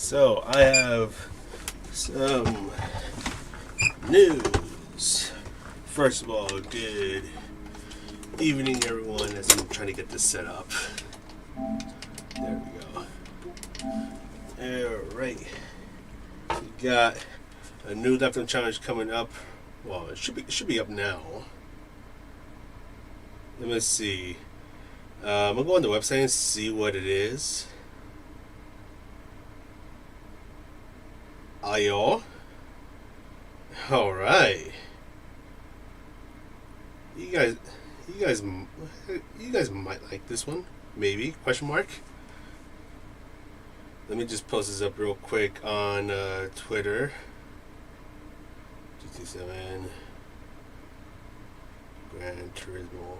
So I have some news. First of all, good evening everyone as I'm trying to get this set up. There we go. Alright. We got a new left-hand challenge coming up. Well, it should be up now. Let me see. I'm gonna go on the website and see what it is. IO. Alright. You guys might like this one. Maybe? Question mark. Let me just post this up real quick on Twitter. 227 Gran Turismo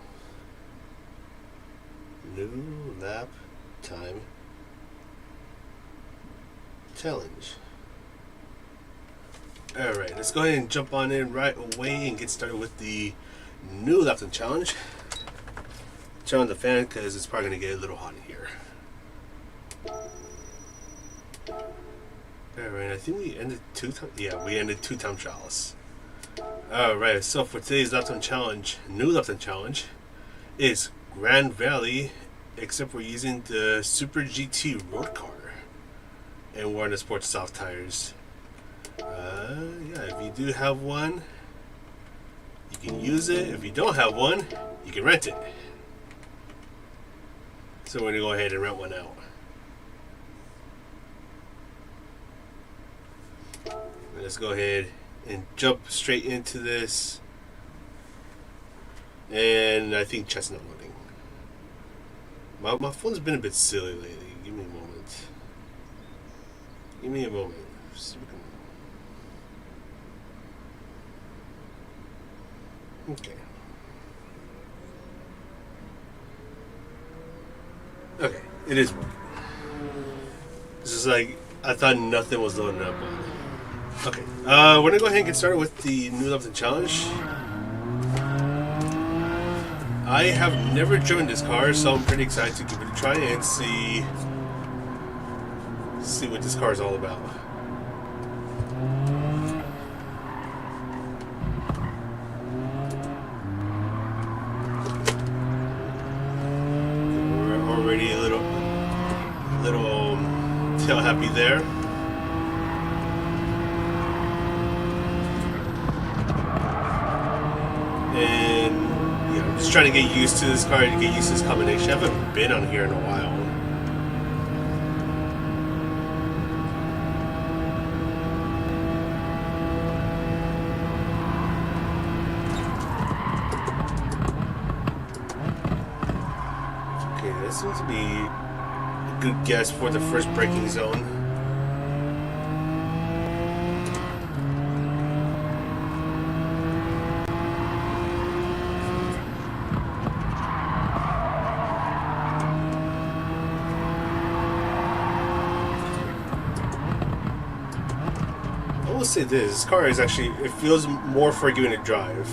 new lap time challenge. Alright, let's go ahead and jump on in right away and get started with the new lap time challenge. Turn on the fan because it's probably going to get a little hot in here. Alright, I think we ended we ended 2-time trials. Alright, so for today's lap time challenge, new lap time challenge, is Grand Valley, except we're using the Super GT road car. And we're on the sports soft tires. Yeah, if you do have one, you can use it. If you don't have one, you can rent it. So we're going to go ahead and rent one out. Let's go ahead and jump straight into this. And I think chat's not loading. My phone's been a bit silly lately. Give me a moment. Give me a moment. Okay. Okay, it is working. This is like, I thought nothing was loading up on. Okay, we're gonna go ahead and get started with the new lap time challenge. I have never driven this car, so I'm pretty excited to give it a try and see what this car is all about. We're already a little tail happy there. And yeah, I'm just trying to get used to this car, to get used to this combination. I haven't been on here in a while. Okay, this seems to be a good guess for the first braking zone. I will say this car is actually, it feels more forgiving to drive,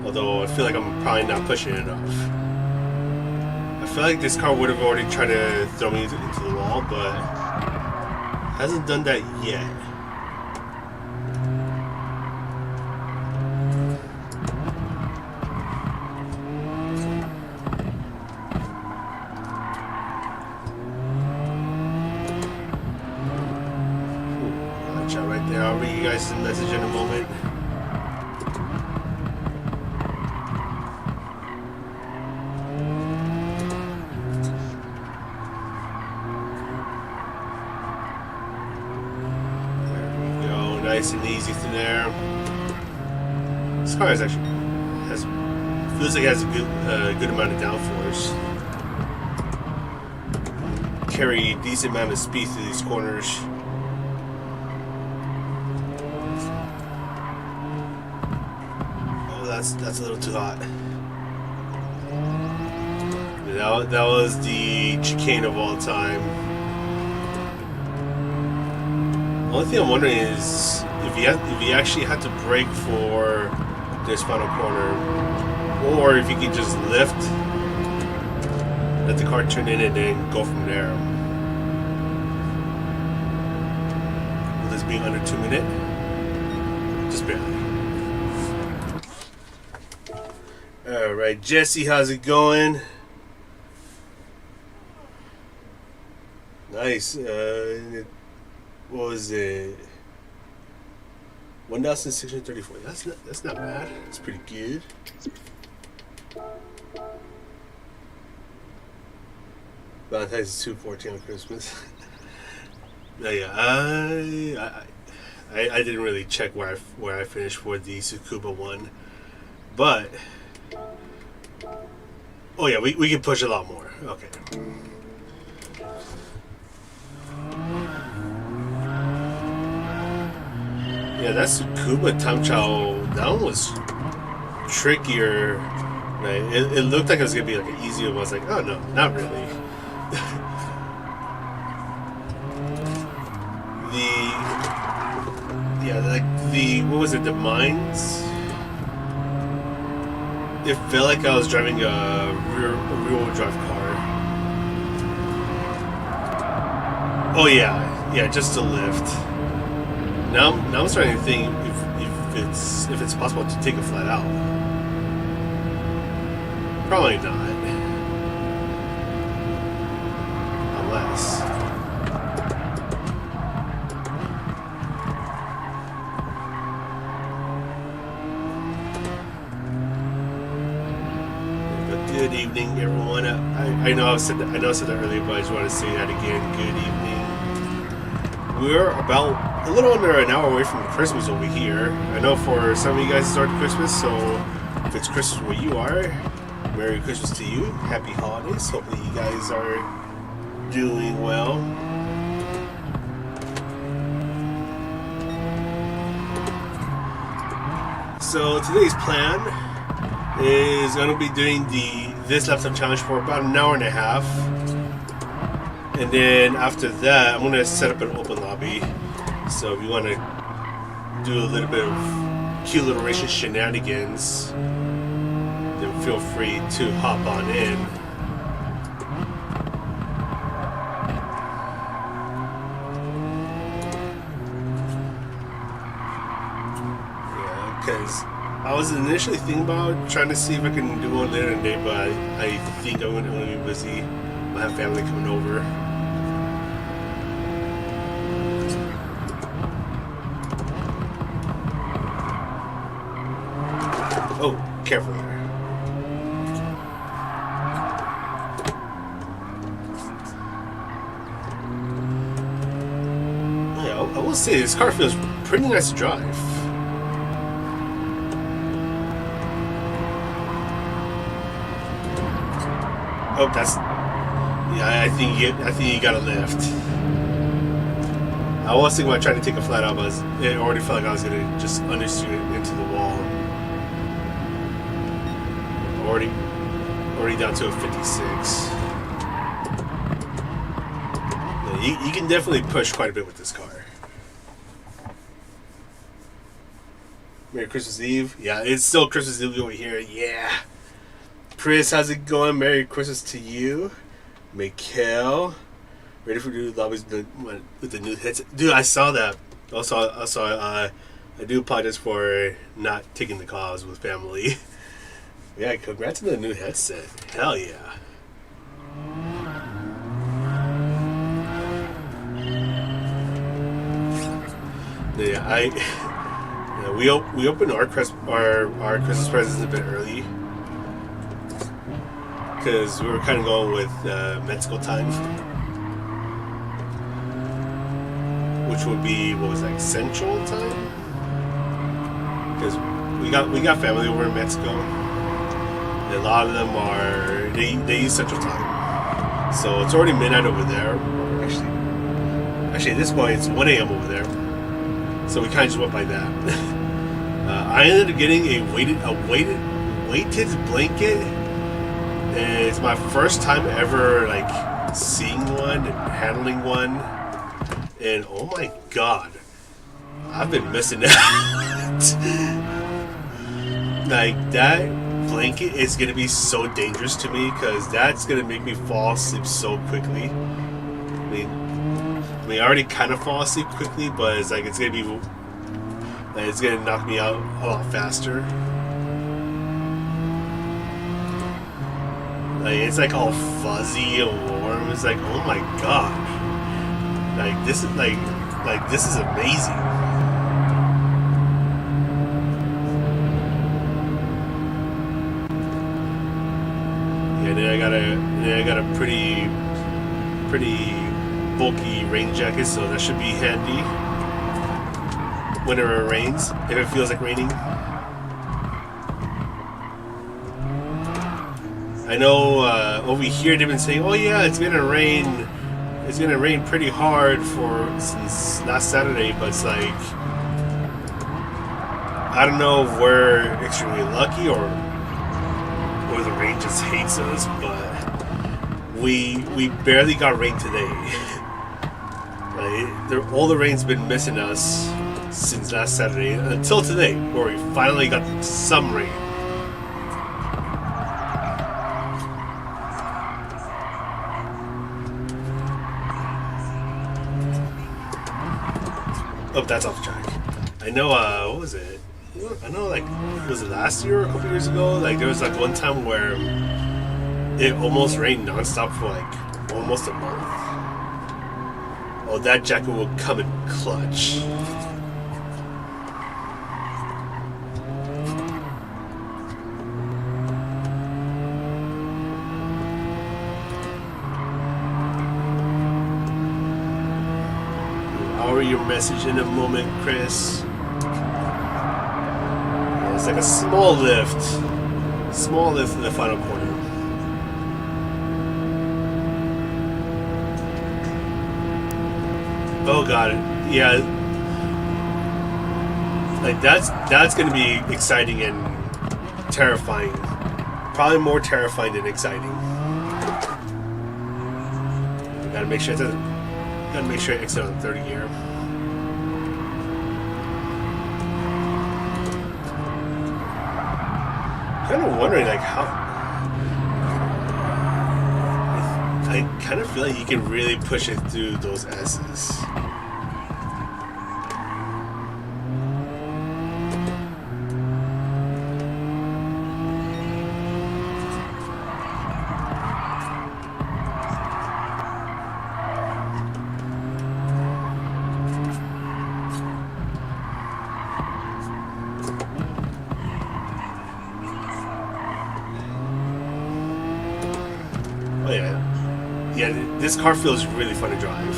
although I feel like I'm probably not pushing it enough. I feel like this car would have already tried to throw me into the wall, but hasn't done that yet. Right there, I'll read you guys the message in a moment. There we go, nice and easy through there. This car is actually feels like it has a good amount of downforce. Carry a decent amount of speed through these corners. That's a little too hot. That was the chicane of all time. The only thing I'm wondering is if you actually had to brake for this final corner, or if you can just lift, let the car turn in and then go from there. being under 2 minutes. Just barely. Alright, Jesse, how's it going? Nice. What was it? 1,634. That's not bad. That's pretty good. Valentine's is 214 on Christmas. No, yeah, I didn't really check where I finished for the Tsukuba one, but oh yeah, we can push a lot more. Okay. Yeah, that Tsukuba time trial, that one was trickier. Right? It looked like it was gonna be like an easy one. I was like, oh no, not really. What was it, the mines? It felt like I was driving a rear-wheel drive car. Oh yeah, just the lift. Now I'm starting to think if it's possible to take it flat out. Probably not. Unless. Good evening, everyone. I know I said that earlier, but I just want to say that again. Good evening. We're about a little under an hour away from Christmas over here. I know for some of you guys it's already Christmas, so if it's Christmas where you are, Merry Christmas to you. Happy holidays. Hopefully you guys are doing well. So today's plan is going to be doing this laptop challenge for about an hour and a half, and then after that I'm going to set up an open lobby. So if you want to do a little bit of cute little racing shenanigans, then feel free to hop on in. Yeah, because I was initially thinking about trying to see if I can do one later in the day, but I think I'm going to be busy. I have family coming over. Oh, careful there. Yeah, I will say this car feels pretty nice to drive. Oh, that's. Yeah, I think you got a lift. I was thinking about trying to take a flat out, but it already felt like I was gonna just undershoot it into the wall. Already down to a 56. Yeah, you can definitely push quite a bit with this car. Merry Christmas Eve. Yeah, it's still Christmas Eve over here. Yeah. Chris, how's it going? Merry Christmas to you. Mikhail, ready for new lobbies with the new headset. Dude, I saw that. Also, I do apologize for not taking the calls with family. Yeah, congrats on the new headset. Hell yeah. Yeah, we opened our Christmas presents a bit early because we were kind of going with Mexico time, which would be Central time, because we got family over in Mexico. And a lot of them they use Central time, so it's already midnight over there. Actually, at this point it's 1 a.m. over there. So we kind of just went by that. I ended up getting a weighted blanket, and it's my first time ever seeing one and handling one. And oh my god, I've been missing that. That blanket is gonna be so dangerous to me because that's gonna make me fall asleep so quickly. I mean, mean, I already kind of fall asleep quickly, but it's like it's gonna knock me out a lot faster. Like it's like all fuzzy and warm. It's like, oh my god, like this is this is amazing. Yeah, then I got a pretty bulky rain jacket, so that should be handy whenever it rains, if it feels like raining. I know over here they've been saying, oh yeah, it's gonna rain pretty hard since last Saturday, but it's like, I don't know if we're extremely lucky or the rain just hates us, but we barely got rain today. Like, all the rain's been missing us since last Saturday until today, where we finally got some rain. Oh, that's off track. I know, what was it? I know, like, was it last year or a couple years ago? Like, there was, like, one time where it almost rained nonstop for, like, almost a month. Oh, that jacket will come in clutch. I'll read your message in a moment, Chris. Yeah, it's like a small lift in the final corner. Oh god, yeah. Like that's gonna be exciting and terrifying. Probably more terrifying than exciting. Gotta make sure I exit on 30 gear. Kind of wondering, like, how. I kind of feel like you can really push it through those S's. Oh yeah. Yeah, this car feels really fun to drive.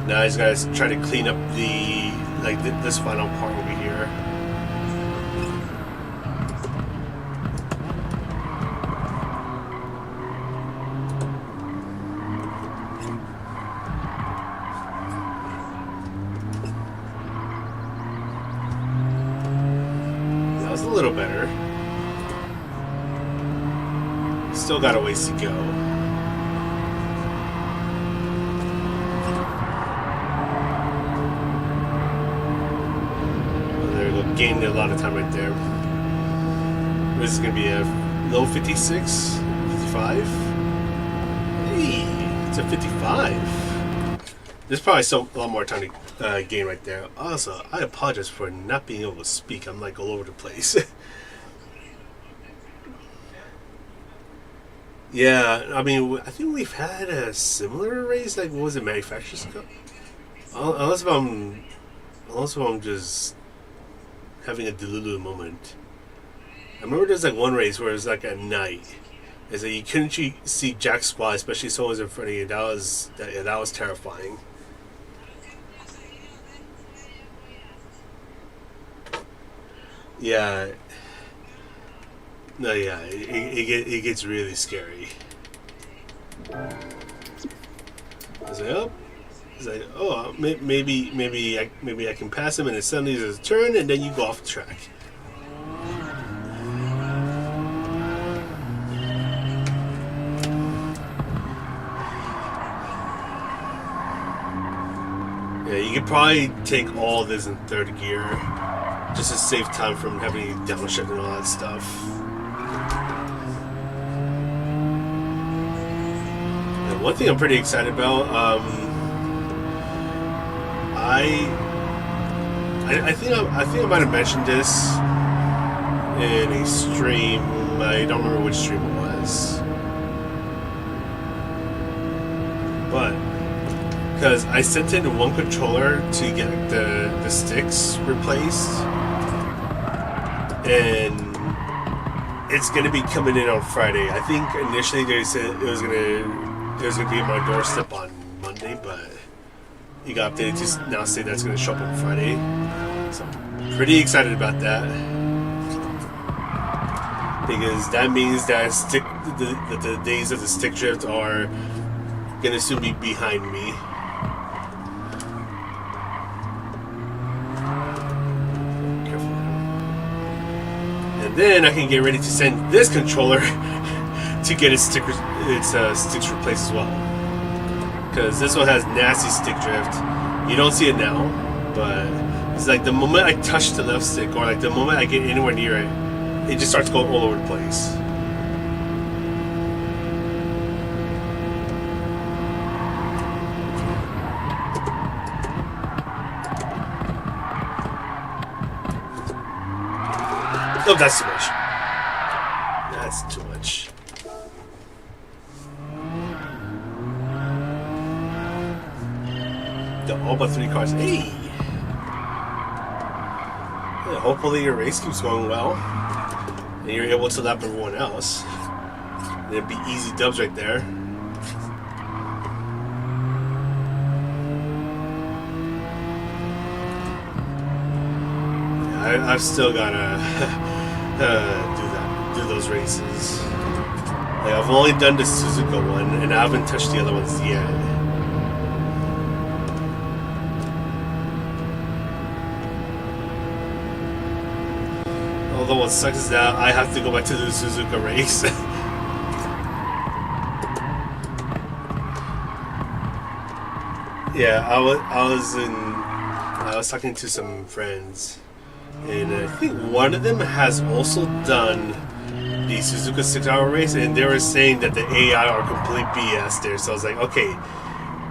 Now I just gotta try to clean up this final part over here. A little better. Still got a ways to go. Oh, there we go. Gained a lot of time right there. This is going to be a low 56? 55? Hey, it's a 55. There's probably a lot more time to gain right there. Also, I apologize for not being able to speak. I'm like all over the place. Yeah, I mean, I think we've had a similar race. Like, what was it, Manufacturers Cup? Unless if I'm just having a Delulu moment. I remember there's like one race where it was like at night. It's like you couldn't see jack squat, especially if someone was in front of you. That was terrifying. Yeah. No, yeah, it gets really scary. I was like, oh, it's like, oh, maybe I can pass him, and then suddenly there's a turn, and then you go off the track. Yeah, you could probably take all this in third gear just to save time from having to downshift and all that stuff. And one thing I'm pretty excited about, I think I might have mentioned this in a stream. I don't remember which stream it was, but because I sent in one controller to get the sticks replaced, and it's gonna be coming in on Friday. I think initially they said it was gonna be at my doorstep on Monday, but it got updated to now say that's gonna show up on Friday. So I'm pretty excited about that, because that means that the days of the stick drift are gonna soon be behind me. And then I can get ready to send this controller to get its sticks replaced as well, because this one has nasty stick drift. You don't see it now, but it's like the moment I touch the left stick, or like the moment I get anywhere near it, it just starts going all over the place. Oh, that's too much. That's too much. All but 3 cars. Hey! Yeah, hopefully your race keeps going well, and you're able to lap everyone else. And it'd be easy dubs right there. Yeah, I've still gotta do those races. Like, I've only done the Suzuka one, and I haven't touched the other ones yet. Although what sucks is that I have to go back to the Suzuka race. Yeah, I was talking to some friends, and I think one of them has also done the Suzuka 6-hour race, and they were saying that the AI are complete BS there. So I was like, okay,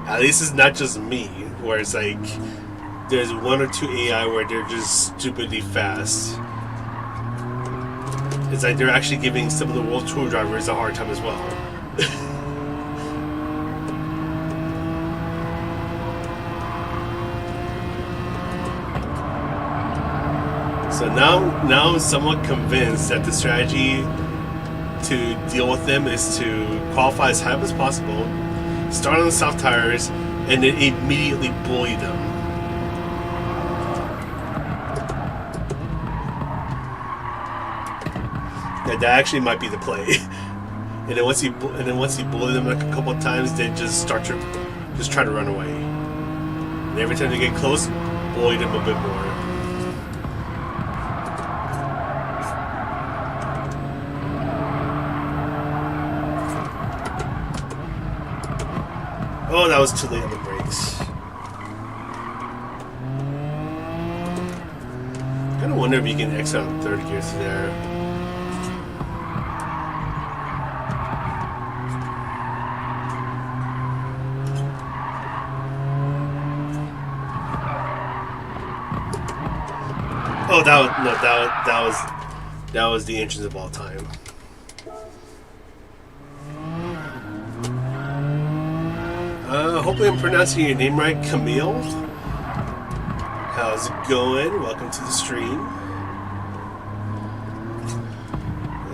at least it's not just me, where it's like there's 1 or 2 AI where they're just stupidly fast. It's like they're actually giving some of the World Tour drivers a hard time as well. So now I'm somewhat convinced that the strategy to deal with them is to qualify as high as possible, start on the soft tires, and then immediately bully them. That actually might be the play. And then once you bully them like a couple of times, they just start to try to run away. And every time they get close, bully them a bit more. Oh, that was too late on the brakes. I kind of wonder if you can exit on third gear through there. Oh, that was the entrance of all time. Hopefully I'm pronouncing your name right, Camille. How's it going? Welcome to the stream.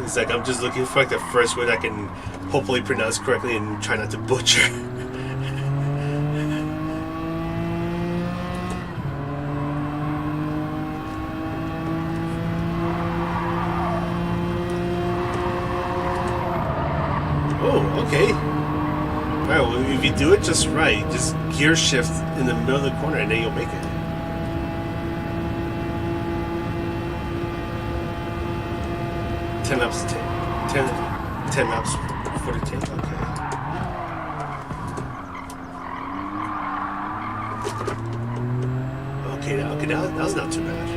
It's like I'm just looking for like the first word I can hopefully pronounce correctly and try not to butcher. Oh, okay. Alright, well, if you do it just right, just gear shift in the middle of the corner and then you'll make it. Ten laps for the tank, okay. okay, that was not too bad.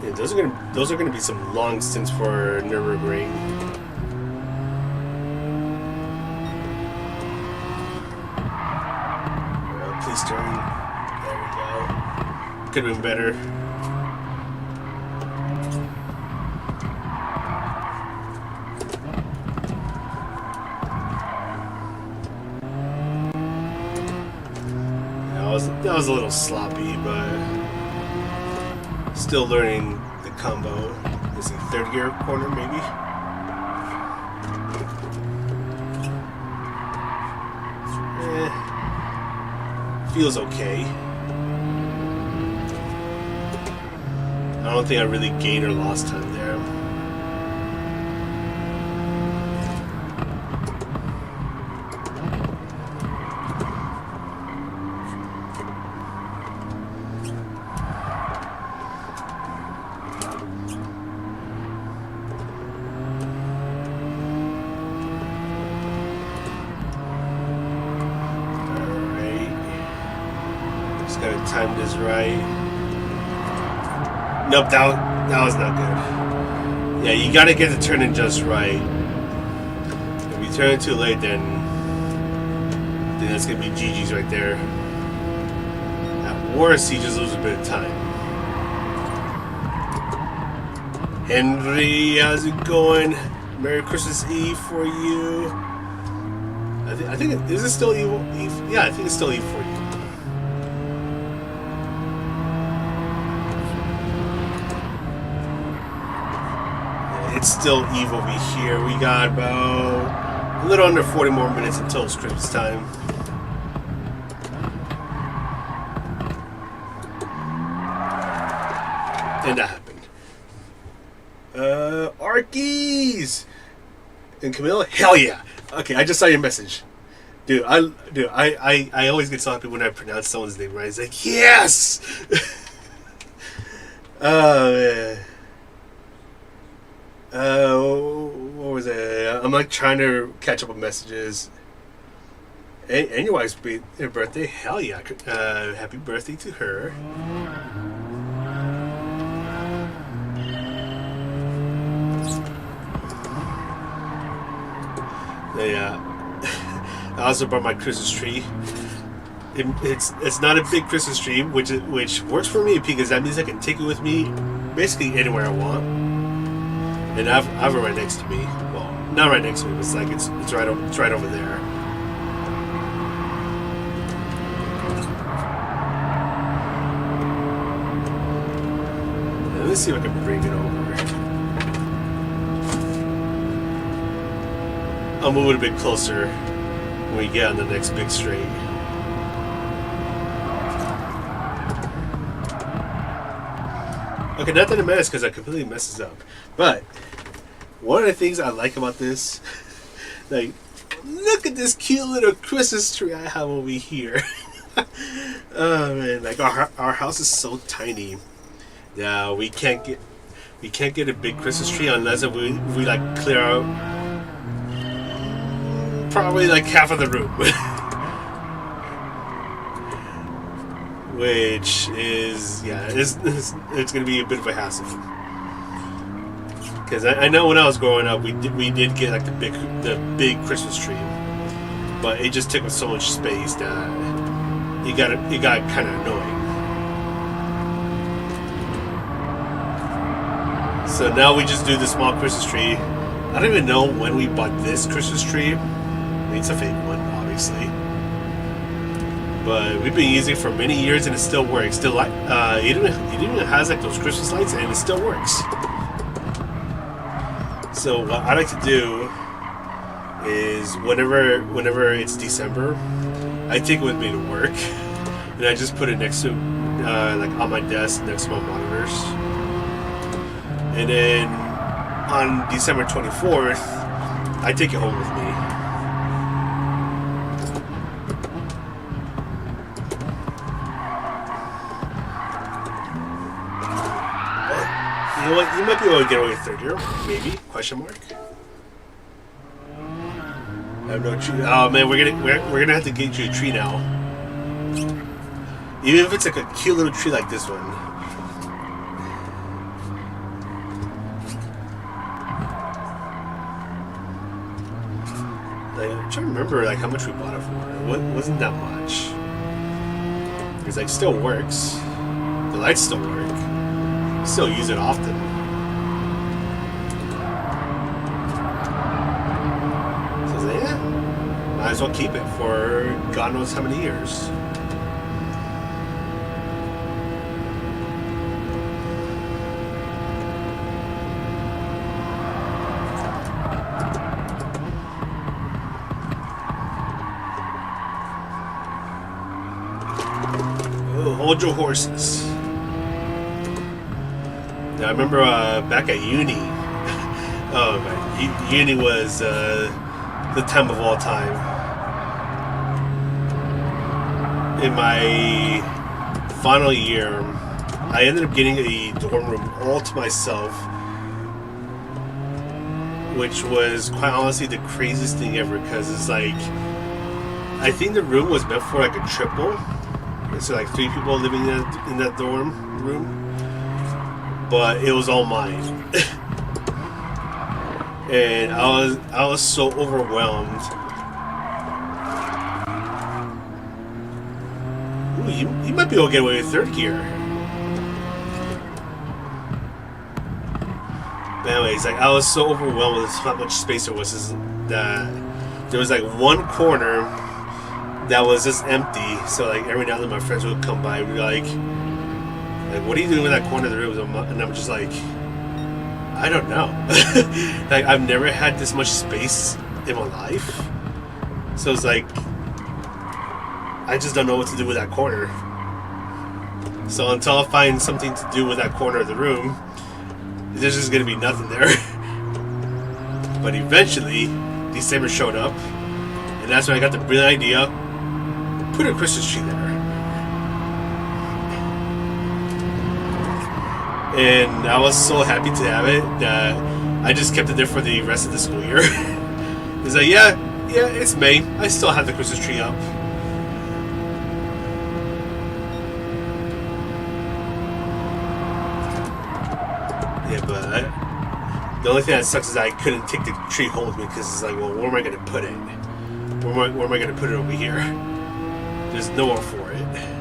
Yeah, those are gonna be some long stints for Nürburgring. Please turn. There we go. Could have been better. That was a little sloppy, but still learning the combo. Is it third gear corner maybe? Feels okay. I don't think I really gained or lost time there. Gotta time this right. Nope, that was not good. Yeah, you gotta get the turning just right. If you turn it too late, then that's gonna be GG's right there. At worst, he just loses a bit of time. Henry, how's it going? Merry Christmas Eve for you. I think is it still Eve? Yeah, I think it's still Eve for you. It's still Eve over here. We got about a little under 40 more minutes until it's Christmas time. And that happened. Arkies and Camille, hell yeah. Okay, I just saw your message. Dude, I always get so happy when I pronounce someone's name right. It's like, yes! Oh, man. What was it? I'm like trying to catch up with messages. And your wife's birthday? Hell yeah. Happy birthday to her. Yeah. I also brought my Christmas tree. It's not a big Christmas tree, which works for me because that means I can take it with me basically anywhere I want. And I have it right next to me. Well, not right next to me, but it's like it's right over there. Let's see if I can bring it over. I'll move it a bit closer when we get on the next big straight. Okay, not that it matters because I completely messes up. But one of the things I like about this, like, look at this cute little Christmas tree I have over here. Oh man, like our house is so tiny. Yeah, we can't get a big Christmas tree unless we like clear out probably like half of the room. Which is, yeah, it's gonna be a bit of a hassle. Because I know when I was growing up, we did get like the big Christmas tree, but it just took up so much space that it got kind of annoying. So now we just do the small Christmas tree. I don't even know when we bought this Christmas tree. I mean, it's a fake one, obviously. But we've been using it for many years and it still works. Still, it even has like those Christmas lights and it still works. So what I like to do is whenever it's December, I take it with me to work and I just put it next to like on my desk next to my monitors. And then on December 24th, I take it home with me. know what? You might be able to get away with third gear, maybe? Question mark. I have no tree. Oh man, we're gonna have to get you a tree now. Even if it's like a cute little tree like this one. Like, I'm trying to remember like how much we bought it for. It wasn't that much. It's like still works. The lights still work. Still use it often. So yeah, might as well keep it for God knows how many years. Oh, hold your horses. Now, I remember back at uni. Oh man, uni was the time of all time. In my final year, I ended up getting a dorm room all to myself, which was quite honestly the craziest thing ever. Because it's like, I think the room was meant for like a triple, so like 3 people living in that dorm room. But it was all mine. And I was so overwhelmed. Ooh, you might be able to get away with third gear. But anyways, like I was so overwhelmed with how much space there was that there was like one corner that was just empty. So like every now and then my friends would come by and be like, what are you doing with that corner of the room? And I'm just like, I don't know. Like, I've never had this much space in my life. So it's like, I just don't know what to do with that corner. So until I find something to do with that corner of the room, there's just going to be nothing there. But eventually, December showed up. And that's when I got the brilliant idea, put a Christmas tree there. And I was so happy to have it that I just kept it there for the rest of the school year. It's like, yeah, it's May. I still have the Christmas tree up. Yeah, but the only thing that sucks is that I couldn't take the tree home with me because it's like, well, where am I going to put it? Where am I going to put it over here? There's nowhere for it.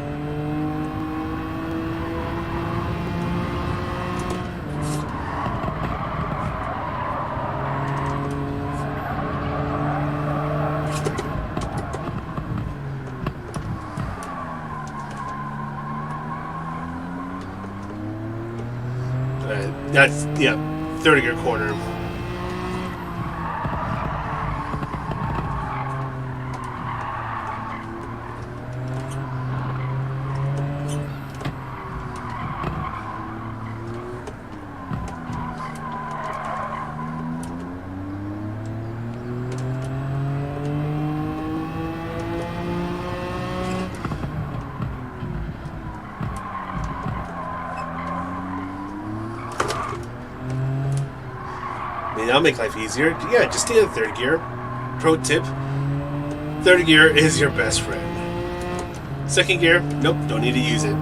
That's, yeah, third gear corner. That'll make life easier. Yeah, just stay in third gear. Pro tip, third gear is your best friend. Second gear, nope, don't need to use it.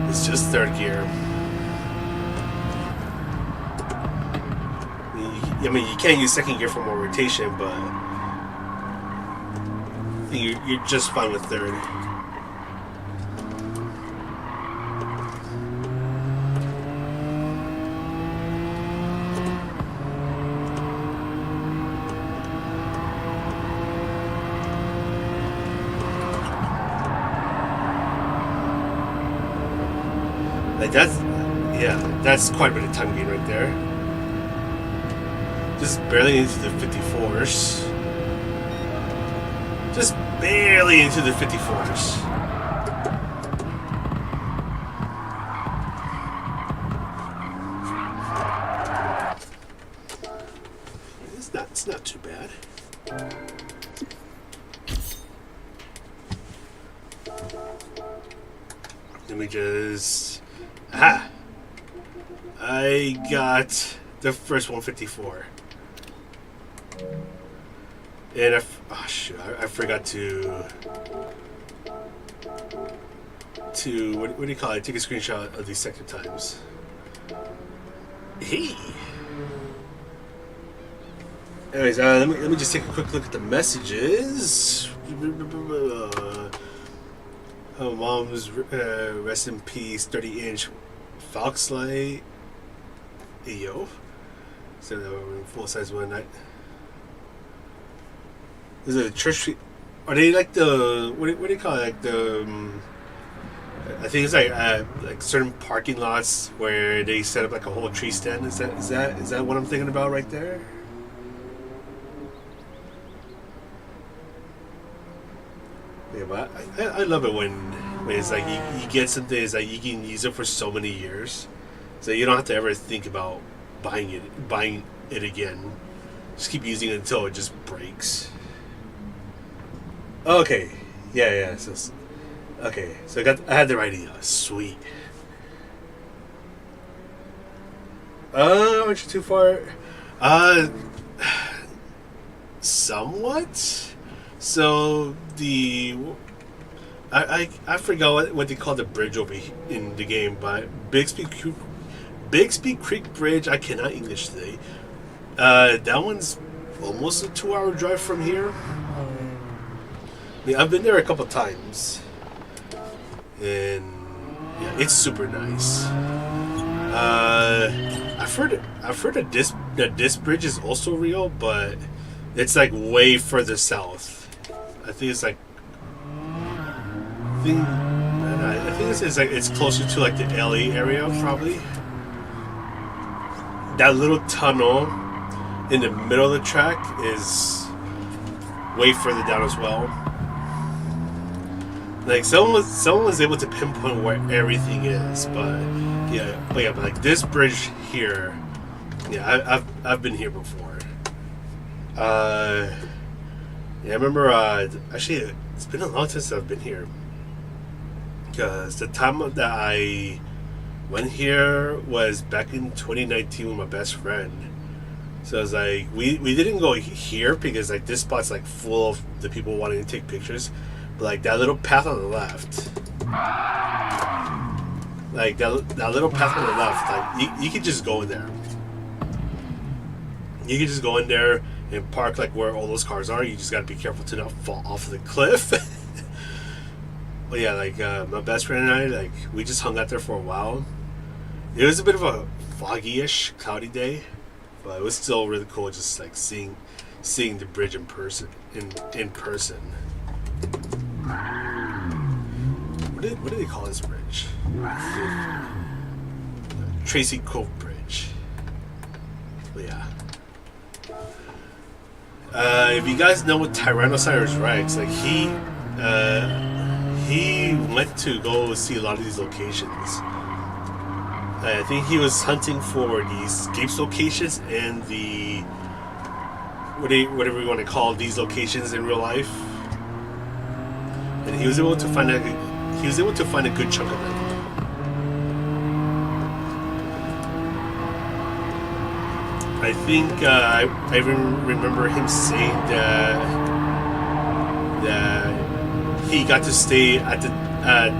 It's just third gear. I mean, you can use second gear for more rotation, but I think you're just fine with third. Like that's quite a bit of time gain right there. Just barely into the 54s. Just barely into the 54s. It's not too bad. Let me just... I got the first 154. And oh shoot, I forgot to what do you call it? Take a screenshot of these second times. Hey. Anyways, let me just take a quick look at the messages. Mom's rest in peace. 30-inch Foxlight. Hey yo. So that we're in full size one night. Is it a church? Are they like the what do you call it? Like the I think it's like certain parking lots where they set up like a whole tree stand. Is that what I'm thinking about right there? Yeah, but I love it when it's like you get something that's like you can use it for so many years, so you don't have to ever think about buying it again. Just keep using it until it just breaks. Okay, yeah. So okay, so I had the right idea. Sweet. Aren't you too far? Somewhat. So I forgot what they call the bridge over in the game, but Bixby Creek Bridge. I cannot English today. That one's almost a 2-hour drive from here. Yeah, I've been there a couple times, and yeah, it's super nice. I've heard that this bridge is also real, but it's like way further south. I think it's like I think it's like it's closer to like the LA area probably. That little tunnel in the middle of the track is way further down as well. Like someone was able to pinpoint where everything is, but like this bridge here, yeah, I've been here before. Yeah, I remember. Actually, it's been a long time since I've been here, because the time that I went here was back in 2019 with my best friend. So I was like, we didn't go here because like this spot's like full of the people wanting to take pictures. But like that little path on the left, like that little path on the left, like you could just go in there. You can just go in there and park like where all those cars are. You just gotta be careful to not fall off of the cliff. But yeah, like my best friend and I, like we just hung out there for a while. It was a bit of a foggy-ish, cloudy day, but it was still really cool just like seeing the bridge in person. In person. What do they call this bridge? Tracy Cove Bridge. But yeah. If you guys know what Tyrannosaurus Rex, like he went to go see a lot of these locations. I think he was hunting for the escapes locations and the whatever you want to call these locations in real life, and he was able to find a good chunk of them. I think I even remember him saying that he got to stay at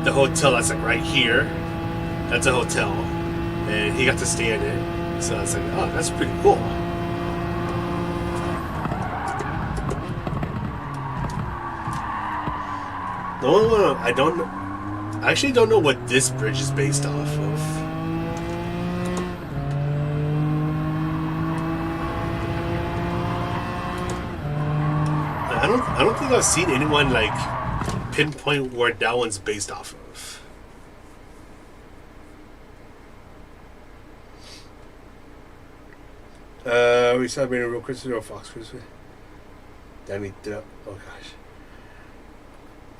the hotel that's like right here. That's a hotel, and he got to stay in it. So I was like, oh, that's pretty cool. The only one I actually don't know what this bridge is based off of. I don't think I've seen anyone like pinpoint where that one's based off of. We celebrating real Christmas or Fox Christmas? Danny, oh gosh.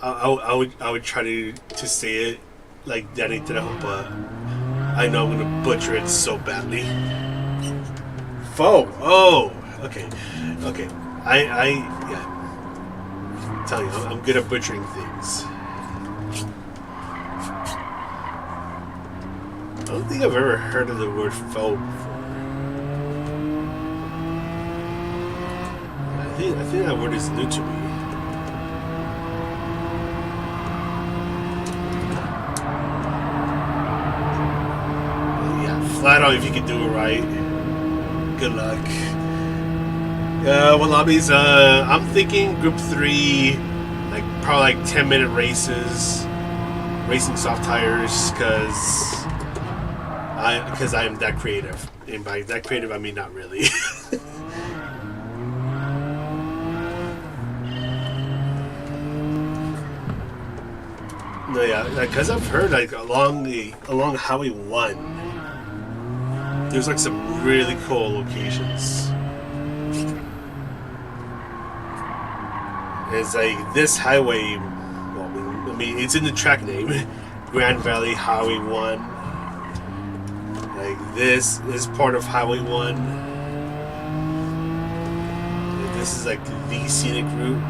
I would try to say it like Danny did, but I know I'm gonna butcher it so badly. Foe. Oh, okay. Yeah. I'm telling you, I'm good at butchering things. don't think I've ever heard of the word faux before. I think that word is new to me. Flat out, if you can do it right. Good luck. Well, Lobbies, I'm thinking Group 3, like probably like 10-minute races, racing soft tires, because I am that creative. And by that creative, I mean not really. No, yeah, because I've heard like along Highway 1. There's like some really cool locations. It's like this highway, well, I mean, it's in the track name, Grand Valley Highway 1. Like this is part of Highway 1. And this is like the scenic route.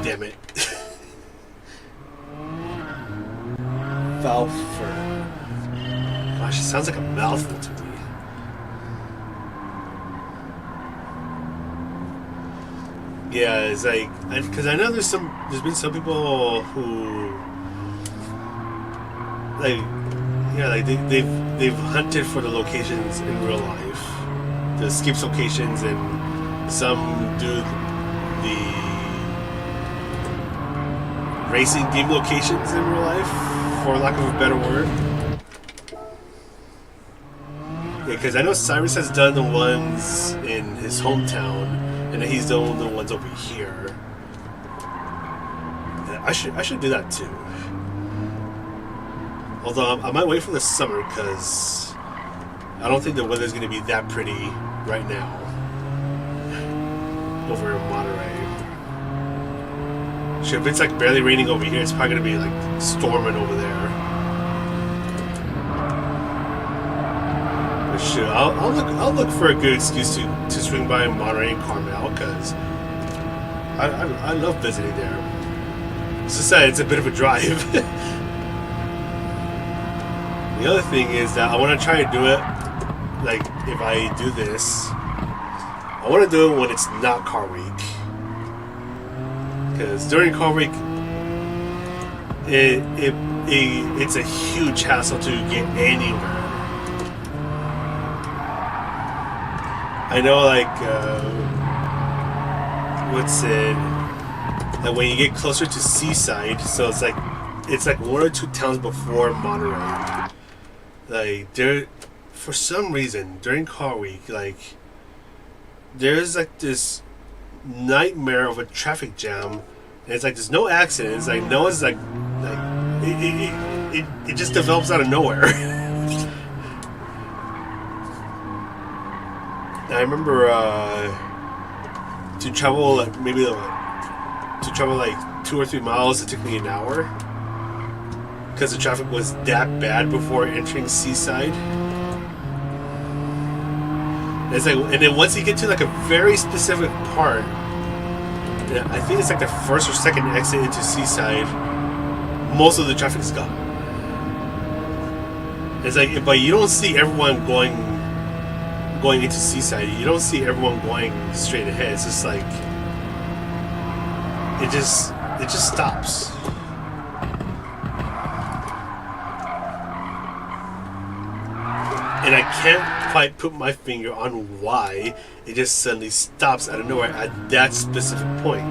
Damn it. Valford. Gosh, it sounds like a mouthful to me. Yeah, it's like, because I know there's been some people who, like, yeah, like they've hunted for the locations in real life, the skips locations, and some do the racing game locations in real life, for lack of a better word. Yeah, because I know Cyrus has done the ones in his hometown, and then he's done the ones over here. Yeah, I should do that too. Although I might wait for the summer, because I don't think the weather's going to be that pretty right now over in Monterey. Sure, if it's like barely raining over here, it's probably going to be like storming over there. Sure, I'll look for a good excuse to swing by Monterey and Carmel, because I love visiting there. It's just that it's a bit of a drive. The other thing is that I want to try to do it, like if I do this, I want to do it when it's not car week, because during car week it's a huge hassle to get anywhere. I know, like, what's it? Like when you get closer to Seaside, so it's like 1 or 2 towns before Monterey. Like for some reason during car week, like there's like this nightmare of a traffic jam, and it's like there's no accidents. Like no one's like it just develops out of nowhere. I remember to travel like like 2 or 3 miles, it took me an hour because the traffic was that bad before entering Seaside. And it's like, and then once you get to like a very specific part, I think it's like the first or second exit into Seaside, most of the traffic's gone. It's like, but you don't see everyone going into Seaside. You don't see everyone going straight ahead. It's just like it just stops. And I can't quite put my finger on why it just suddenly stops out of nowhere at that specific point.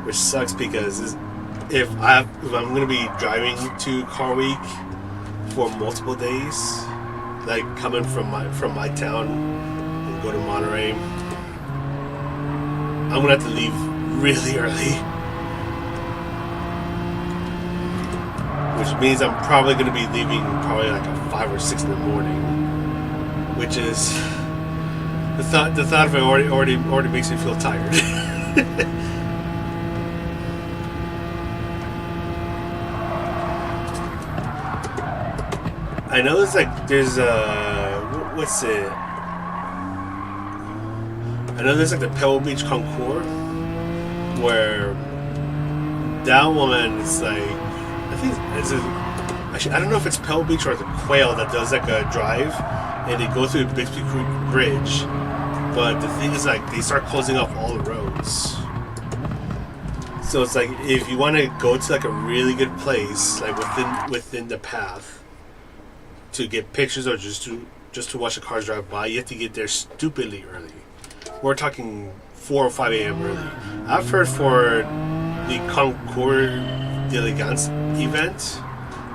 Which sucks, because if I'm going to be driving to Car Week for multiple days, like coming from my town and go to Monterey, I'm going to have to leave really early, which means I'm probably going to be leaving probably like at 5 or 6 in the morning, which is the thought of it already makes me feel tired. I know there's what's it? I know there's like the Pebble Beach Concours, where that one is like, I think it's actually, I don't know if it's Pebble Beach or the Quail that does like a drive and they go through Bixby Creek Bridge, but the thing is like they start closing off all the roads. So it's like if you want to go to like a really good place, like within the path, to get pictures or just to watch the cars drive by, you have to get there stupidly early. We're talking 4 or 5 a.m. early. I've heard for the Concours d'Elegance event,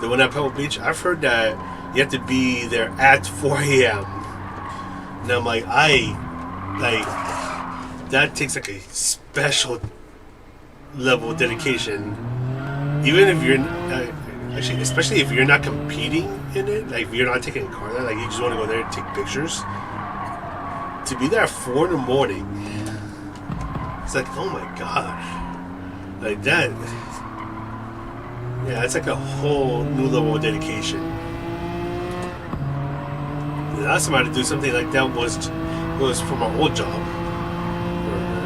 the one at Pebble Beach, I've heard that you have to be there at 4 a.m. And I'm like, that takes like a special level of dedication. Even if you're actually, especially if you're not competing in it, like if you're not taking a car there, like you just want to go there and take pictures. To be there at 4 in the morning, it's like, oh my god, like that. Yeah, it's like a whole new level of dedication. The last time I had to do something like that was for my old job.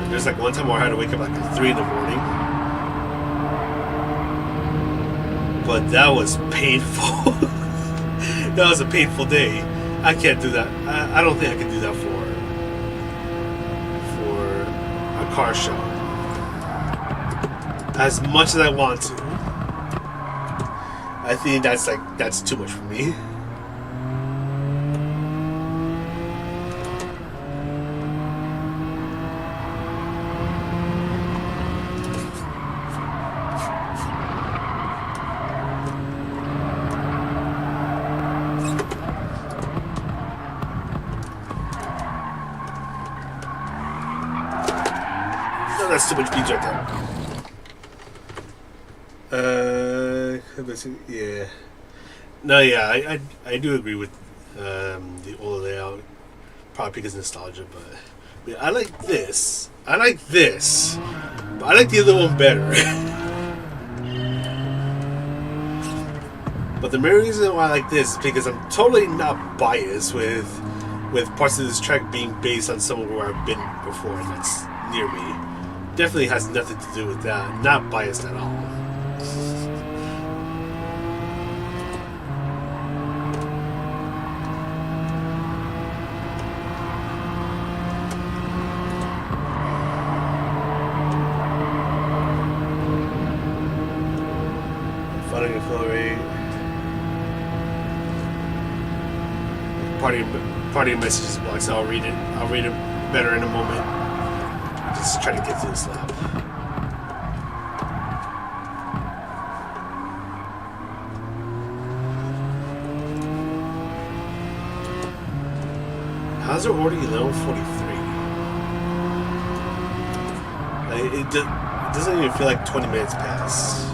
There's like one time where I had to wake up like at 3 in the morning. But that was painful. That was a painful day. I can't do that. I don't think I can do that for a car show. As much as I want to. I think that's too much for me. That's too much beans right there. Yeah. No, yeah, I do agree with the old layout, probably because of nostalgia, but I like this. But I like the other one better. But the main reason why I like this is because I'm totally not biased with parts of this track being based on somewhere where I've been before, and that's near me. Definitely has nothing to do with that. Not biased at all. Fighting accelerate. Party messages blocked, so I'll read it better in a moment. Just try to get through this lap. How's it already 11:43? It doesn't even feel like 20 minutes pass.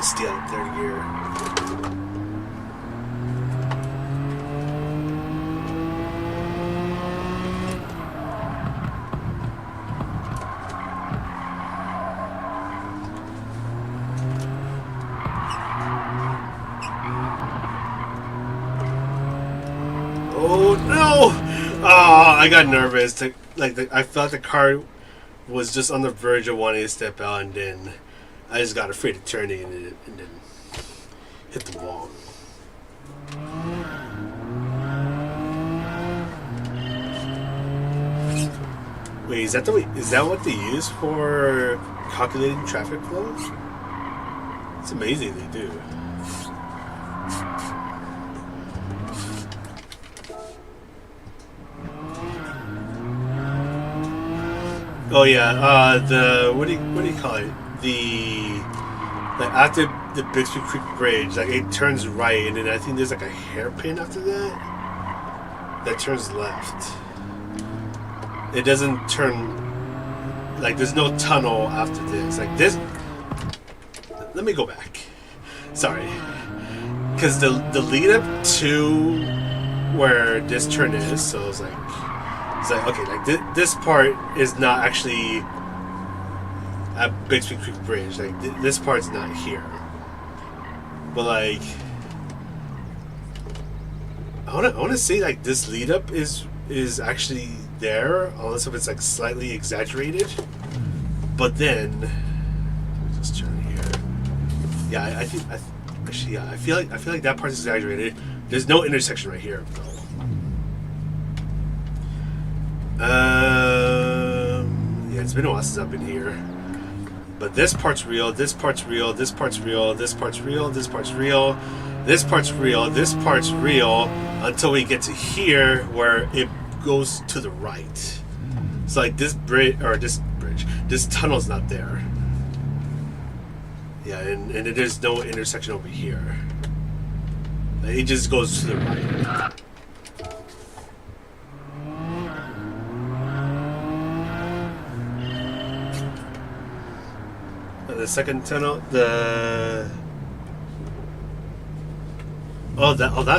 Still in third gear. Oh no! Oh, I got nervous. I felt the car was just on the verge of wanting to step out, and then I just got afraid of turning and then hit the wall. Wait, is that what they use for calculating traffic flow? It's amazing they do. Oh yeah, what do you call it? After the Bixby Creek Bridge, like it turns right, and then I think there's like a hairpin after that turns left. It doesn't turn, like there's no tunnel after this. Like this, let me go back. Sorry, because the lead up to where this turn is, so it's like okay, like this part is not actually at Bixby Creek Bridge. Like this part's not here, but like I want to say like this lead up is actually there, unless if it's like slightly exaggerated. But then just turn here. Yeah, I feel like that part's exaggerated. There's no intersection right here, though. Yeah, it's been a while since I've been here. But this part's real. This part's real. This part's real. This part's real. This part's real. This part's real. This part's real until we get to here where it goes to the right. It's like this this tunnel's not there. Yeah, and there's no intersection over here. It just goes to the right. The second tunnel, that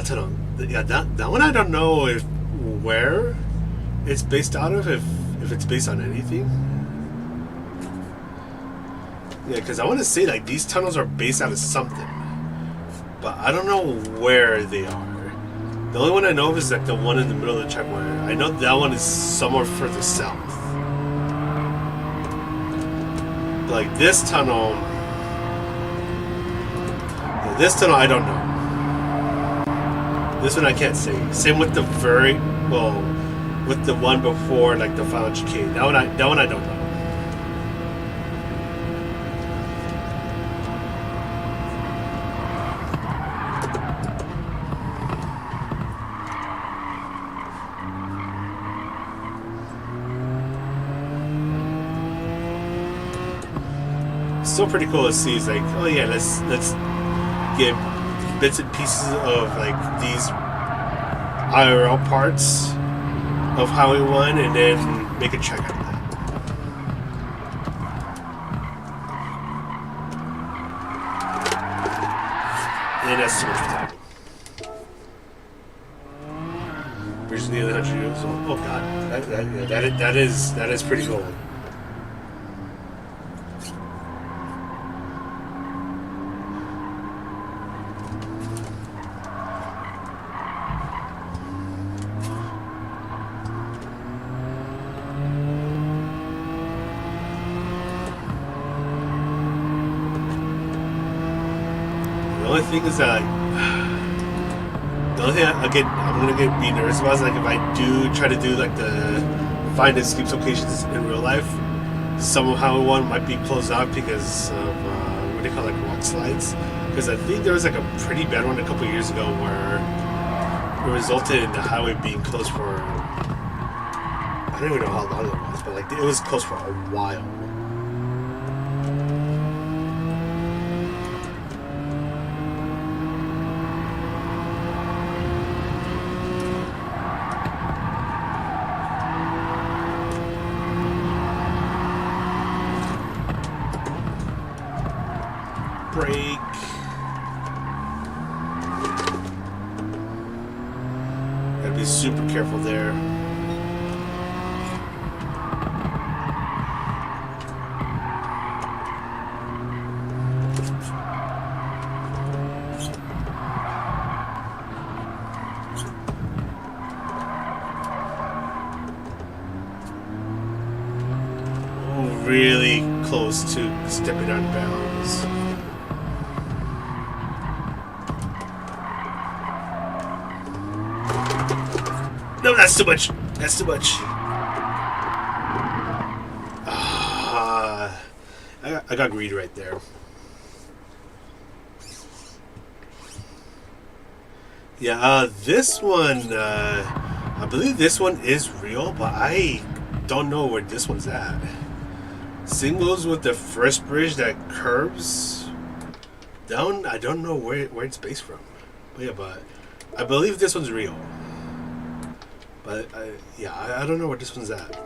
tunnel. Yeah, that one I don't know where it's based out of, if it's based on anything. Yeah, because I want to say like these tunnels are based out of something, but I don't know where they are. The only one I know of is like the one in the middle of the checkpoint. I know that one is somewhere further south. Like this tunnel I don't know. This one I can't say. Same with the with the one before, like the final chicane. That one I don't know. Still pretty cool to see. It's like, oh yeah, let's get bits and pieces of like these IRL parts of Highway 1 and then make a check out of that. And that's too much time. Bridge the other 100 years. Oh god, that is pretty cool. The only thing is that the only thing I'm gonna be nervous about is like if I do try to do like the find escape locations in real life, somehow one might be closed off because of what they call like rock slides. Because I think there was like a pretty bad one a couple years ago where it resulted in the highway being closed for, I don't even know how long it was, but like it was closed for a while. Brake. Gotta be super careful there. Really close to stepping out of bounds. No, that's too much. That's too much. I got greedy right there. Yeah, this one, I believe this one is real, but I don't know where this one's at. Same goes with the first bridge that curves down. I don't know where it's based from. But yeah, but I believe this one's real. But I don't know where this one's at.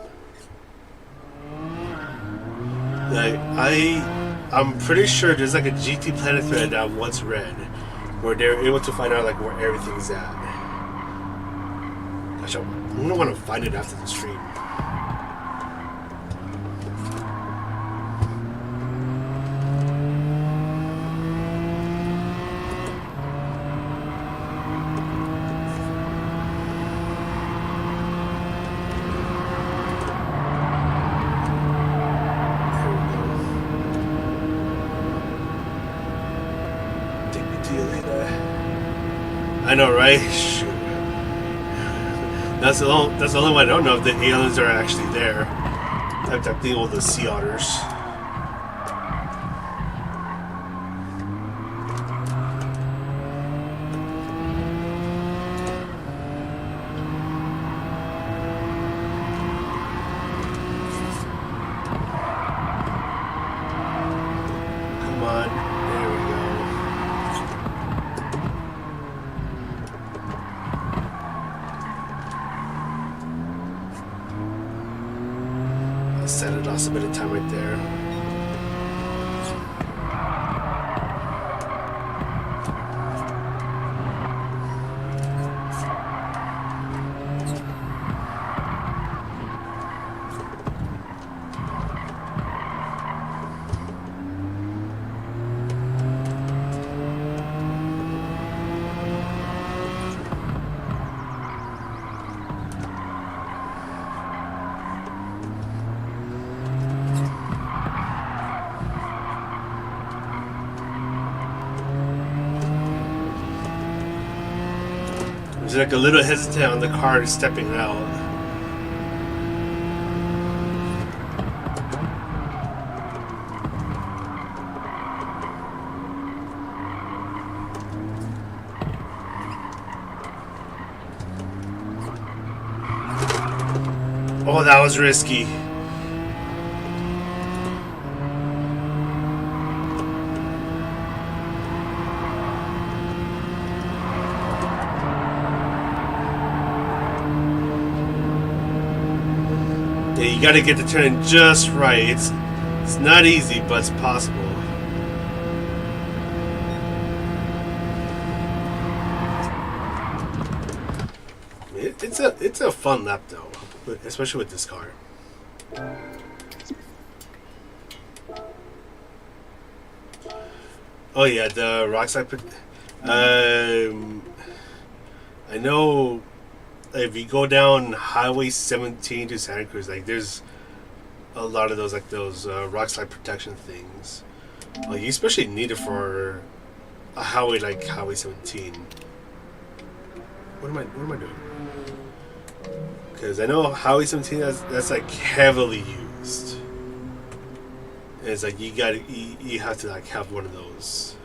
Like I'm pretty sure there's like a GT Planet thread that once read where they're able to find out like where everything's at. Gosh, I'm gonna want to find it after the stream. I know, right? Shoot. That's the only one I don't know if the aliens are actually there. I'm thinking all the sea otters. Come on, there we go. Set it off a bit of time right there. There's like a little hesitant on the car stepping out. Oh, that was risky. Yeah, you gotta get the turn just right. It's not easy, but it's possible. It's a fun lap though, especially with this car. Oh yeah, the rock slide. I know. If you go down Highway 17 to Santa Cruz, like there's a lot of those rock slide protection things. Like you especially need it for a highway like Highway 17. What am I doing? Because I know Highway 17 that's like heavily used. And it's like you have to like have one of those.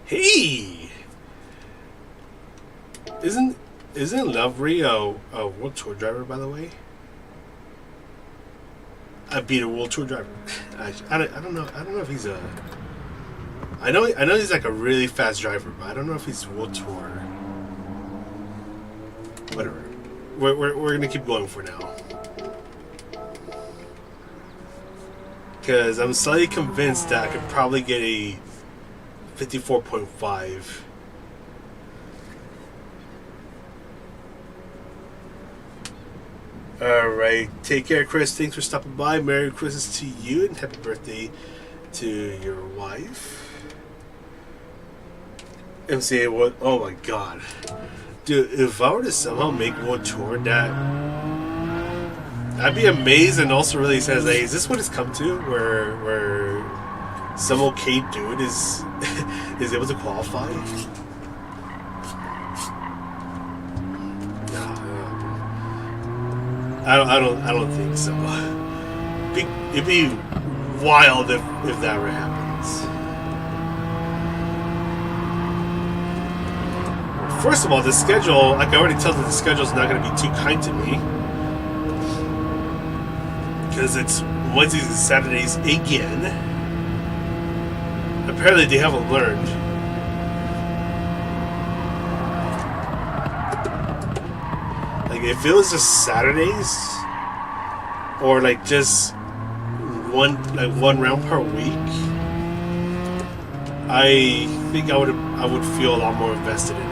Hey. Isn't Lovery a World Tour driver, by the way? I beat a World Tour driver. I don't know. I don't know if he's a. I know he's like a really fast driver, but I don't know if he's World Tour. Whatever. We're gonna keep going for now. Because I'm slightly convinced that I could probably get a 54.5. Alright, take care, Chris. Thanks for stopping by. Merry Christmas to you and happy birthday to your wife. MCA, what? Oh my god. Dude, if I were to somehow make World Tour, I'd be amazed and also really says, hey, is this what it's come to? Where some okay dude is able to qualify? I don't think so. It'd be wild if that ever happens. First of all, the schedule, like I already told you, the schedule's not going to be too kind to me. Because it's Wednesdays and Saturdays again. Apparently they haven't learned. Like if it was just Saturdays, or like just one round per week, I think I would feel a lot more invested in it.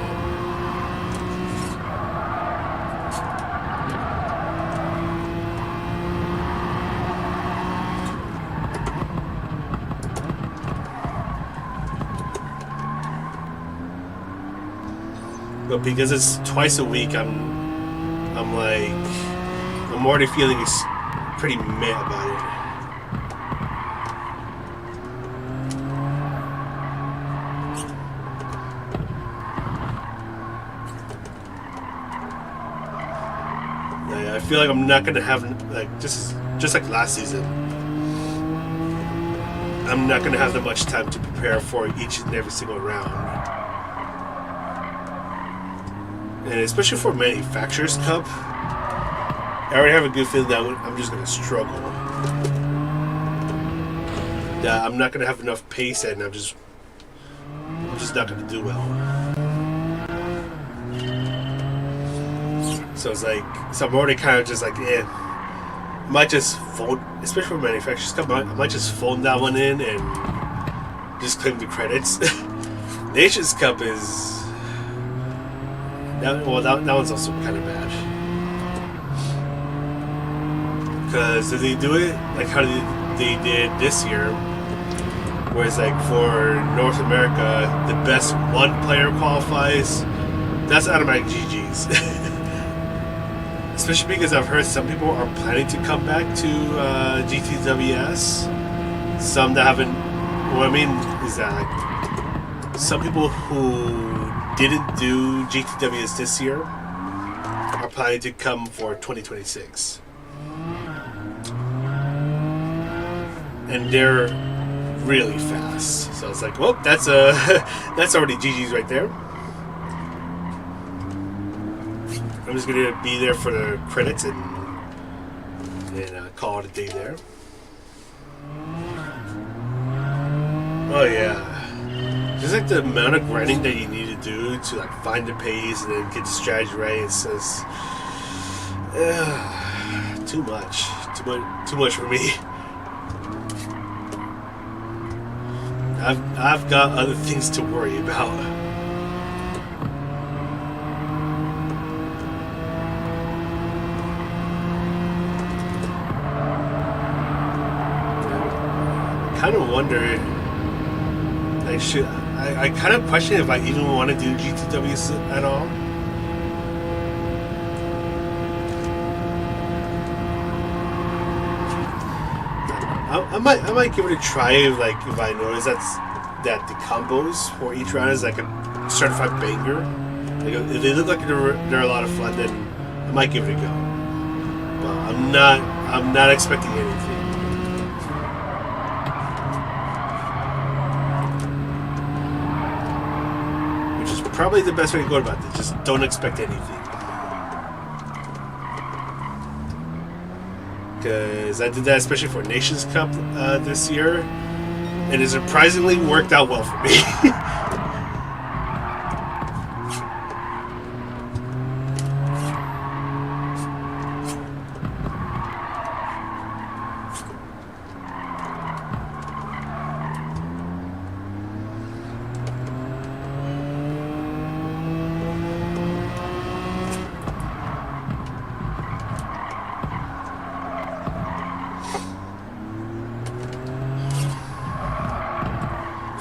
But because it's twice a week, I'm already feeling pretty meh about it. I feel like I'm not gonna have just like last season. I'm not gonna have that much time to prepare for each and every single round. And especially for Manufacturers Cup, I already have a good feeling that I'm just going to struggle. That I'm not going to have enough pace and I'm just not going to do well. So it's like, I'm already kind of just like, I might just fold, especially for Manufacturers Cup, I might just phone that one in and just claim the credits. Nations Cup is... That one's also kind of bad. Because if they do it like how they did this year, whereas like for North America, the best one player qualifies, that's automatic GG's. Especially because I've heard some people are planning to come back to GTWS. Some that haven't. What I mean is that like, some people who didn't do GTWs this year are planning to come for 2026, and they're really fast. So it's like, well, that's already GG's right there. I'm just gonna be there for the credits and call it a day there. Oh yeah. Just like the amount of grinding that you need to do to like find the pace and then get the strategy right, it's just too much for me. I've got other things to worry about. I kind of wonder, like, I kind of question if I even want to do GTWs at all. I might give it a try if I notice that the combos for each round is like a certified banger. Like if they look like they're a lot of fun, then I might give it a go. But I'm not expecting anything. Probably the best way to go about this. Just don't expect anything. Because I did that especially for Nations Cup this year, and it surprisingly worked out well for me.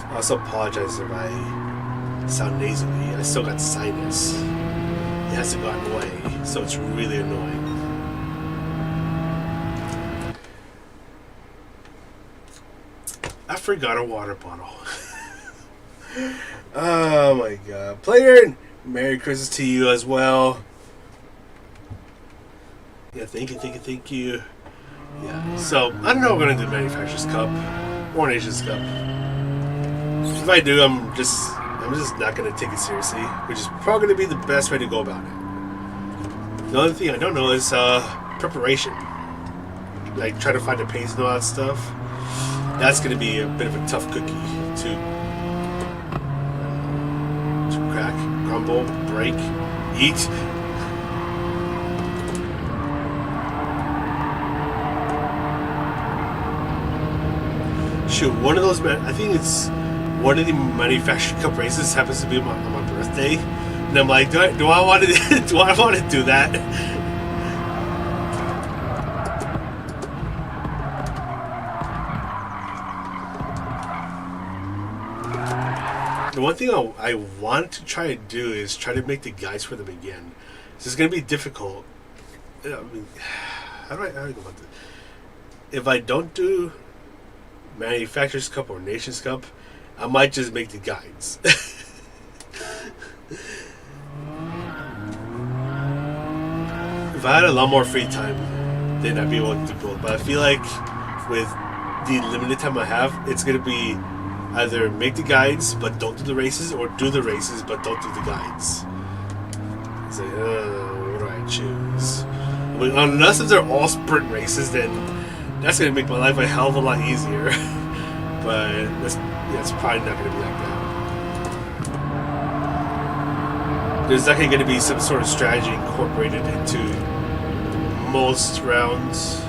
I also apologize if I sound nasally. I still got sinus. It hasn't gotten away, so it's really annoying. I forgot a water bottle. Oh my god. Player, Merry Christmas to you as well. Yeah, thank you. Yeah, so I don't know what we're gonna do Manufacturers Cup or Nations Cup. If I do, I'm just not gonna take it seriously, which is probably gonna be the best way to go about it. The only thing I don't know is preparation. Like try to find the pace and all that stuff. That's gonna be a bit of a tough cookie to crack, crumble, break, eat. shoot, one of those, I think it's one of the manufactured cup races happens to be on my birthday, and I'm like, do I want to do I want to do that? The one thing I want to try to do is try to make the guides for them again. This is going to be difficult. I mean, how do I go about this? If I don't do Manufacturers Cup or Nations Cup, I might just make the guides. If I had a lot more free time, then I'd be able to do both. But I feel like with the limited time I have, it's going to be either make the guides but don't do the races, or do the races but don't do the guides. It's like, what do I choose? I mean, unless if they're all sprint races, then that's going to make my life a hell of a lot easier. But it's probably not going to be like that. There's definitely going to be some sort of strategy incorporated into most rounds.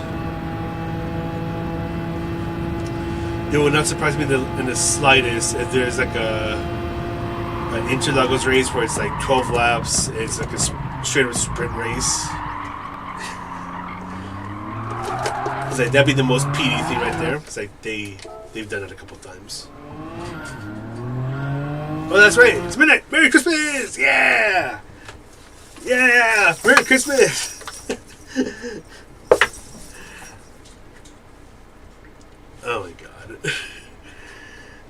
It would not surprise me in the slightest if there's like an Interlagos race where it's like 12 laps. It's like a straight up sprint race. It's like, that'd be the most PD thing right there. It's like they've done it a couple times. Oh, that's right. It's midnight. Merry Christmas! Yeah! Yeah! Merry Christmas! Oh my god.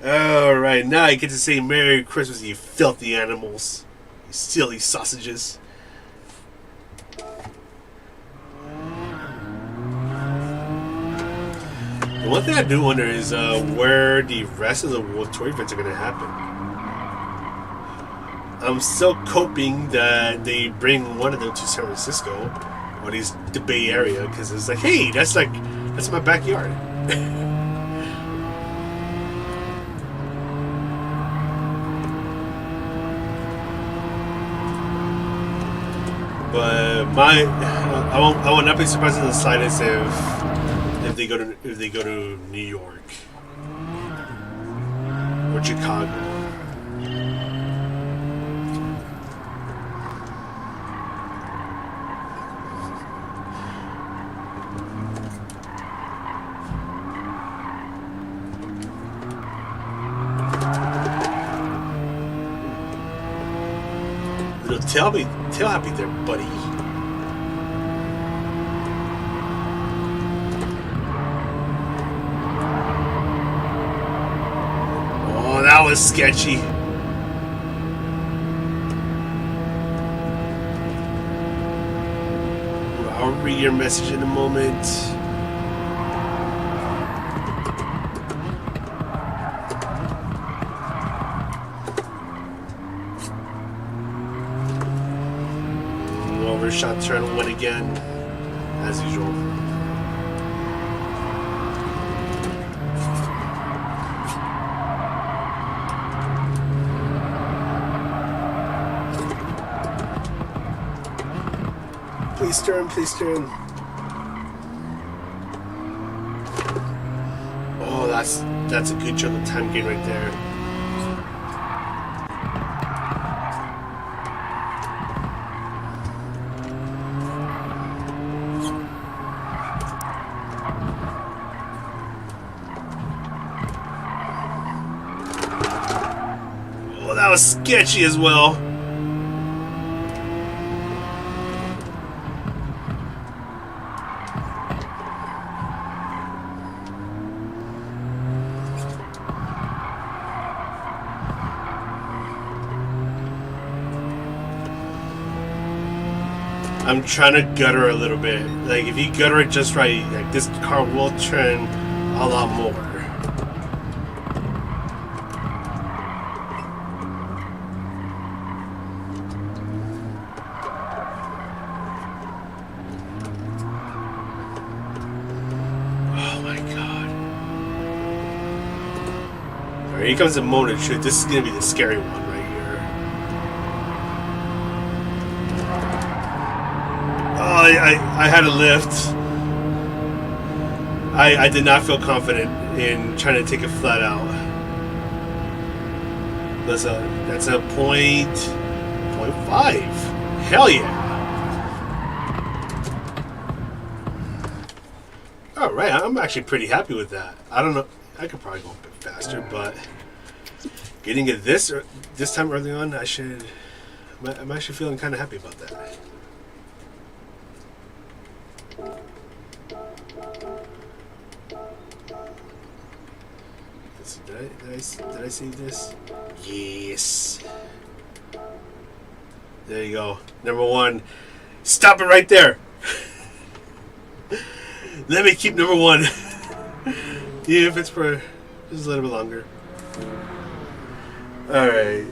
Alright, now I get to say Merry Christmas, you filthy animals. You silly sausages. The one thing I do wonder is where the rest of the World Tour events are going to happen. I'm still hoping that they bring one of them to San Francisco, or at least the Bay Area, because it's like, hey, that's my backyard. But I will not be surprised in the slightest if they go to New York or Chicago. Tail happy there, buddy. Oh, that was sketchy. I'll read your message in a moment. Shot turn one again, as usual. Please turn, please turn. Oh, that's a good chunk of time gain right there. That was sketchy as well. I'm trying to gutter a little bit. Like, if you gutter it just right, like, this car will turn a lot more. Here comes the moment of truth. This is going to be the scary one right here. Oh, I had a lift. I did not feel confident in trying to take it flat out. That's a point 0.5. Hell yeah! All right, I'm actually pretty happy with that. I don't know, I could probably go a bit faster, but getting it this time early on, I'm actually feeling kind of happy about that. Did I save this? Yes. There you go. Number 1. Stop it right there. Let me keep number 1. Yeah, if it's for just a little bit longer. All right.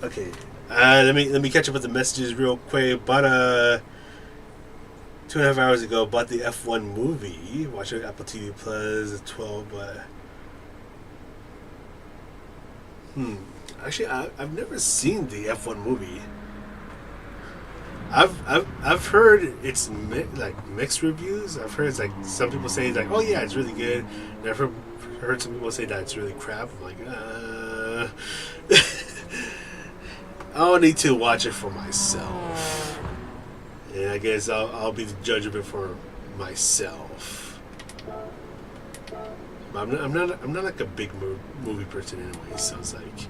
Okay. Let me catch up with the messages real quick. About 2.5 hours ago, bought the F1 movie. Watched it on Apple TV Plus at 12, but actually, I've never seen the F1 movie. I've heard it's mixed reviews. I've heard it's like some people say like, oh yeah, it's really good. And I've heard some people say that it's really crap. I'm like, I'll need to watch it for myself. And I guess I'll be the judge of it for myself. But I'm not like a big movie person anyway, so it's like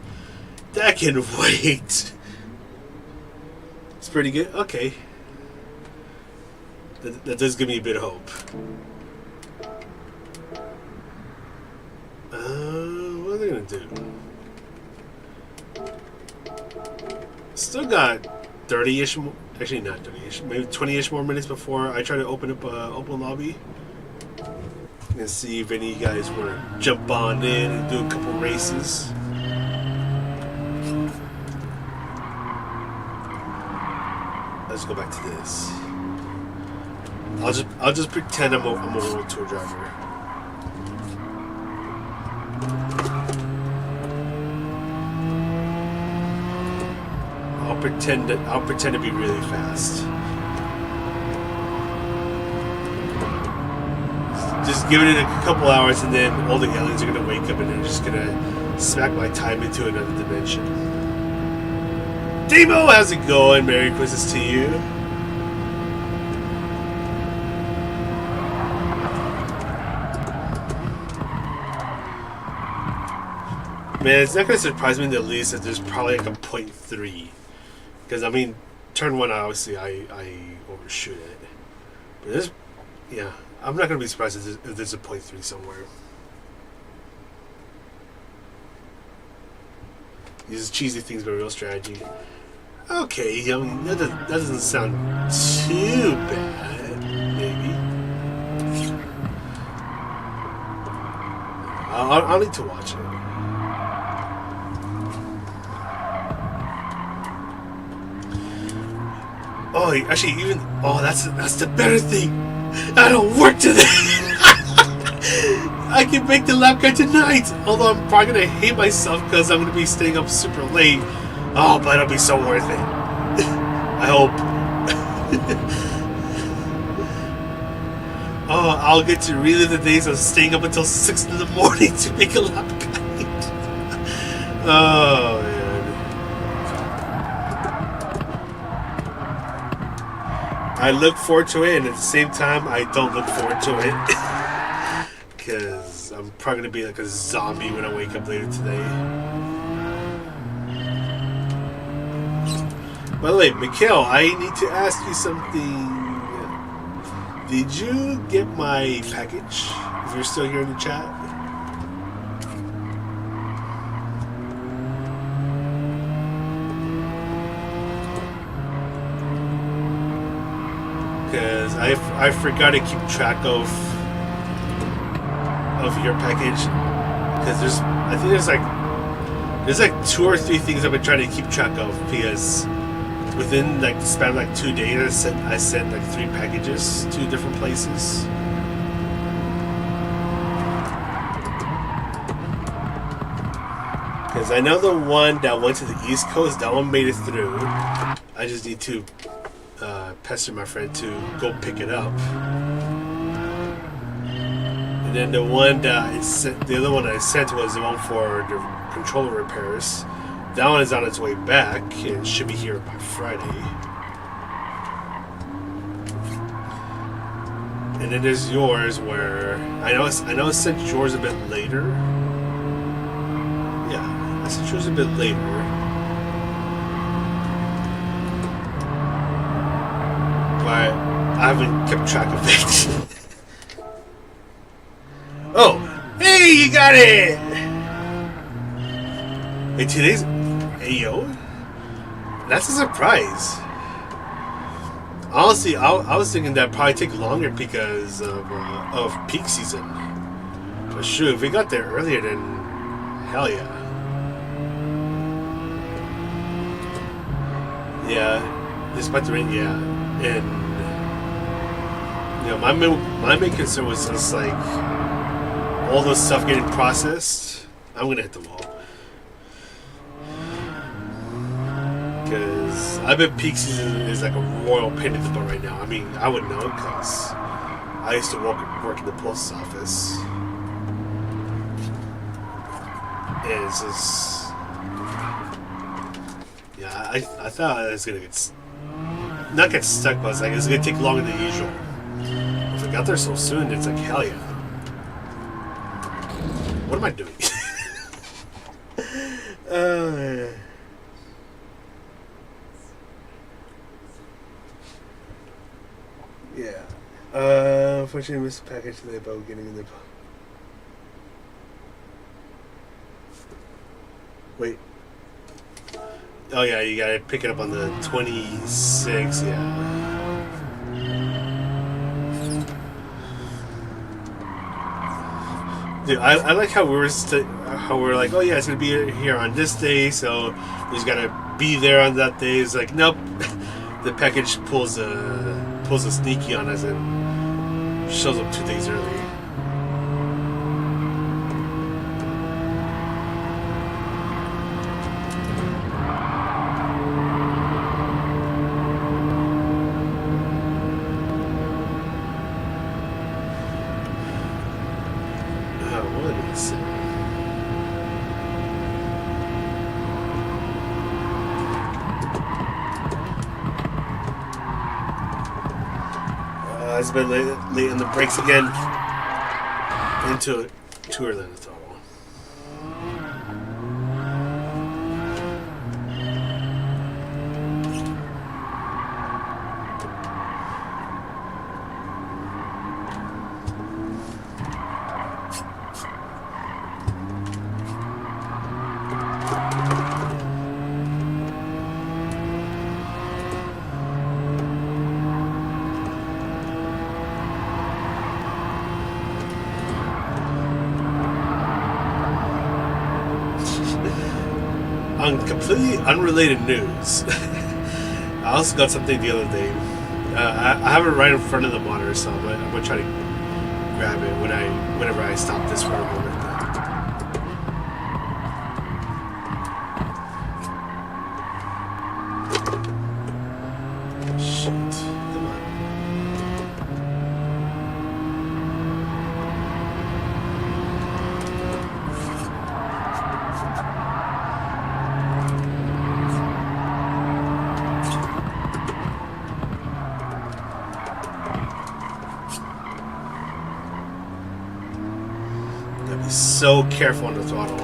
that can wait. It's pretty good. Okay, that does give me a bit of hope. What are they gonna do? Still got 30-ish more. Actually, not 30-ish. Maybe 20-ish more minutes before I try to open up open lobby and see if any of you guys want to jump on in and do a couple races. Let's go back to this. I'll just pretend I'm a World Tour driver. I'll pretend to be really fast. Just give it a couple hours, and then all the aliens are gonna wake up, and they're just gonna smack my time into another dimension. Demo, how's it going? Merry Christmas to you. Man, it's not gonna surprise me in the least that there's probably like a 0.3. Because, I mean, turn 1, obviously, I overshoot it. But there's, yeah, I'm not going to be surprised if there's a 0.3 somewhere. These cheesy things, but real strategy. Okay, I mean, that doesn't sound too bad, maybe. I'll need to watch it. Oh, actually, that's the better thing. I don't work today. I can make the lap car tonight. Although I'm probably gonna hate myself because I'm gonna be staying up super late. Oh, but it'll be so worth it. I hope. Oh, I'll get to relive the days of staying up until 6 in the morning to make a lap guide. Oh, man. I look forward to it, and at the same time, I don't look forward to it. Because I'm probably going to be like a zombie when I wake up later today. By the way, Mikhail, I need to ask you something. Did you get my package? If you're still here in the chat. Because I forgot to keep track of your package. Because I think there's like 2 or 3 things I've been trying to keep track of. Because within like the span of like 2 days, I sent like 3 packages to different places. Because I know the one that went to the East Coast, that one made it through. I just need to pester my friend to go pick it up. And then the one that the other one that I sent was the one for the controller repairs. That one is on its way back and should be here by Friday. And then there's yours, where I know I sent yours a bit later. Yeah, I sent yours a bit later. But I haven't kept track of it. Oh, hey, you got it! Hey, today's yo, that's a surprise. Honestly, I was thinking that'd probably take longer because of peak season. But shoot, if we got there earlier, then hell yeah. Yeah, despite the rain, yeah. And you know, my main concern was just like all this stuff getting processed. I'm gonna hit the wall. Because I bet peak season is like a royal pain in the butt right now. I mean, I would know because I used to work in the post office. And it's just... Yeah, I thought it was going to not get stuck, but it's like it's going to take longer than usual. If we got there so soon, it's like, hell yeah. What am I doing? Yeah. Unfortunately, I missed the package today about getting in the... Wait. Oh yeah, you gotta pick it up on the 26th, yeah. Dude, I like how we're like, oh yeah, it's gonna be here on this day, so we just gotta be there on that day. It's like, nope. The package pulls a sneaky on us and shows up 2 days early. What is it? It's been late in the brakes again. Into it. Too early in the throttle. On completely unrelated news, I also got something the other day. I have it right in front of the monitor, so I'm gonna try to grab it whenever I stop this for a moment. Shit, come on. So careful on the throttle.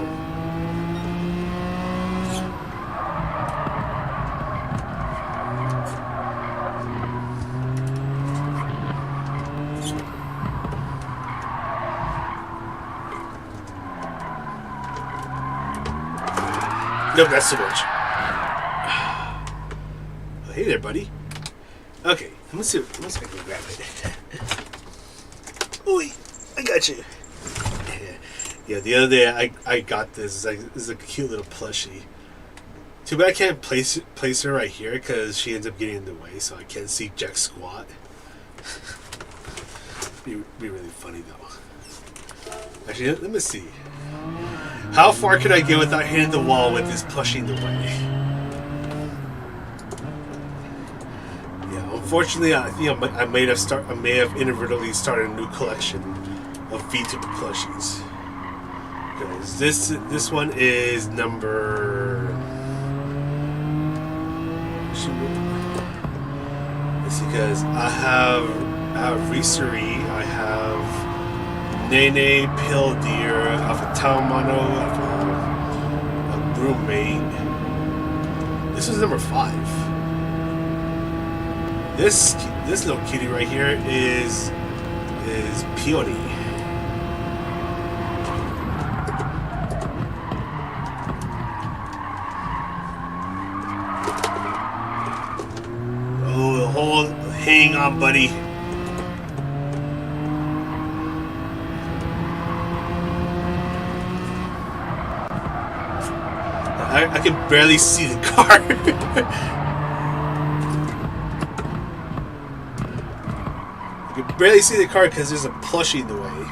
Nope, that's too much. Oh, hey there, buddy. Okay, let's see if I can grab it. Oi, I got you. Yeah, the other day I got this. This is a cute little plushie. Too bad I can't place her right here because she ends up getting in the way, so I can't see Jack squat. be really funny though. Actually, let me see. How far could I get without hitting the wall with this plushie in the way? Yeah, unfortunately, I think I may have inadvertently started a new collection of VTuber plushies. Because this one is number. It's because I have Resery, I have Nene, Pilldeer, I have a Talmono, I have a Broommate. This is number 5. This little kitty right here is Peony. Oh, hang on, buddy. I can barely see the car. I can barely see the car because there's a plushie in the way.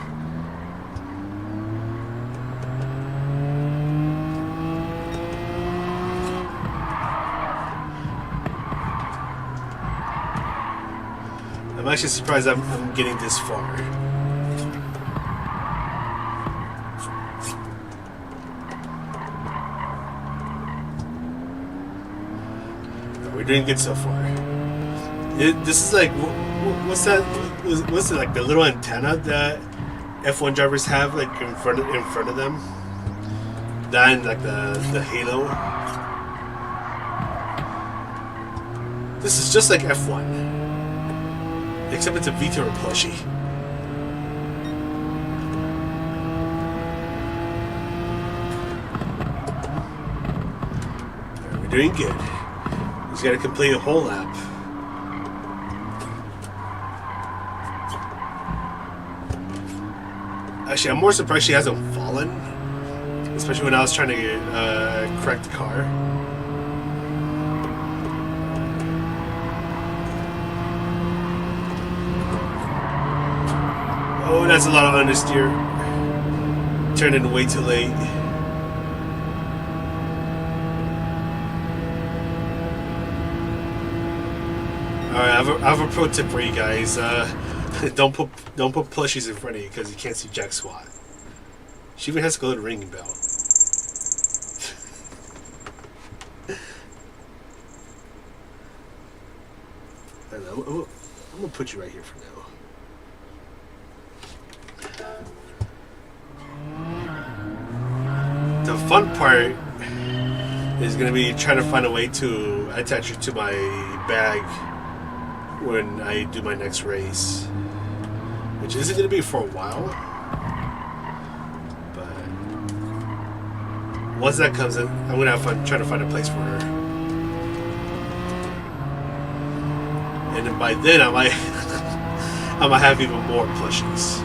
I'm actually surprised I'm getting this far. We're doing good so far. This is like, what's that? What's it like? The little antenna that F1 drivers have, like in front of them. That and like the halo. This is just like F1, except it's a VTuber plushie. We're doing good. He's got to complete a whole lap. Actually, I'm more surprised she hasn't fallen, especially when I was trying to correct the car. Oh, that's a lot of understeer. Turned in way too late. Alright, I have a pro tip for you guys. Don't put plushies in front of you because you can't see jack squat. She even has to go to the ringing bell. I'm gonna put you right here for now. The fun part is gonna be trying to find a way to attach it to my bag when I do my next race, which isn't going to be for a while, but once that comes in, I'm going to have fun trying to find a place for her, and then by then I might have even more plushies.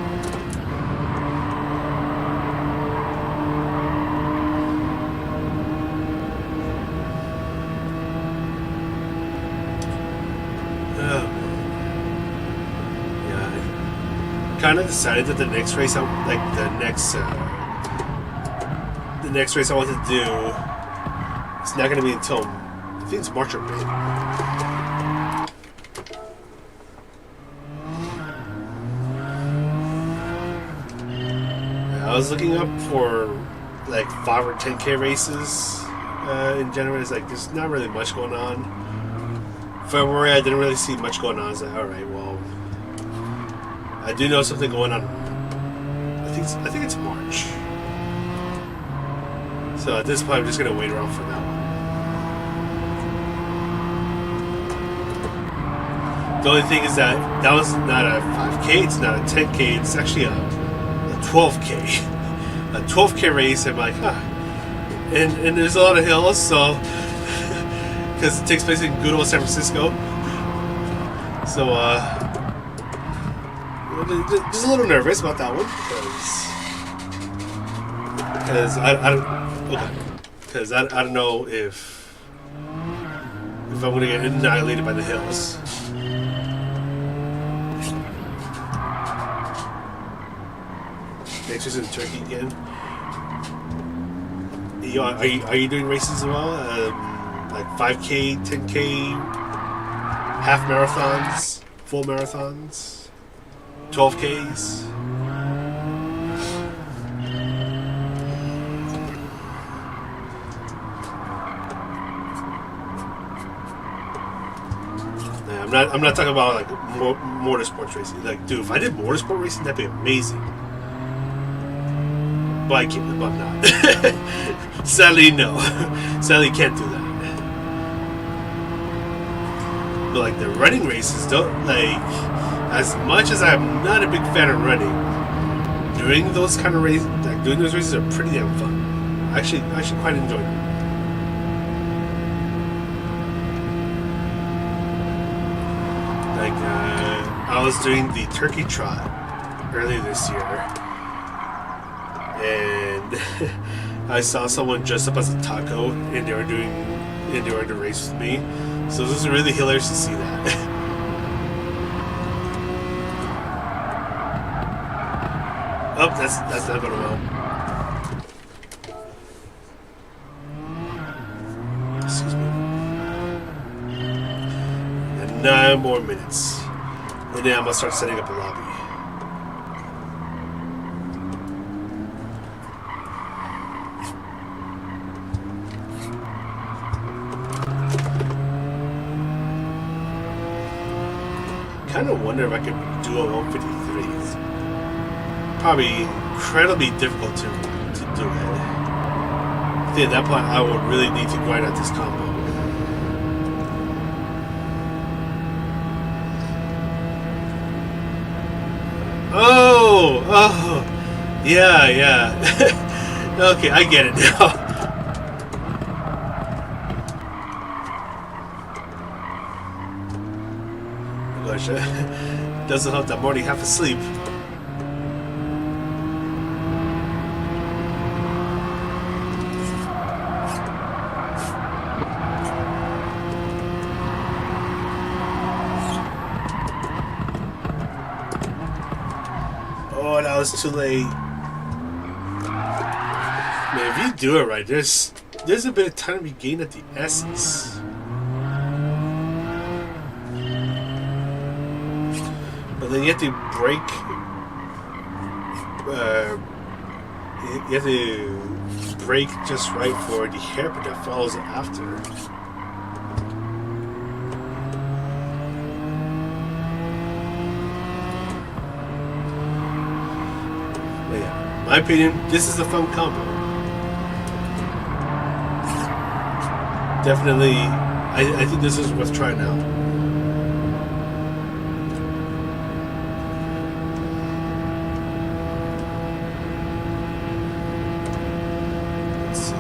Kind of decided that the next race the next race I want to do, it's not going to be until I think it's March or May. I was looking up for like 5 or 10K races in January. It's like there's not really much going on. February I didn't really see much going on. I was like, all right, well, I do know something going on. I think it's March. So at this point, I'm just gonna wait around for that one. The only thing is that was not a 5K. It's not a 10K. It's actually a 12K. A 12K race. I'm like, huh. And there's a lot of hills, so because it takes place in good old San Francisco. So just a little nervous about that one because I don't know if I'm gonna get annihilated by the hills. Next is in Turkey again. Are you doing races as well? Like 5K, 10K, half marathons, full marathons? 12Ks. I'm not talking about like motorsports racing. Like, dude, if I did motorsport racing, that'd be amazing. But I can't. But I'm not. Sadly, no. Sadly, can't do that. But like the running races, don't like. As much as I'm not a big fan of running, doing those kind of races, like doing those races, are pretty damn fun. I actually quite enjoy them. Like I was doing the turkey trot earlier this year, and I saw someone dressed up as a taco, and they were to race with me. So this was really hilarious to see that. Oh, that's not going well. Excuse me. And 9 more minutes, and then I'm gonna start setting up a lobby. Kind of wonder if I could do a 153. Probably incredibly difficult to do it. I think at that point I would really need to grind out this combo. Oh, yeah. Okay, I get it now. Gosh, doesn't help that I'm already half asleep. Oh, that was too late. Man, if you do it right, there's a bit of time to be gained at the S's. But then you have to brake. You have to brake just right for the hairpin that follows after. In my opinion, this is a fun combo. Definitely, I think this is worth trying out. Let's see.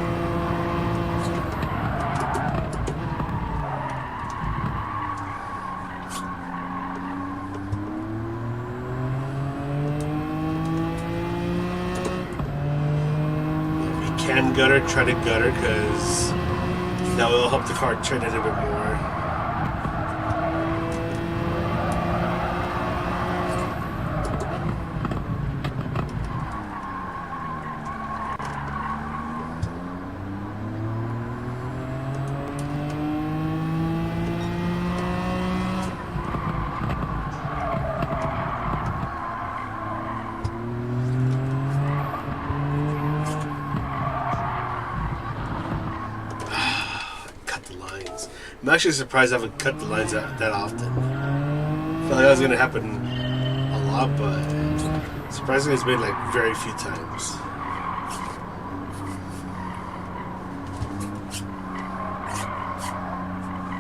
Can gutter, try to gutter, because that will help the car turn a little bit more. I'm actually surprised I haven't cut the lines that often. I felt like that was going to happen a lot, but surprisingly it's been like very few times.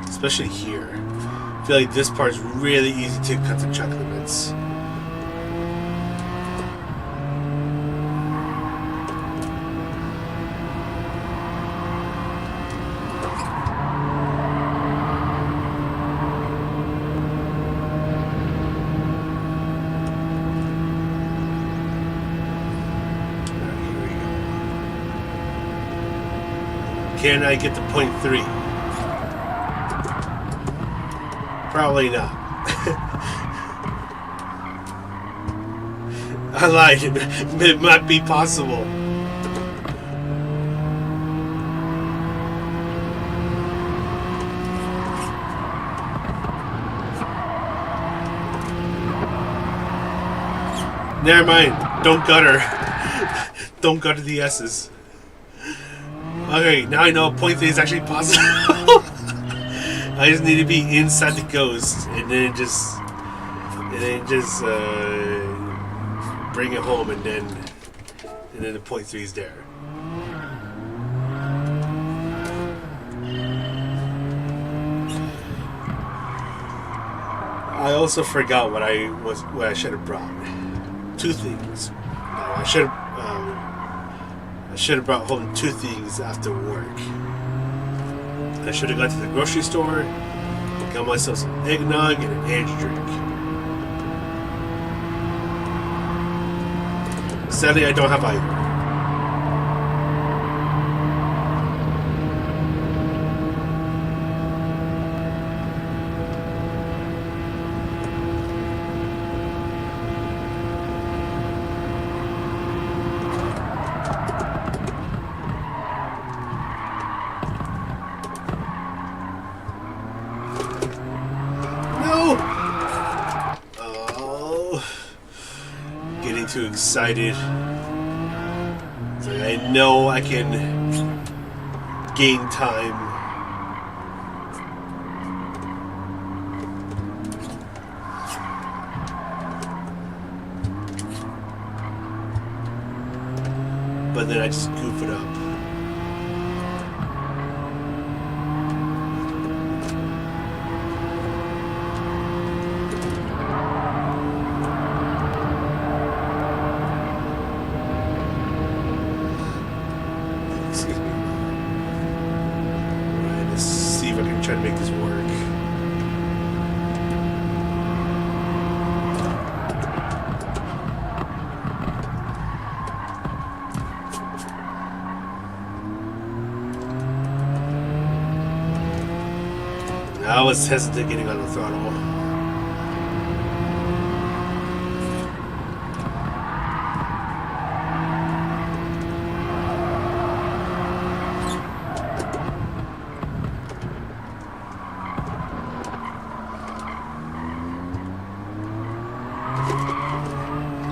Especially here. I feel like this part's really easy to cut the track limits. Can I get to point 3? Probably not. I lied. It might be possible. Never mind. Don't gutter. Don't gutter the S's. Okay, now I know point 3 is actually possible. I just need to be inside the ghost, and then just bring it home, and then the .3 is there. I also forgot what I should have brought. Two things. I should have brought home two things after work. I should have gone to the grocery store, got myself some eggnog and an energy drink. Sadly, I don't have either. Too excited. So I know I can gain time. But then I just goof it up. Try to make this work. I was hesitant getting on the throttle.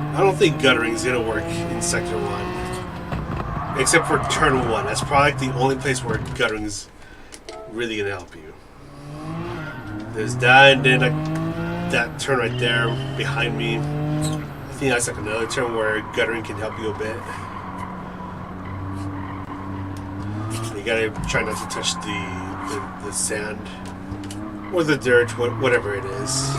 I don't think guttering is gonna work in Sector 1. Except for Turn 1. That's probably the only place where guttering is really gonna help you. There's that, and then that turn right there behind me. I think that's like another turn where guttering can help you a bit. You gotta try not to touch the sand or the dirt, whatever it is.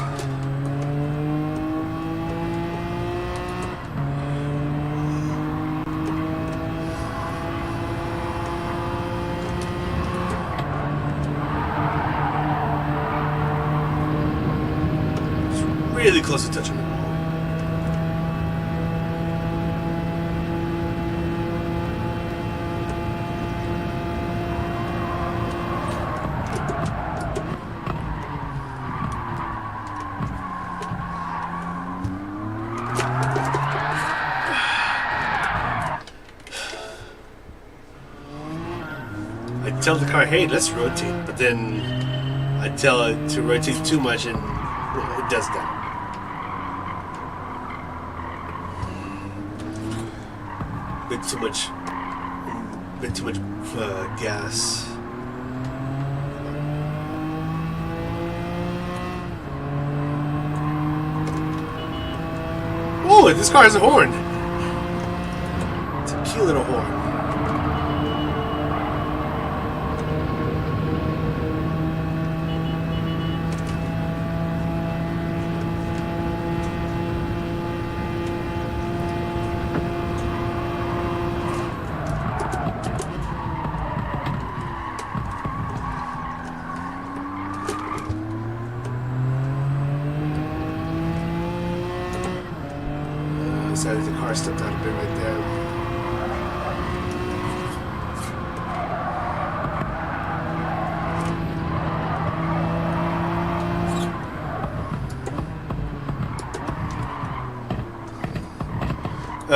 Really close to touching the wall. I tell the car, hey, let's rotate, but then I tell it to rotate too much and it does that. Bit too much gas. Oh, this car has a horn. It's a cute little horn. Decided the car stepped out a bit right there.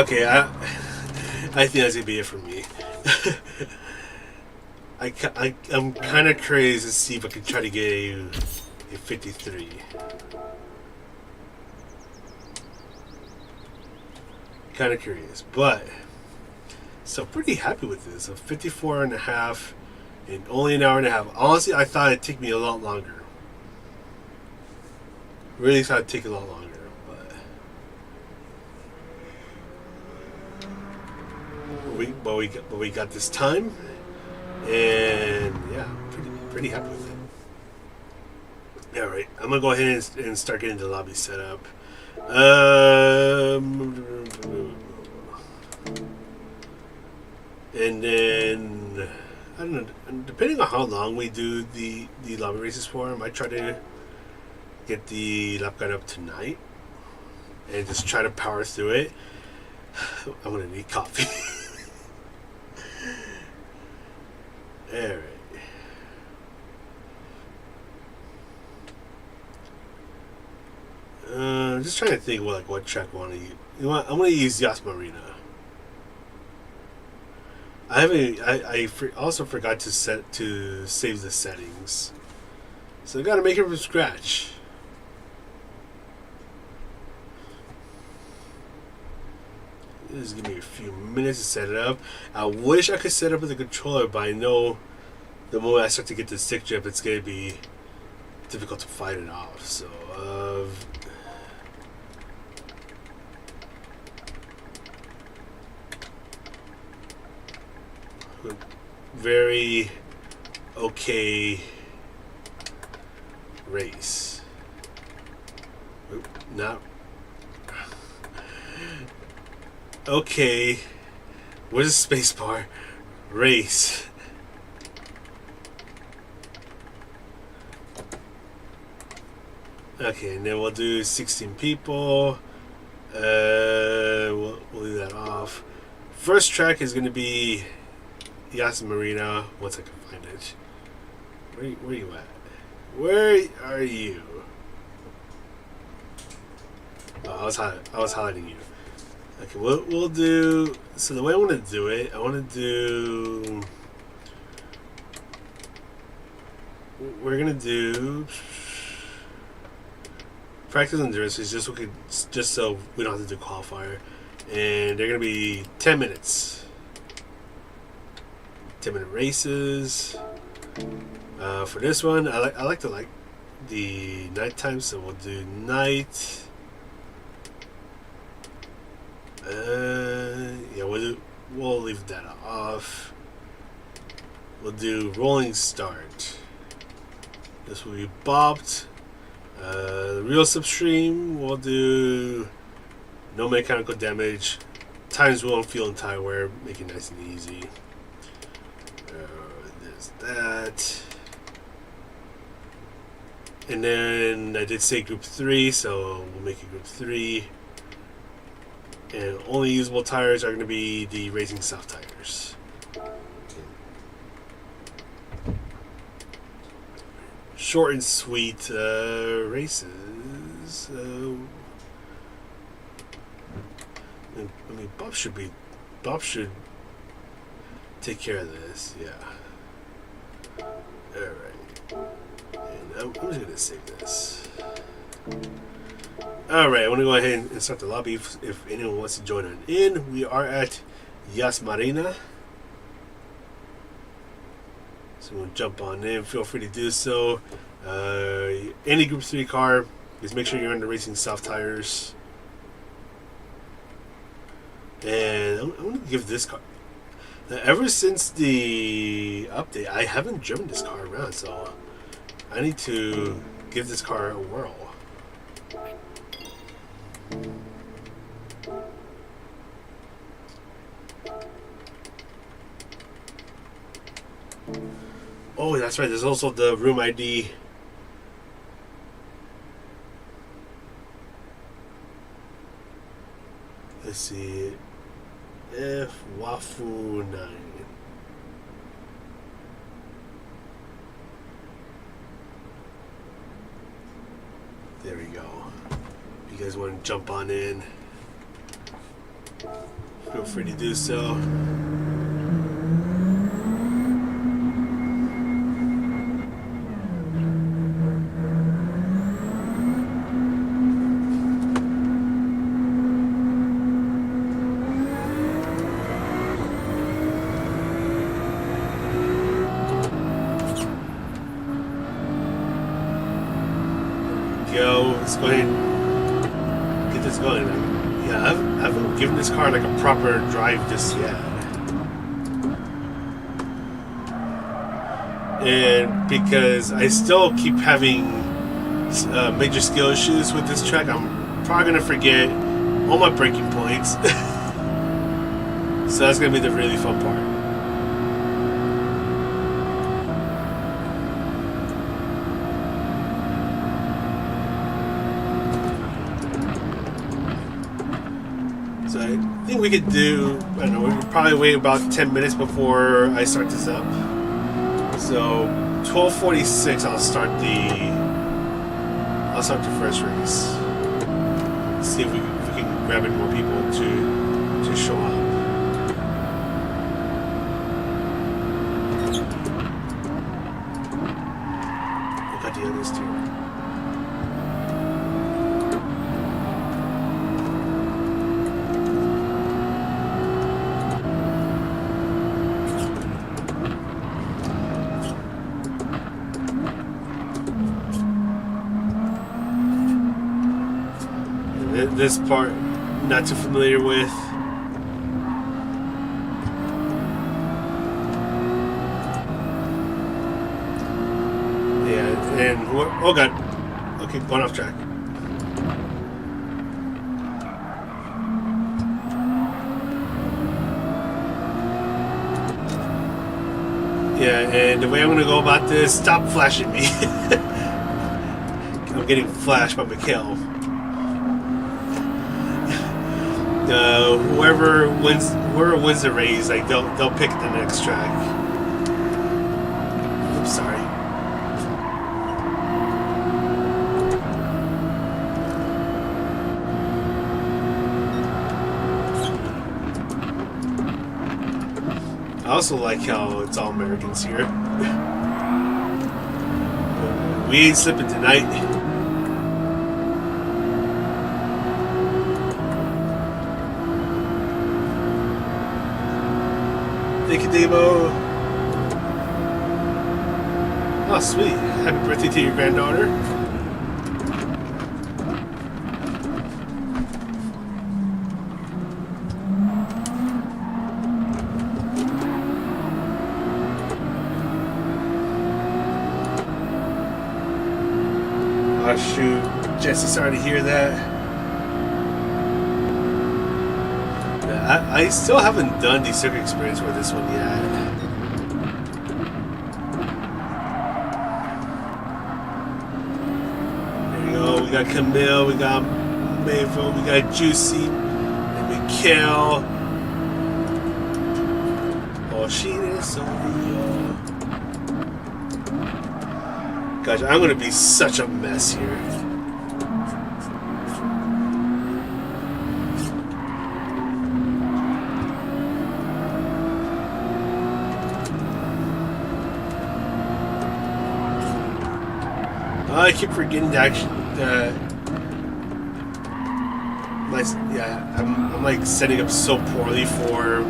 Okay, I think that's gonna be it for me. I'm kind of curious to see if I can try to get a 53. Kind of curious, but so pretty happy with this. A 54.5 in only an hour and a half. Honestly, I thought it'd take me a lot longer. Really thought it'd take a lot longer, but we got this time, and yeah, pretty happy with it. All right, I'm gonna go ahead and start getting the lobby set up. And then I don't know. Depending on how long we do the lobby races for, I might try to get the lap guide up tonight and just try to power through it. I'm gonna need coffee. All right. Just trying to think what track I want to use. You know what? I'm gonna use Yas Marina. I also forgot to save the settings, so I gotta make it from scratch. Just give me a few minutes to set it up. I wish I could set up with a controller, but I know the moment I start to get the stick drift, it's gonna be difficult to fight it off. So, very okay race. Oop, not okay. Where's the space bar? Race. Okay, and then we'll do 16 people. We'll leave that off. First track is going to be Yas Marina. Once I can find it. Where you at? Where are you? Oh, I was highlighting you. Okay, we'll do. So the way I want to do it, I want to do. We're gonna do practice endurance just so we don't have to do qualifier, and they're gonna be 10 minutes. 10-minute races. For this one, I like the nighttime, so we'll do night. Yeah, we'll leave that off. We'll do rolling start. This will be bopped. The real substream, we'll do no mechanical damage. Times wheel and fuel and tire wear, make it nice and easy. There's that. And then I did say group 3, so we'll make it group 3. And only usable tires are going to be the Racing Soft tires. Short and sweet races. I mean, Bob should take care of this. Yeah. All right. And I'm just gonna save this. Alright, I want to go ahead and start the lobby if anyone wants to join on in. We are at Yas Marina. So we'll jump on in. Feel free to do so. Any Group 3 car, just make sure you're on the Racing Soft tires. And I'm going to give this car... Now, ever since the update, I haven't driven this car around, so I need to give this car a whirl. Oh, that's right. There's also the room ID. Let's see. F Wafu 9. There we go. If you guys want to jump on in, feel free to do so. let's go ahead and get this going. Yeah, I haven't given this car like a proper drive just yet. And because I still keep having major skill issues with this track, I'm probably gonna forget all my braking points. So that's gonna be the really fun part. So I think we could do, I don't know, we could probably wait about 10 minutes before I start this up. So 12:46 I'll start the first race. See if we can grab in more people to show up. Look at the others too. This part, not too familiar with. Yeah, and oh god, okay, going off track. Yeah, and the way I'm gonna go about this, stop flashing me. I'm getting flashed by Mikhail. Whoever wins the race, like they'll pick the next track. I'm sorry. I also like how it's all Americans here. We ain't slipping tonight. Thank you, Demo. Oh, sweet. Happy birthday to your granddaughter. Oh, shoot. Jesse, sorry to hear that. I still haven't done the circuit experience with this one yet. There we go. We got Camille, we got Mayville, we got Juicy, and Mikhail. Oh, she is so real. Gosh, I'm gonna be such a mess here. I keep forgetting to actually, I'm like setting up so poorly for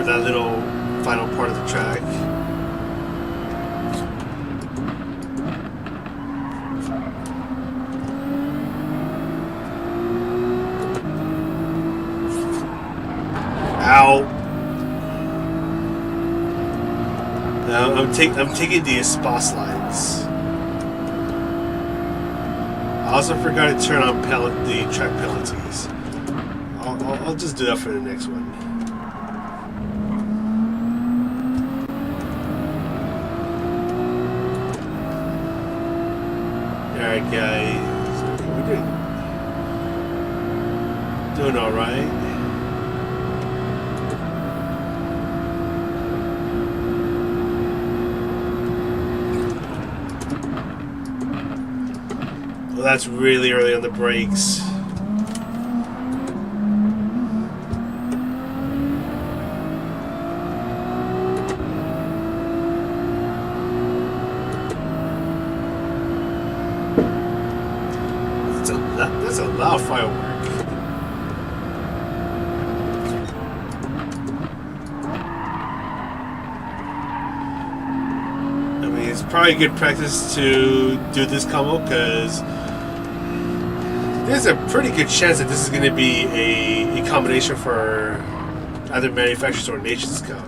that little final part of the track. Ow. I'm taking the spas lines. I also forgot to turn on the track penalties. I'll just do that for the next one. Alright guys, we're doing alright. That's really early on the brakes. That's a loud firework. probably good practice to do this combo because there's a pretty good chance that this is going to be a combination for either manufacturers or Nations Cup.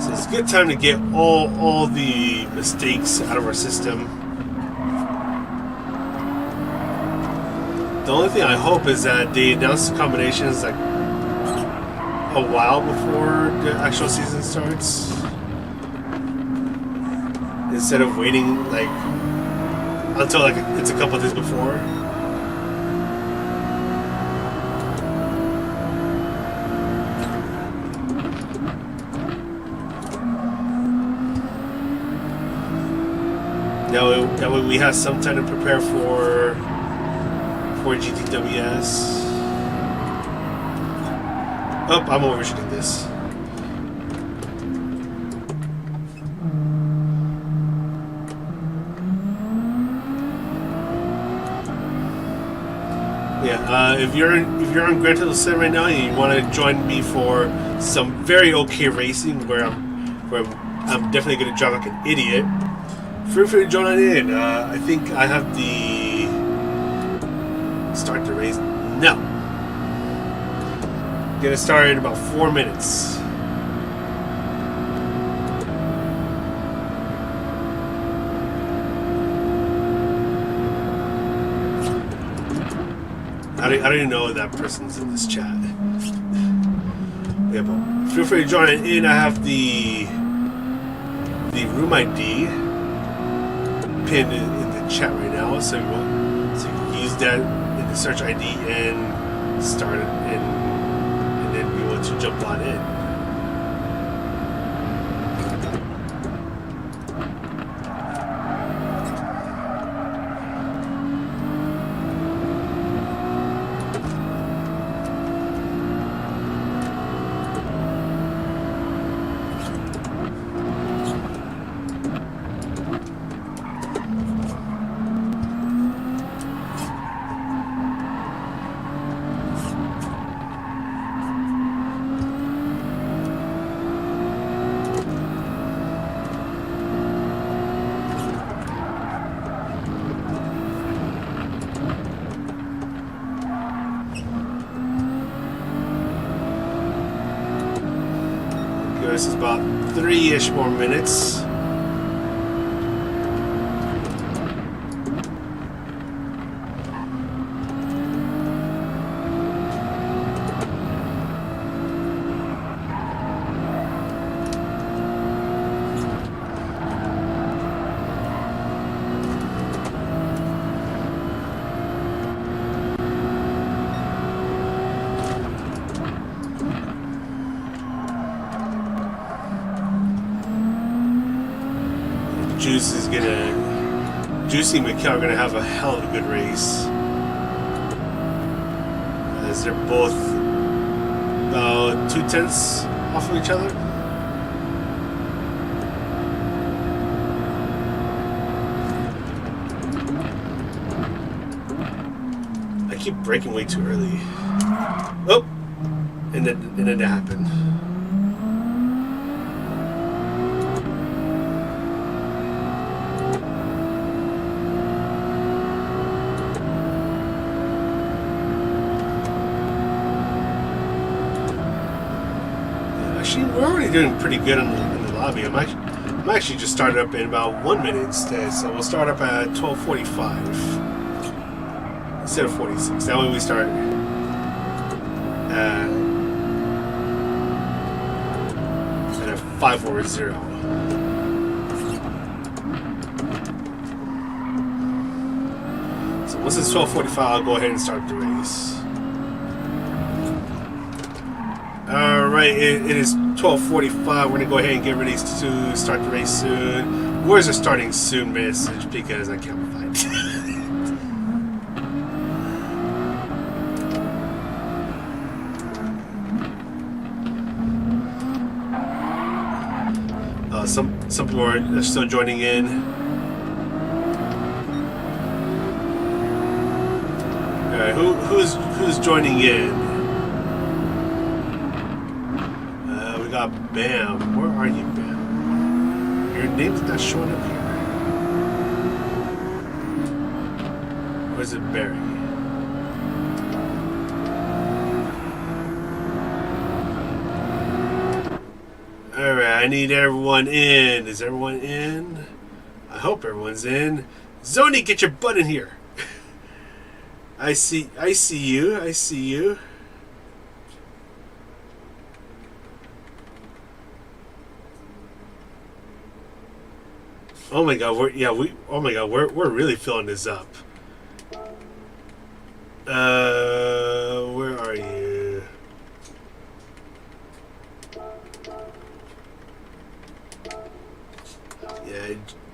So it's a good time to get all the mistakes out of our system. The only thing I hope is that they announce the combinations like a while before the actual season starts, instead of waiting like until like it's a couple of days before. That way we have some time to prepare for GTWS. Oh, I'm overshooting this. Yeah, if you're on Gran Turismo 7 right now and you want to join me for some very okay racing where I'm definitely going to drive like an idiot, feel free to join in. I think I have the start the race. No. Gonna start in about 4 minutes. I don't even know that person's in this chat. Yeah, but feel free to join in. I have the room ID pinned in the chat right now, so you can use that in the search ID and start it and then be able to jump on in. This is about 3-ish more minutes. Juicy and Mikkel are gonna have a hell of a good race, as they're both about 2/10 off of each other. I keep braking way too early. Oh, and then that happened. We're already doing pretty good in the lobby. I'm actually just started up in about 1 minute instead, so we'll start up at 12:45 instead of 46. That way we start at 5:40. So once it's 12:45, I'll go ahead and start the race. Alright, it is 12:45. We're going to go ahead and get ready to start the race soon. Where's the starting soon message? Because I can't find it. Some people are still joining in. Alright, who's joining in? Bam. Where are you, Bam? Your name's not showing up here. Where's it, Barry? Alright, I need everyone in. Is everyone in? I hope everyone's in. Zoni, get your butt in here. I see you. I see you. Oh my god, we're really filling this up. Where are you? Yeah,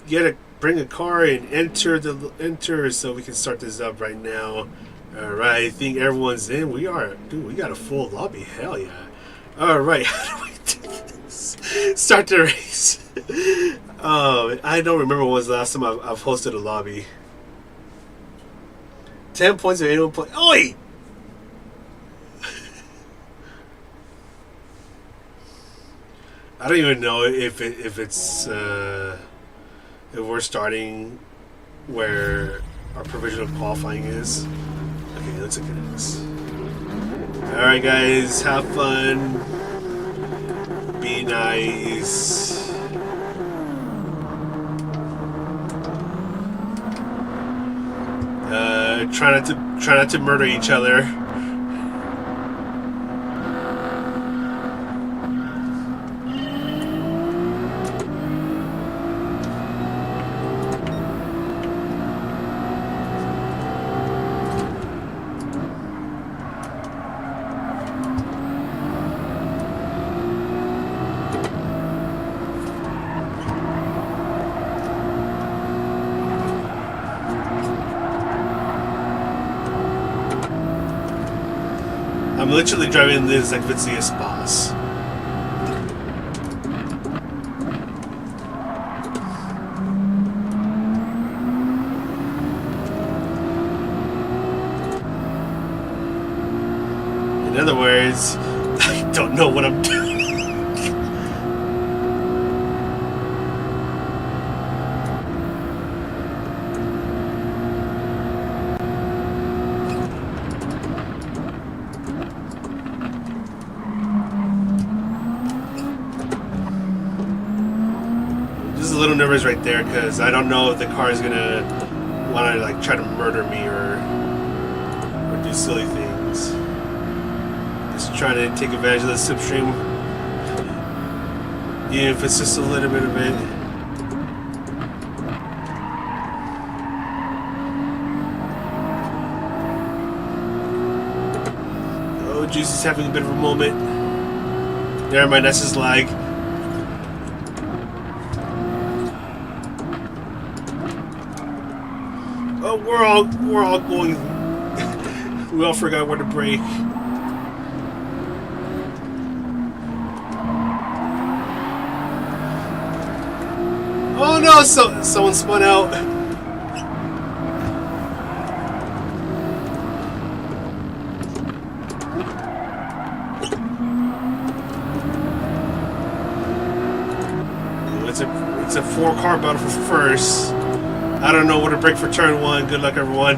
you gotta bring a car and enter so we can start this up right now. Alright, I think everyone's in. We got a full lobby. Hell yeah. Alright, how do we do this? Start the race. I don't remember when was the last time I've hosted a lobby. 10 points or 81 points. Oi! I don't even know if it's if we're starting where our provisional qualifying is. Okay, let's look at this. Alright guys, have fun. Be nice. Try not to murder each other. I'm literally driving this like if it's the boss. In other words, I don't know what I'm doing. A little nervous right there because I don't know if the car is gonna want to like try to murder me or do silly things. Just trying to take advantage of the slipstream, even if it's just a little bit of it. Oh, Juicy's having a bit of a moment. Never mind, that's his lag. Oh, we're all going. We all forgot where to brake. Oh no! Someone spun out. It's a 4-car battle for first. I don't know where to brake for turn 1. Good luck, everyone.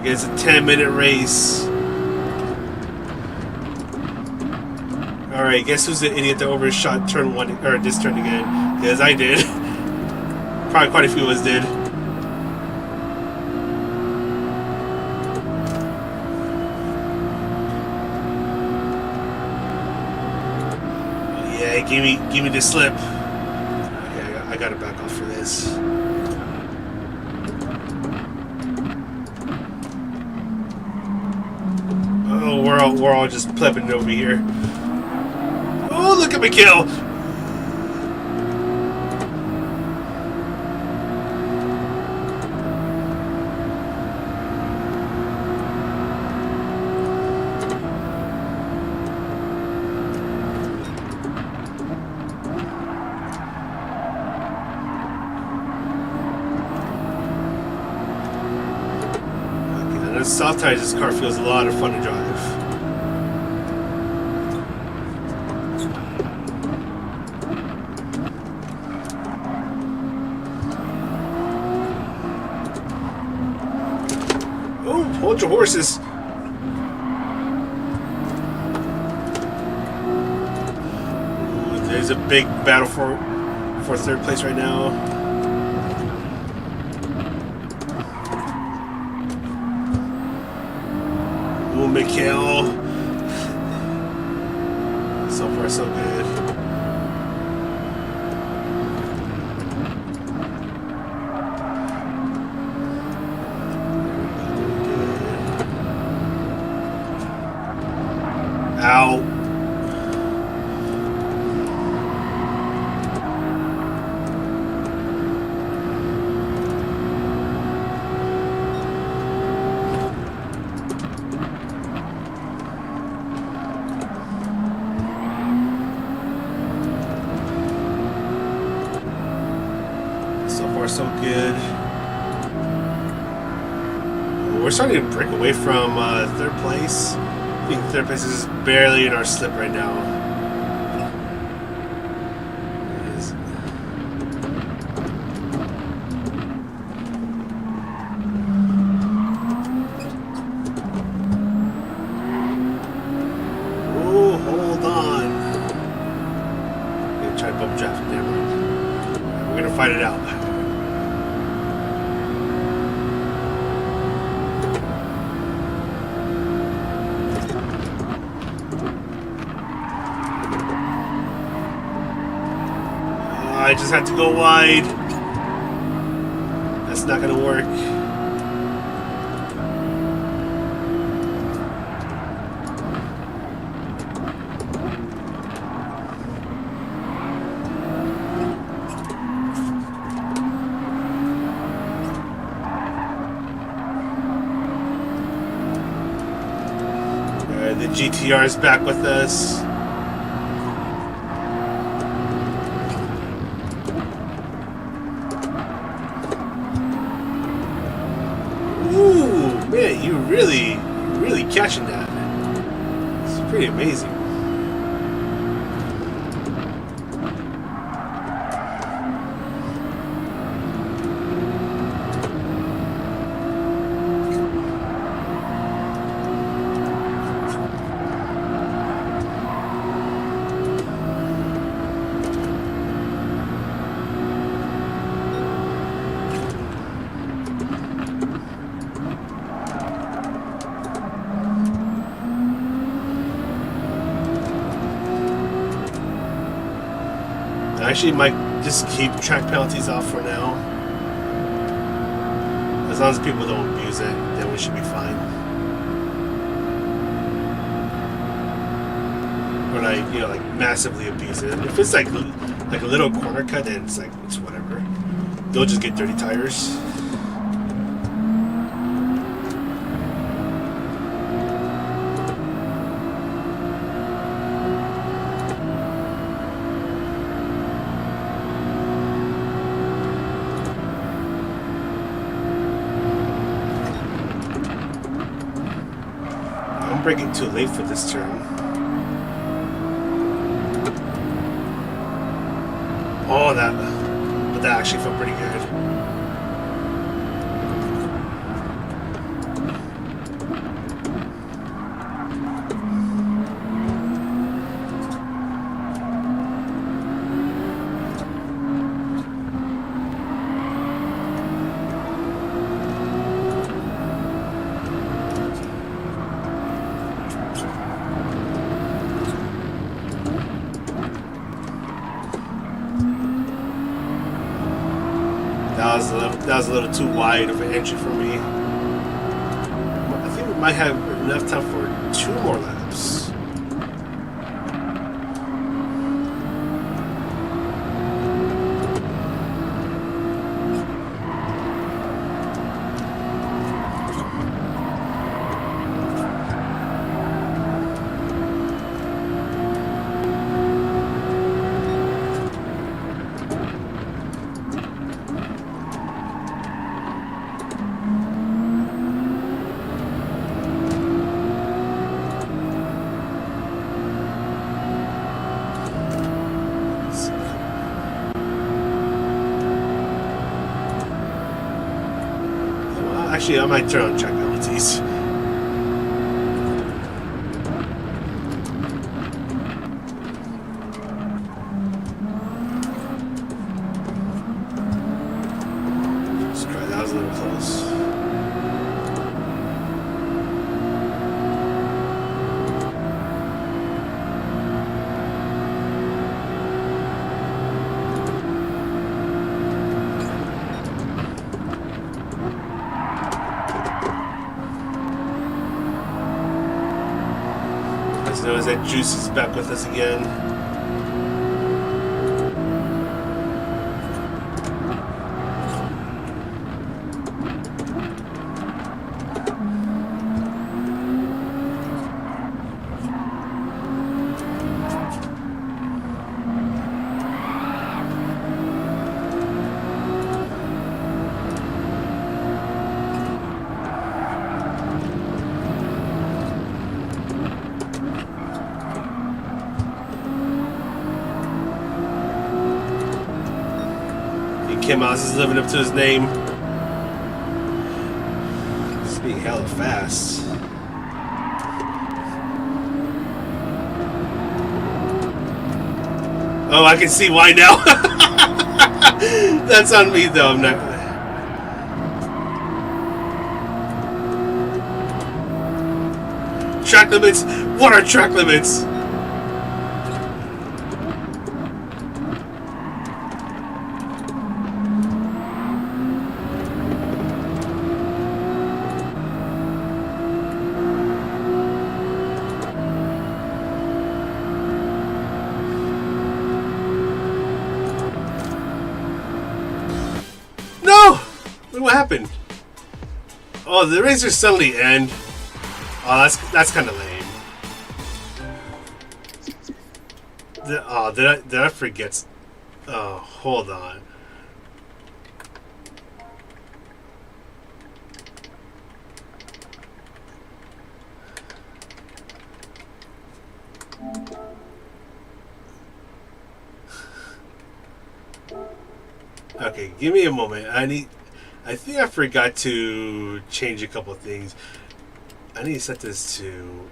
It's a 10-minute race. Alright, guess who's the idiot that overshot turn 1 or this turn again? Because I did. Probably quite a few of us did. Yeah, give me the slip. Okay, I gotta back off for this. Oh, we're all just plebbing over here. Oh, look at my kill! On soft tires, this car feels a lot of fun to drive. Oh, hold your horses. Ooh, there's a big battle for third place right now. Ooh, Mikhail. So far, so good. Ow. So far, so good. We're starting to break away from third place. I think third place is barely in our slip right now. Oh, hold on. I'm gonna try to bump traffic. Never mind. We're gonna fight it out. I just had to go wide. That's not gonna work. Alright, the GTR is back with us. Man, you're really catching that. It's pretty amazing. I actually might just keep track penalties off for now. As long as people don't abuse it, then we should be fine. Or like, you know, like massively abuse it. If it's like a little corner cut, then it's like, it's whatever. They'll just get dirty tires. I'm braking too late for this turn. Oh, but that actually felt pretty good. That was a little too wide of an entry for me. I think we might have enough time for 2 more laps. Actually, I might turn on track abilities. That was a little close. As long as that Juice is back with us again. Kim Oz is living up to his name. He's being hella fast. Oh, I can see why now. That's on me though. I'm not. Track limits. What are track limits? What happened? Oh, the races suddenly end. Oh, that's kind of lame. Did I forget? Oh, hold on. Okay, give me a moment. I think I forgot to change a couple of things. I need to set this to...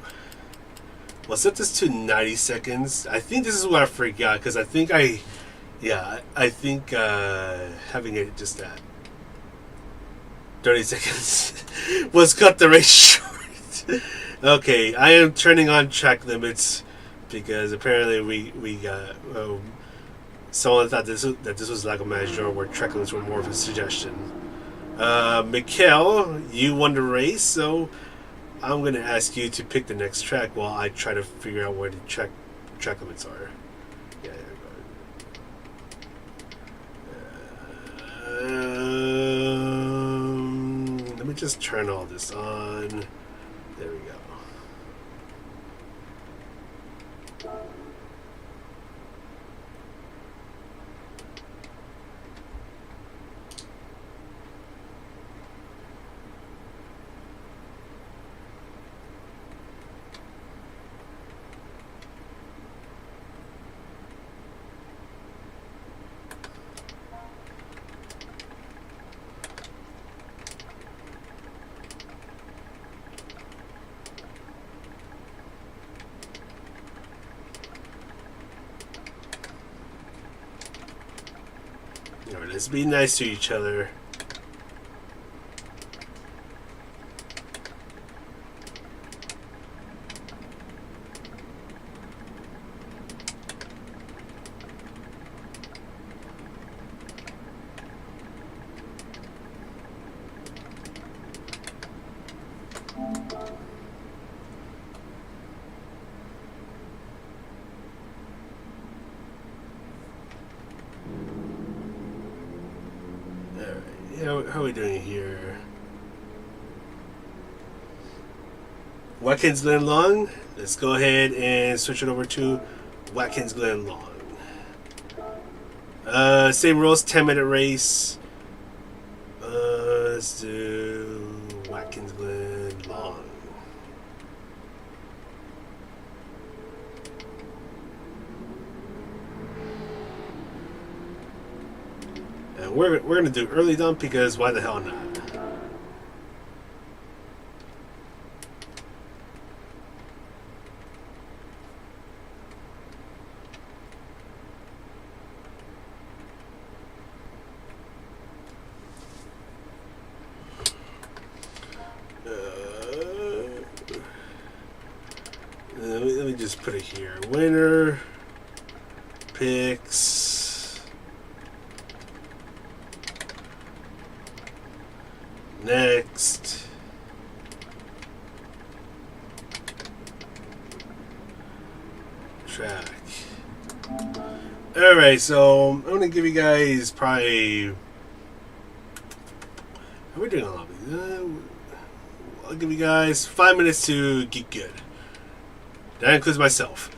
Well, set this to 90 seconds. I think this is what I forgot, because I think I think having it just at 30 seconds was cut the race short. Okay, I am turning on track limits, because apparently we got... someone thought that this was like a measure where track limits were more of a suggestion. Mikhail, you won the race, so I'm going to ask you to pick the next track while I try to figure out where the track limits are. Yeah, let me just turn all this on. There we go. Alright, let's be nice to each other. How are we doing here? Watkins Glen Long. Let's go ahead and switch it over to Watkins Glen Long. Same rules, 10-minute race. Let's do Watkins Glen Long. And we're gonna do early dump because why the hell not? just put it here. Winner picks. Next. Track. Alright, so I'm going to give you guys probably... How are we doing on Lobbies? I'll give you guys 5 minutes to get good. That includes myself.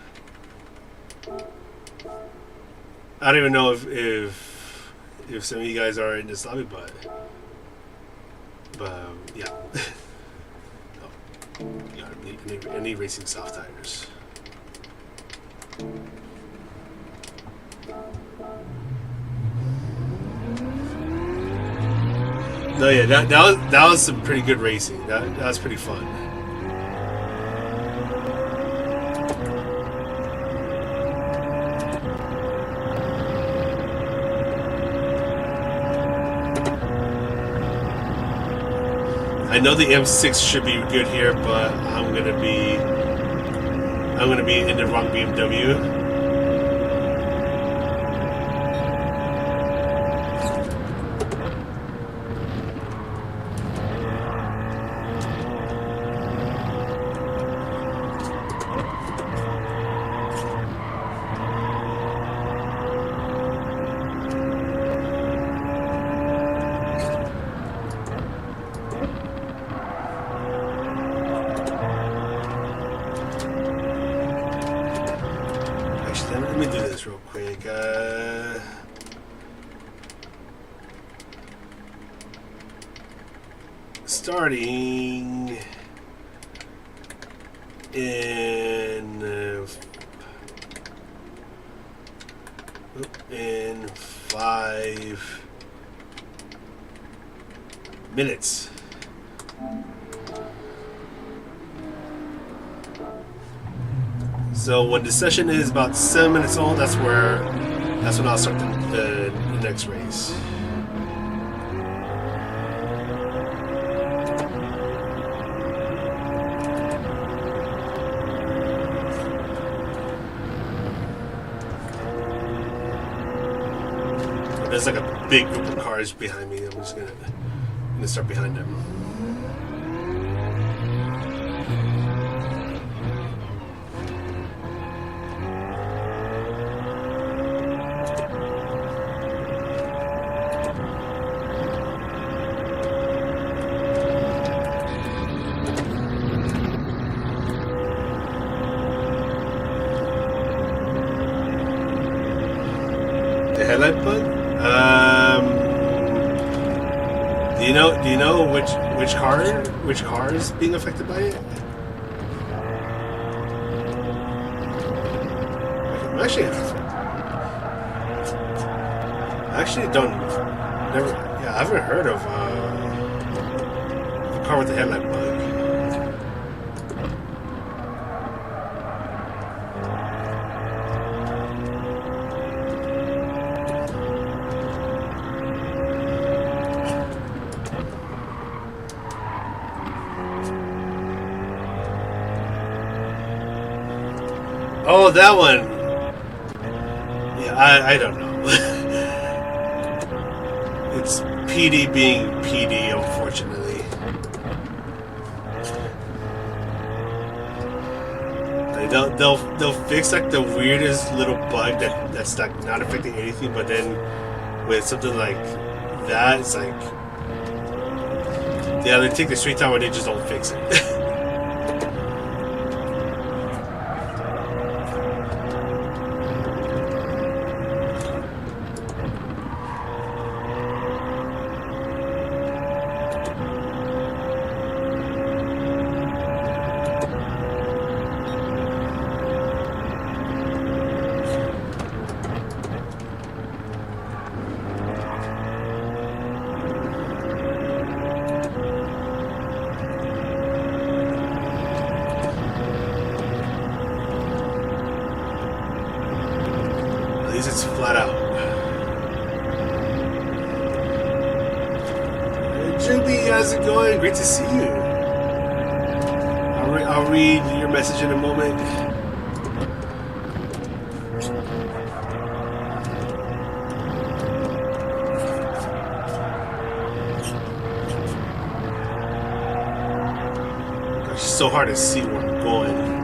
I don't even know if some of you guys are in this lobby, but yeah. Oh, yeah, I need racing soft tires. No, yeah, that was some pretty good racing. That was pretty fun. I know the M6 should be good here, but I'm gonna be in the wrong BMW. Let me do this real quick. Starting in 5 minutes. So when the session is about 7 minutes old, that's when I'll start the next race. There's like a big group of cars behind me. I'm just gonna start behind them. The headlight bug? Do you know which car is being affected by it? I haven't heard of a car with the headlight bug. Oh, that one. Yeah, I don't know. It's PD being PD, unfortunately. Like they'll fix like the weirdest little bug that's like not affecting anything, but then with something like that, it's like yeah, they take the street time and they just don't fix it. It's flat out. Hey, Juby, how's it going? Great to see you. I'll read your message in a moment. so hard to see where I'm going.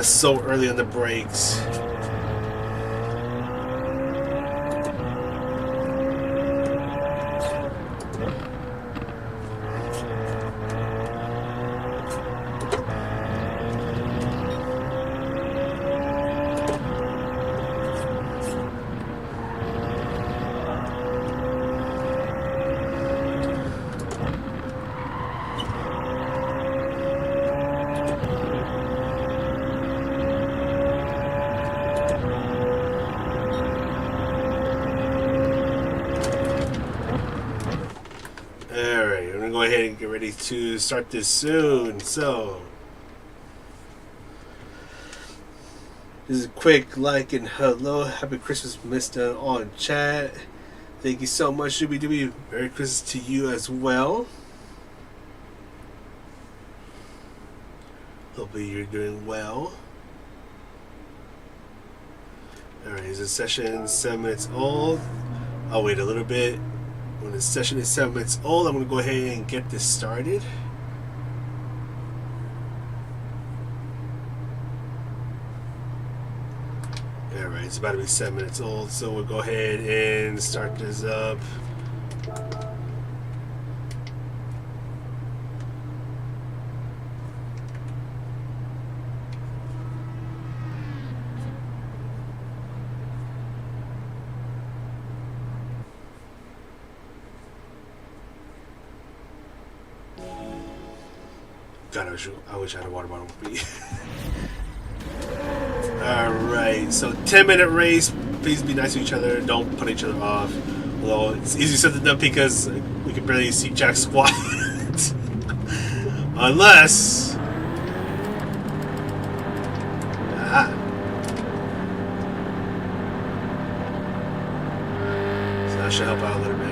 So early on the brakes. Go ahead and get ready to start this soon. So this is a quick like and hello, happy Christmas, Mr. on chat. Thank you so much, Doobie. Merry Christmas to you as well. Hopefully you're doing well. Alright, is the session 7 minutes old? I'll wait a little bit. When the session is 7 minutes old, I'm going to go ahead and get this started. Alright, it's about to be 7 minutes old, so we'll go ahead and start this up. God, I wish I had a water bottle with me. Alright, so 10-minute race. Please be nice to each other. Don't put each other off. Although it's easy said than done because we can barely see Jack squat. Unless... So that should help out a little bit.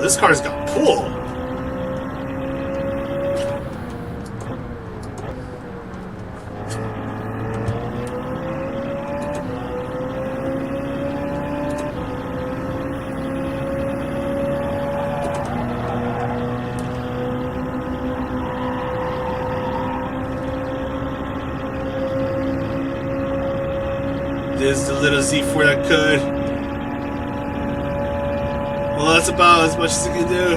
This car's got pull. There's the little Z4 that could. Well, that's about as much as it can do.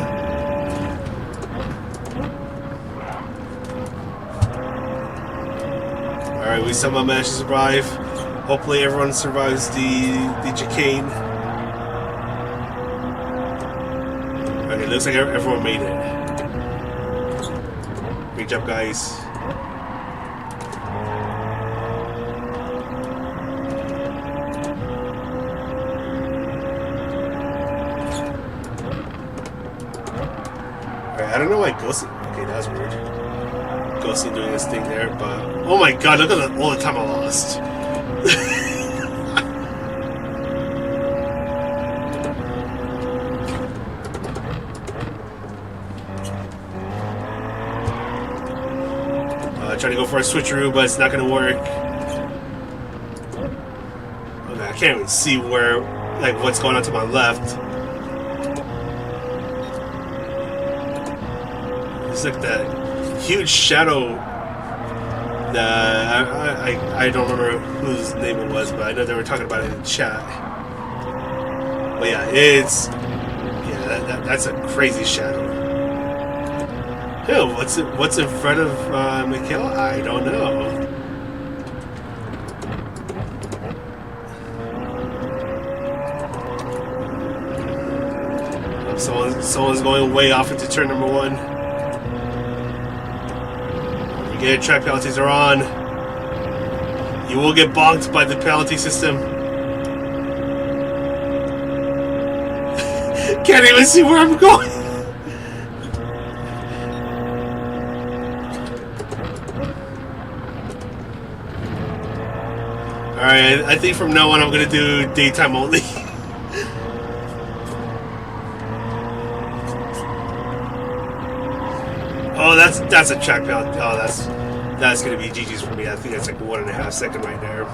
Alright, we somehow managed to survive. Hopefully everyone survives the chicane. Okay, looks like everyone made it. Great job, guys. I don't know why Ghosting. Okay, that was weird. Ghosting doing this thing there, but oh my god, look at all the time I lost. Trying to go for a switcheroo, but it's not going to work. Okay, I can't even see where, like, what's going on to my left. It's like that huge shadow that I don't remember whose name it was, but I know they were talking about it in chat. But yeah, that's a crazy shadow. Ew, what's in front of Mikhail? I don't know. Someone's going way off into turn number 1. Again, track penalties are on. You will get bonked by the penalty system. Can't even see where I'm going. Alright, I think from now on I'm gonna do daytime only. Oh, that's a track penalty. Oh, that's gonna be GG's for me. I think that's like 1.5 seconds right there.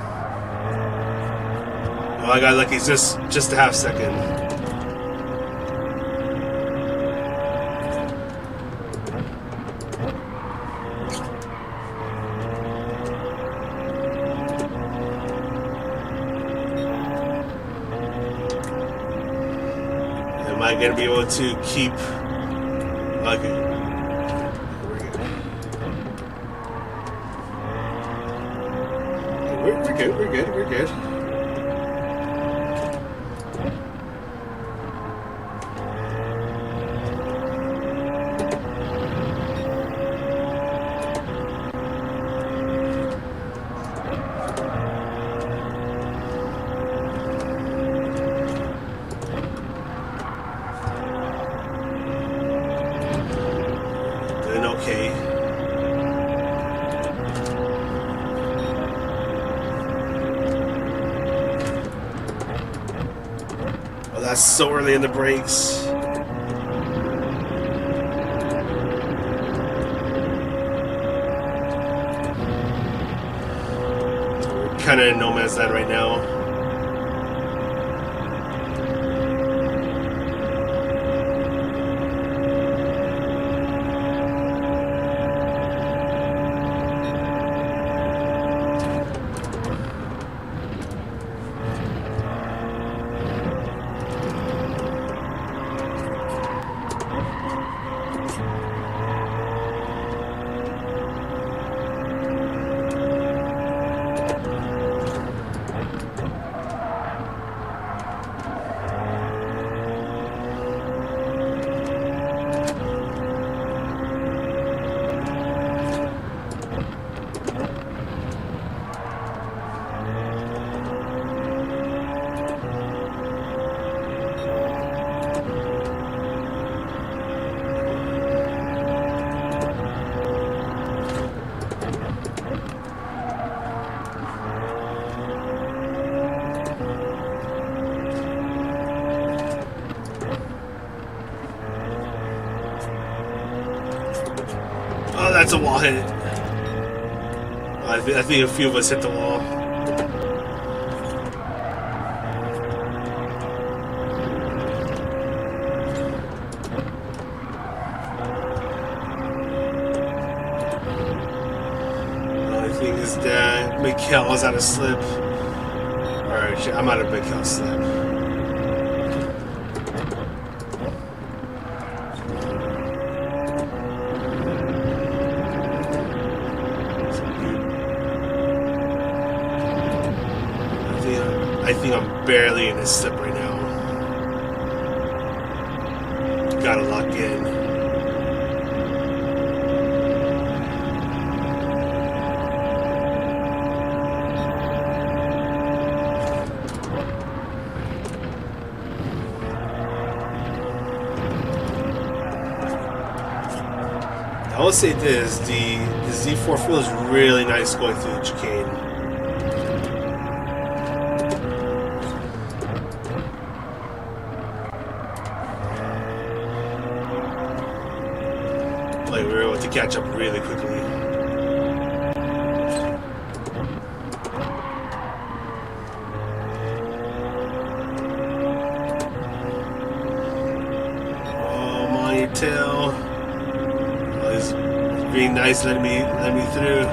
Oh, I got lucky. It's just a half second. Am I gonna be able to keep? Okay. We're good. Doing okay. That's so early in the brakes. We're kind of in no man's land right now. Oh, that's a wall hit. I think a few of us hit the wall. The only thing is that Mikkel was out of slip. Alright, shit, I'm out of Mikkel's slip. I think I'm barely in his slip right now. Gotta lock in. I will say this, the Z4 feels really nice going through the chicane. Like, we were able to catch up really quickly. Oh, my tail. Oh, he's being nice, letting me through.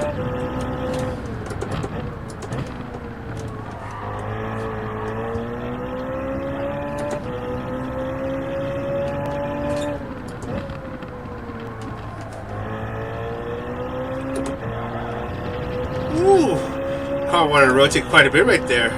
Ooh, car wanted to rotate quite a bit right there.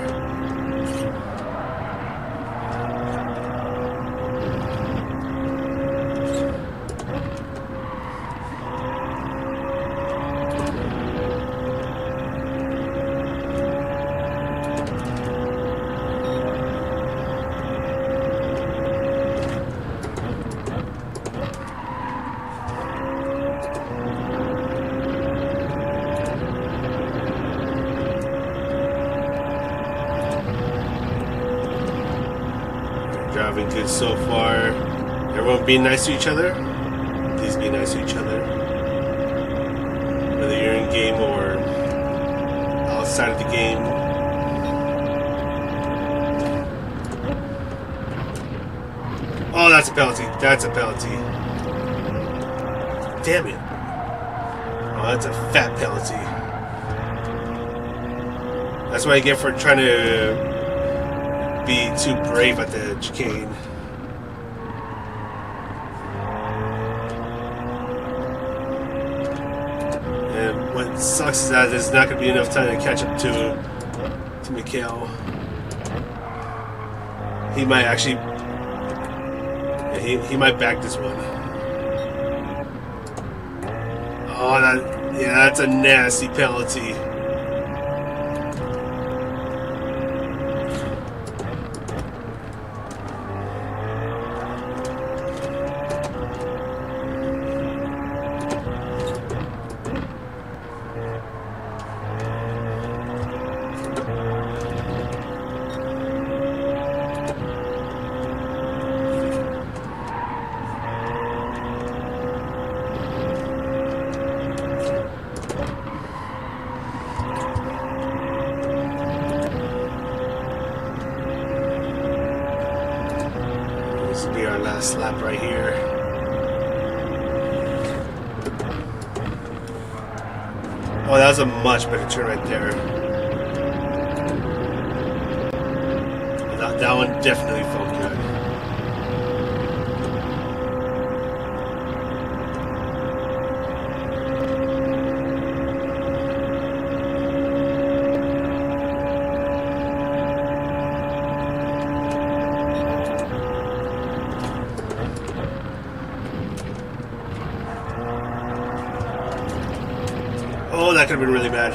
going good so far. Everyone being nice to each other. Please be nice to each other. Whether you're in game or outside of the game. Oh, that's a penalty. That's a penalty. Damn it. Oh, that's a fat penalty. That's what I get for trying to be too brave at the chicane. And what sucks is that there's not going to be enough time to catch up to Mikhail. He might actually... He might back this one. Oh, that's a nasty penalty. This will be our last lap right here. Oh, that was a much better turn right there. That one definitely felt good. Oh, that could have been really bad.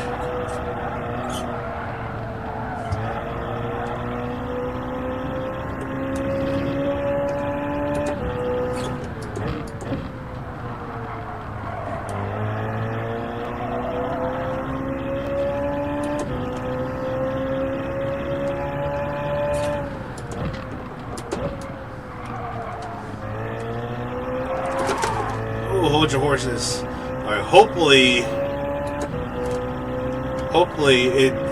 Oh, hold your horses. All right, hopefully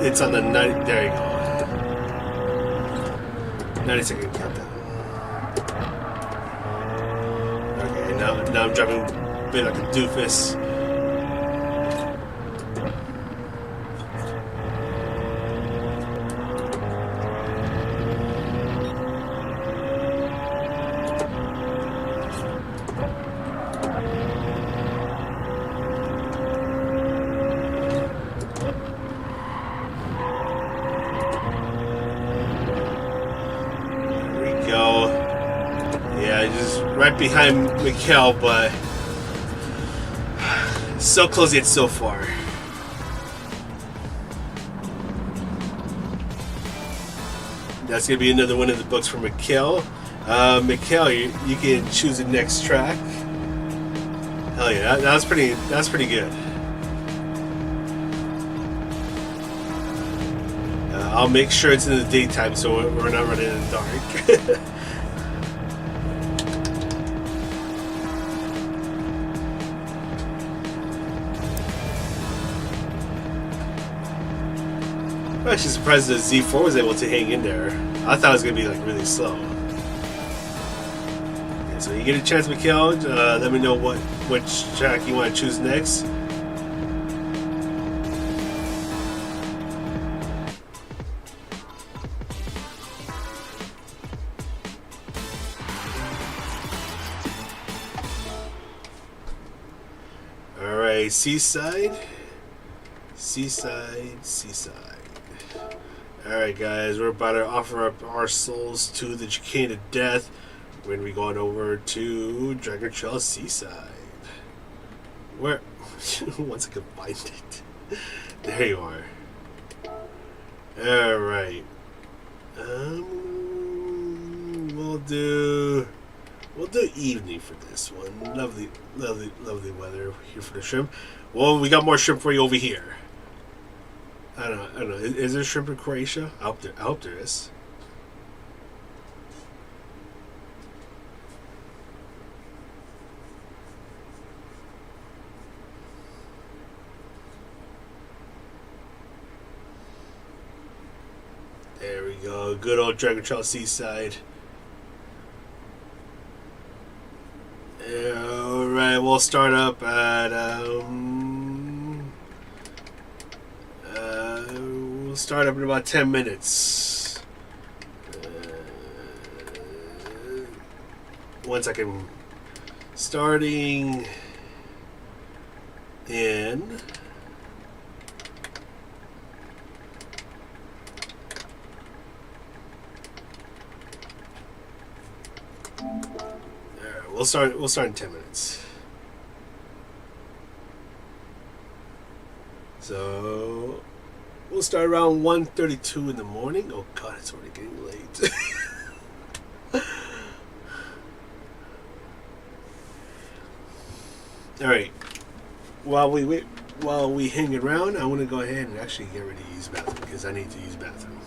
it's on the 90. There you go. 90-second countdown. Okay, now I'm driving a bit like a doofus. Just right behind Mikhail, but so close yet so far. That's gonna be another one of the books for Mikhail. Mikhail, you can choose the next track. Hell yeah, that's pretty good. I'll make sure it's in the daytime so we're not running in the dark. I'm actually surprised the Z4 was able to hang in there. I thought it was going to be like really slow. Okay, so you get a chance, Mikhail. Let me know which track you want to choose next. Alright, Seaside. Alright guys, we're about to offer up our souls to the chicane of death. We're going to be going over to Dragon Trail Seaside. Where? Once I can find it. There you are. Alright. We'll do evening for this one. Lovely weather here for the shrimp. Well, we got more shrimp for you over here. I don't know. Is there shrimp in Croatia? I hope there is. There we go. Good old Dragon Trail Seaside. Alright, we'll start up at we'll start up in about 10 minutes. 1 second. Starting in We'll start in 10 minutes. So we'll start around 1:32 in the morning. Oh god, it's already getting late. All right. While we wait, while we hang around, I want to go ahead and actually get ready to use the bathroom because I need to use the bathroom.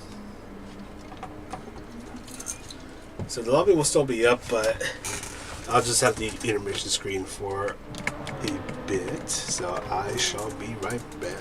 So the lobby will still be up, but I'll just have the intermission screen for a bit. So I shall be right back.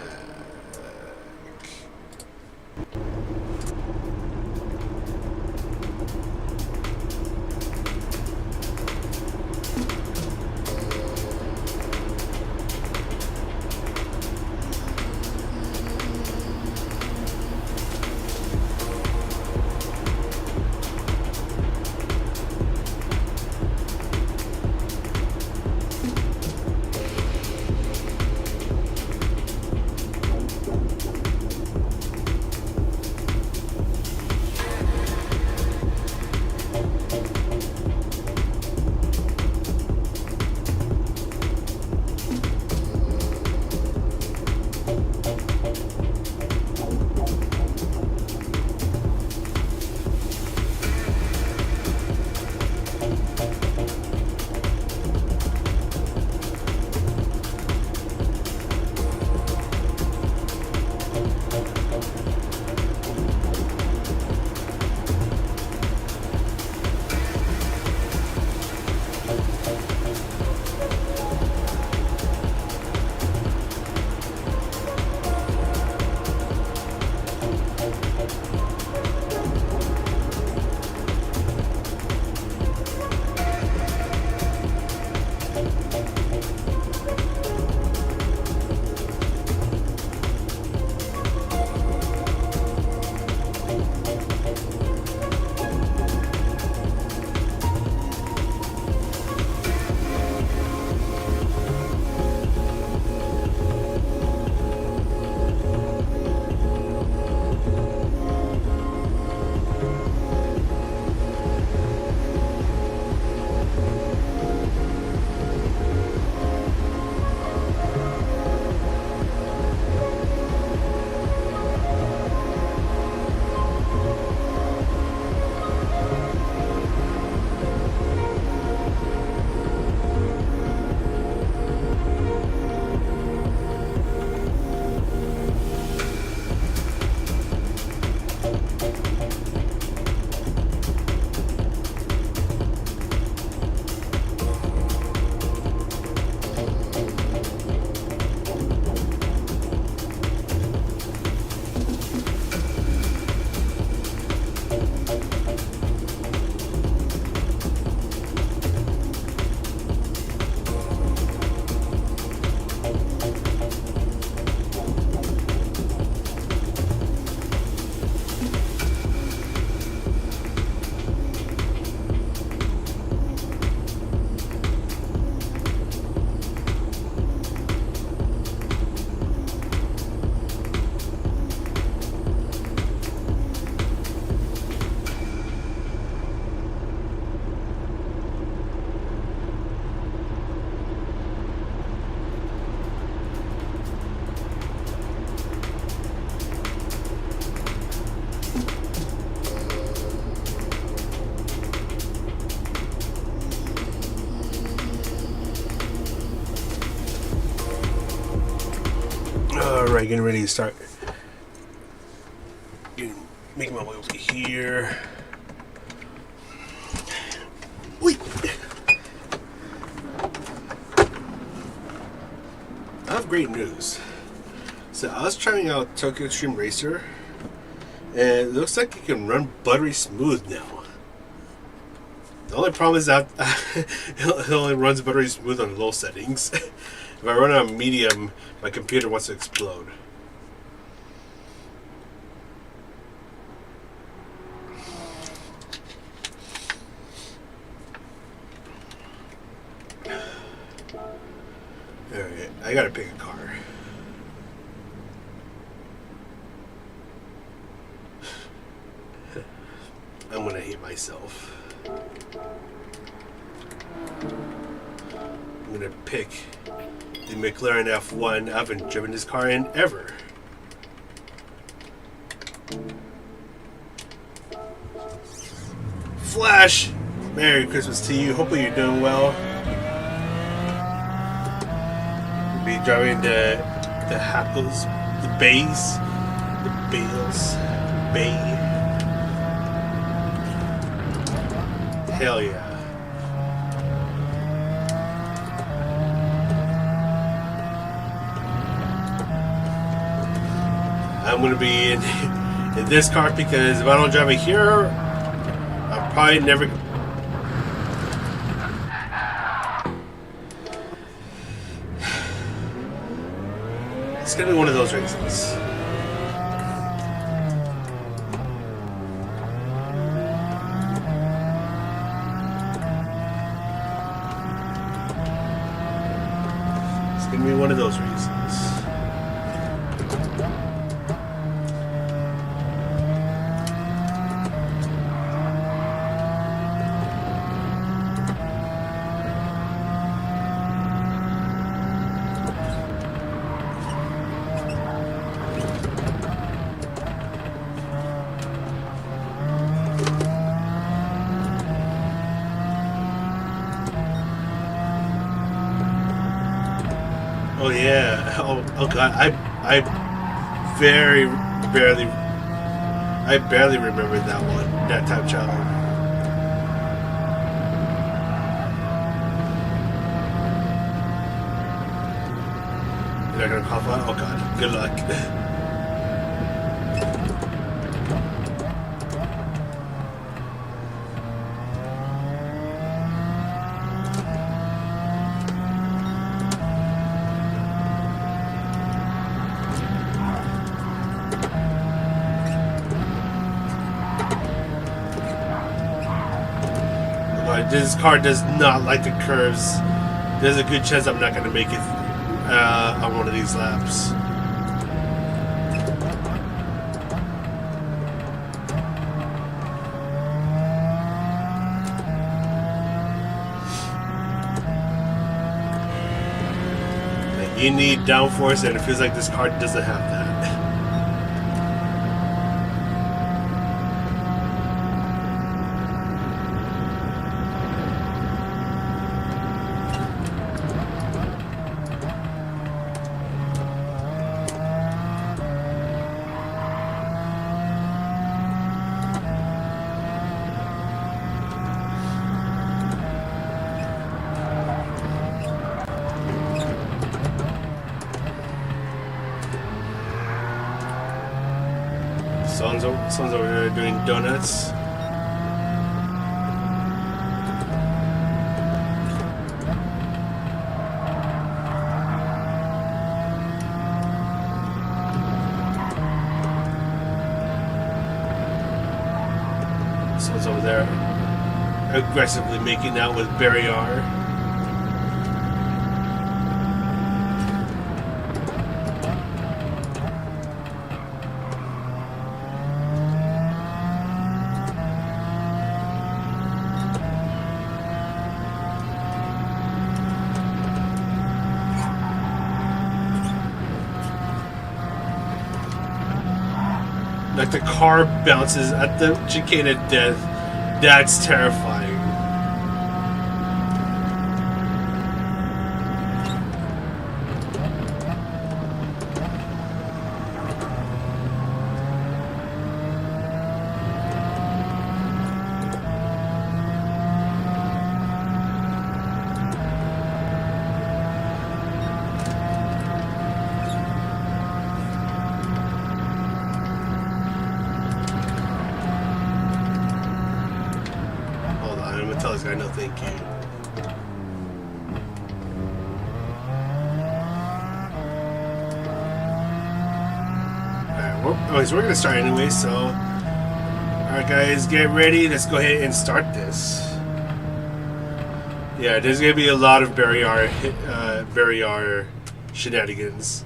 Alright, getting ready to start. Making my way over here. Wait. I have great news. So I was trying out Tokyo Extreme Racer And it looks like it can run buttery smooth now. The only problem is that it only runs buttery smooth on low settings. If I run on medium, my computer wants to explode. Alright, I gotta pick a car. I'm gonna hate myself. I'm gonna pick the McLaren F1. I haven't driven this car in ever. Flash! Merry Christmas to you. Hopefully you're doing well. We'll be driving the Hackles, the Bays, the Bales, Bay. Hell yeah. I'm gonna be in this car because if I don't drive it here, I'll probably never. It's gonna be one of those races. It's gonna be one of those races. Oh yeah. Oh god. I barely remembered that one. That time trial. You're not gonna cough out? Oh god. Good luck. This car does not like the curves. There's a good chance I'm not going to make it on one of these laps. Like, you need downforce, and it feels like this car doesn't have that. Son's over there doing donuts. Son's over there aggressively making out with Barry R. Like the car bounces at the chicane of death. That's terrifying. car, no thank you. Alright, so we're gonna start anyway, so alright guys, get ready, let's go ahead and start this. Yeah, there's gonna be a lot of Barrier shenanigans.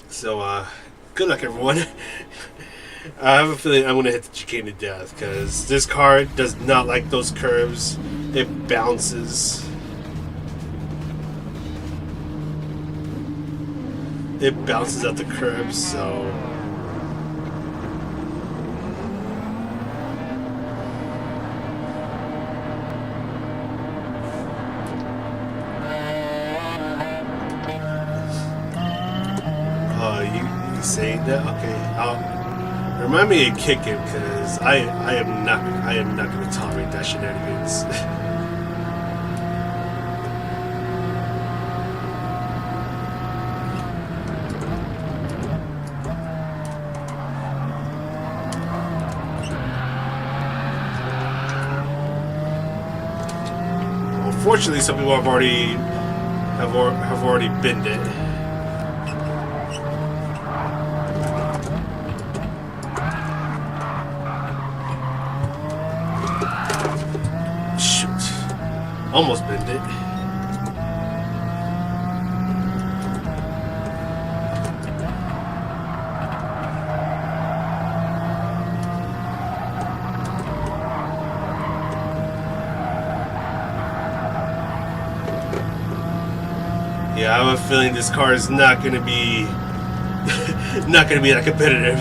So, good luck everyone. I have a feeling I'm gonna hit the chicane to death because this car does not like those curves. It bounces. It bounces at the curbs, so. You saying that? Okay. Remind me to kick him because I am not going to tolerate that shenanigans. Unfortunately, some people have already binned it. Almost bent it. Yeah, I have a feeling this car is not going to be that competitive.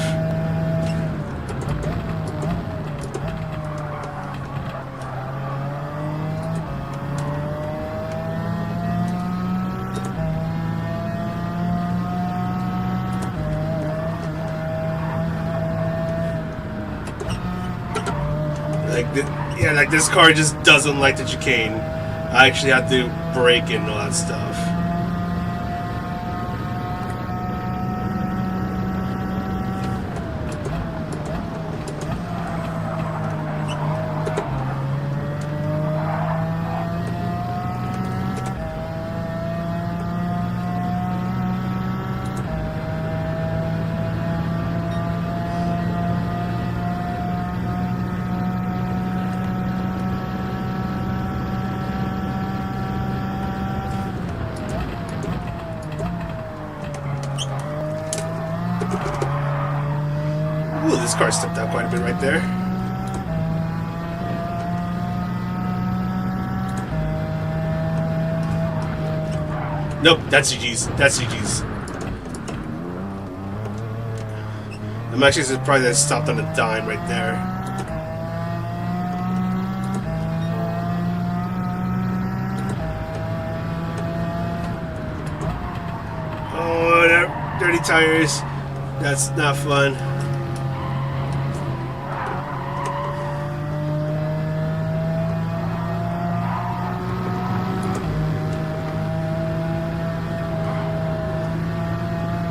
Like this car just doesn't like the chicane. I actually have to brake and all that stuff. Ooh, this car stepped out quite a bit right there. Nope, that's GG's. That's GG's. I'm actually surprised that it stopped on a dime right there. Oh, that dirty tires. That's not fun.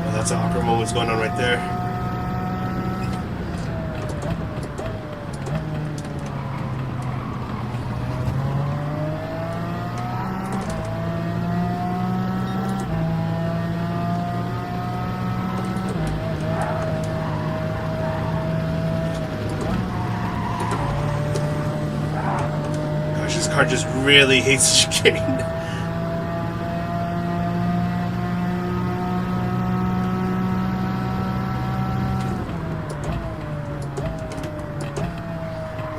Well, that's an awkward moment going on right there. This car just really hates chicane.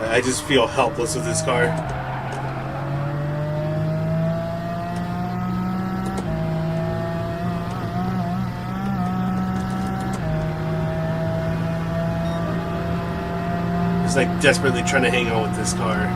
I just feel helpless with this car. It's like desperately trying to hang on with this car.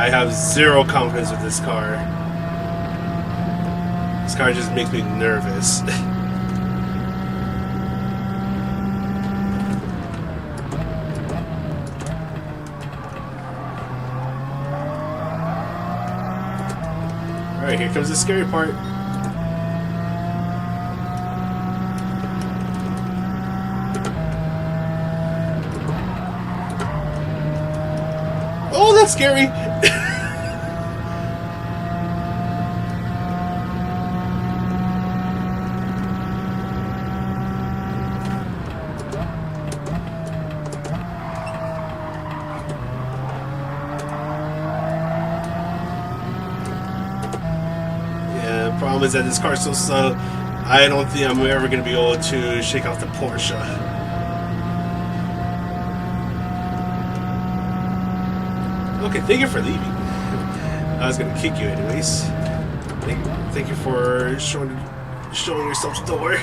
I have zero confidence with this car. This car just makes me nervous. Alright, here comes the scary part. Oh, that's scary! Yeah, the problem is that this car's so slow, I don't think I'm ever going to be able to shake off the Porsche. Okay, thank you for leaving. I was gonna kick you anyways. Thank you for showing yourself the door.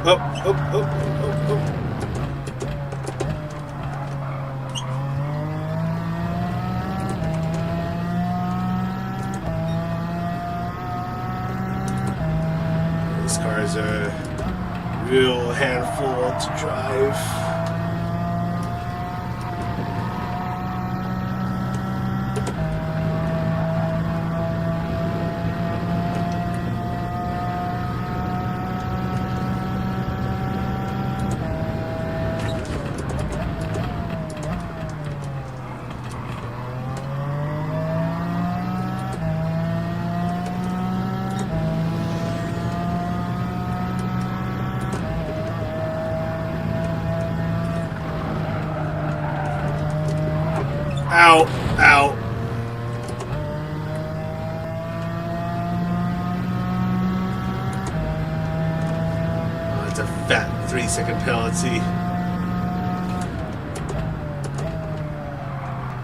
Oh. This car is a real handful to drive. Ow, ow. Oh, it's a fat 3-second penalty.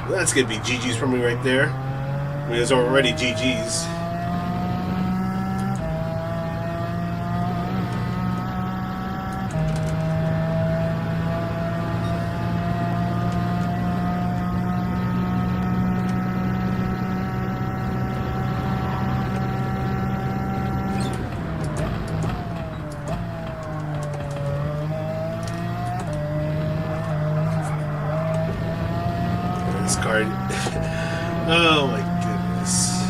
Well, that's gonna be GG's for me right there. I mean, it's already GG's. This card. Oh my goodness.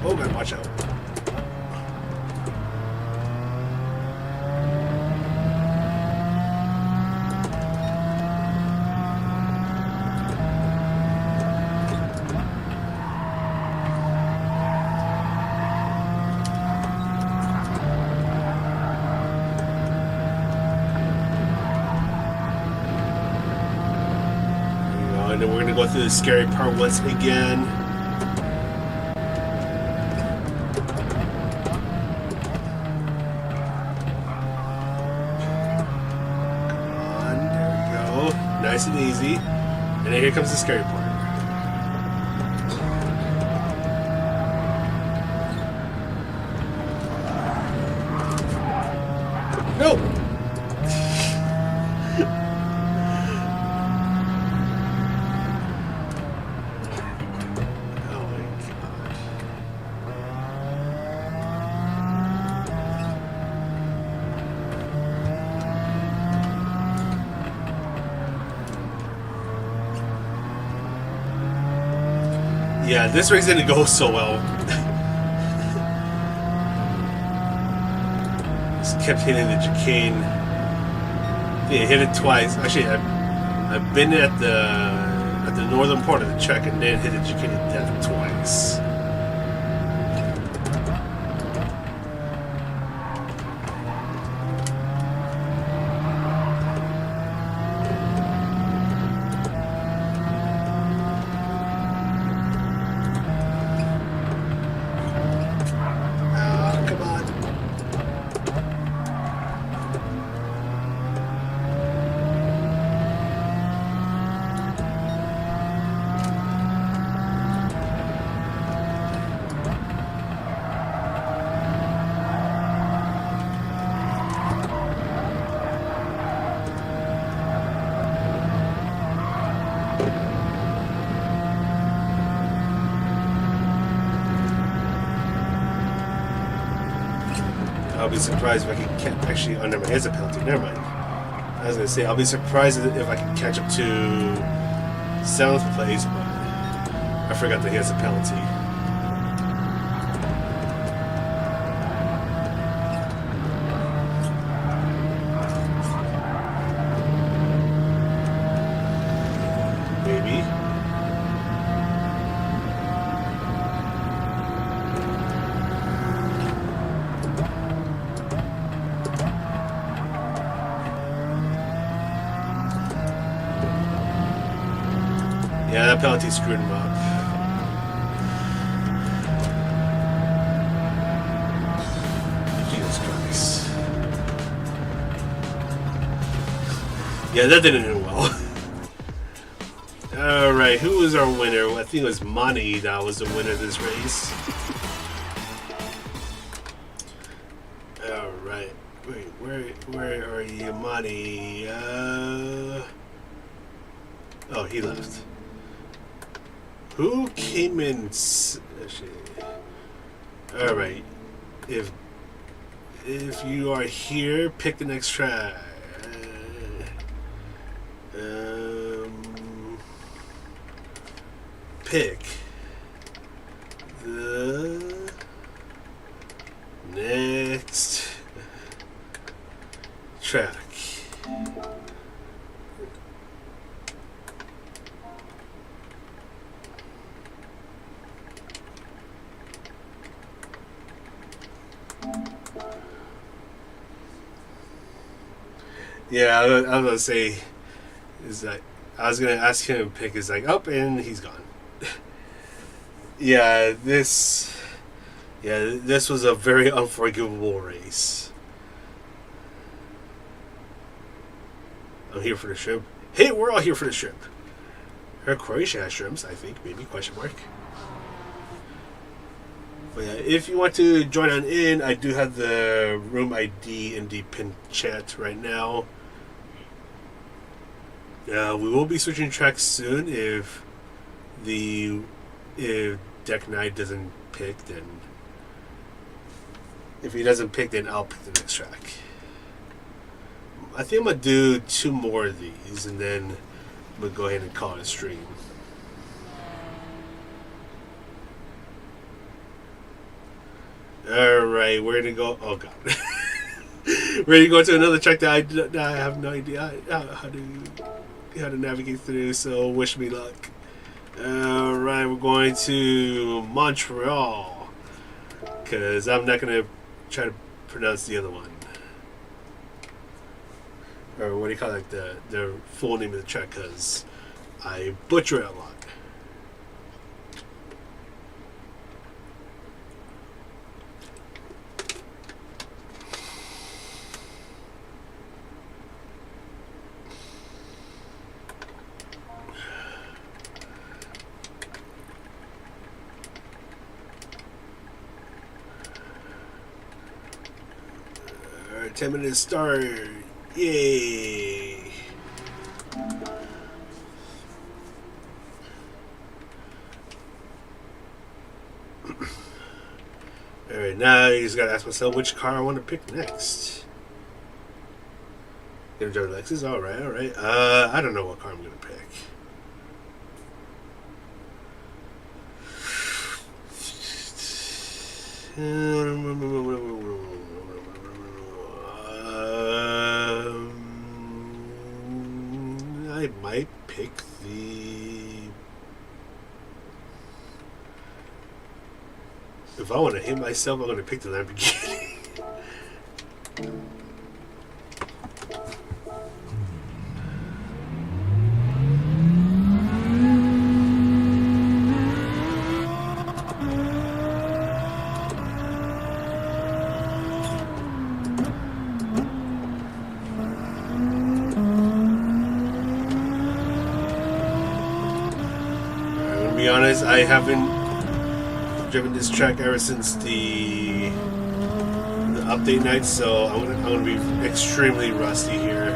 Oh man, watch out. And then we're going to go through the scary part once again. Come on, there we go. Nice and easy. And then here comes the scary part. No! Yeah, this race didn't go so well. Just kept hitting the chicane. I think I hit it twice. Actually, I've been at the northern part of the track and then hit the chicane to death twice. I'll be surprised if I can catch. Actually, oh, never mind. Here's a penalty. Never mind. I was gonna say I'll be surprised if I can catch up to 7th place, but I forgot that he has a penalty. Maybe. Yeah, that penalty screwed him up. Jesus Christ. Yeah, that didn't end well. Alright, who was our winner? I think it was Monty that was the winner of this race. Alright. Wait, where are you, Monty? Oh, he left. Who came in? Alright. If you are here, pick the next track. Pick the next track. Yeah, I was gonna say is that I was gonna ask him to pick. Is like up and he's gone. Yeah, this was a very unforgivable race. I'm here for the shrimp. Hey, we're all here for the shrimp. Her Croatia has shrimps, I think, maybe, question mark. But yeah, if you want to join on in, I do have the room ID in the pin chat right now. We will be switching tracks soon if Deck Knight doesn't pick, then if he doesn't pick, then I'll pick the next track. I think I'm gonna do 2 more of these and then I'm gonna go ahead and call it a stream. Alright, we're gonna go. Oh god. We're gonna go to another track that I have no idea how to navigate through, so wish me luck. Alright, we're going to Montreal, because I'm not going to try to pronounce the other one. Or what do you call it, the full name of the track, because I butcher it a lot. Alright, 10 minutes start. Yay! Alright, now I just gotta ask myself which car I want to pick next. Gonna drive a Lexus? Alright. I don't know what car I'm gonna pick. I might pick the... If I want to hit myself, I'm going to pick the Lamborghini. To be honest, I haven't driven this track ever since the update night, so I'm gonna be extremely rusty here.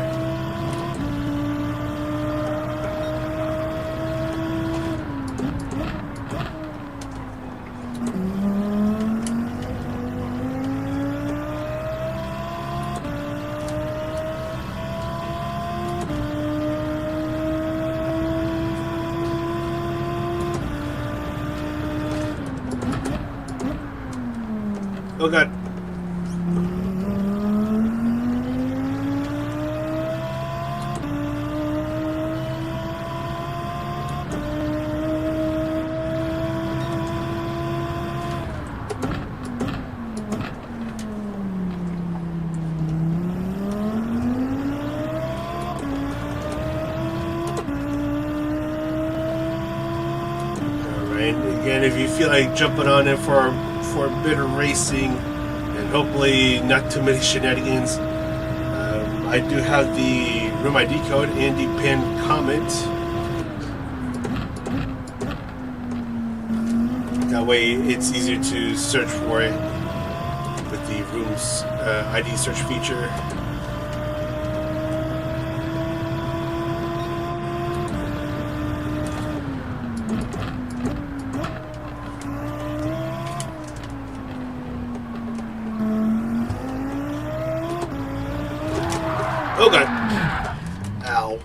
Oh god. Again, if you feel like jumping on it for a bit of racing and hopefully not too many shenanigans, I do have the room ID code and the pinned comment. That way it's easier to search for it with the room's ID search feature. Oh god. Ow.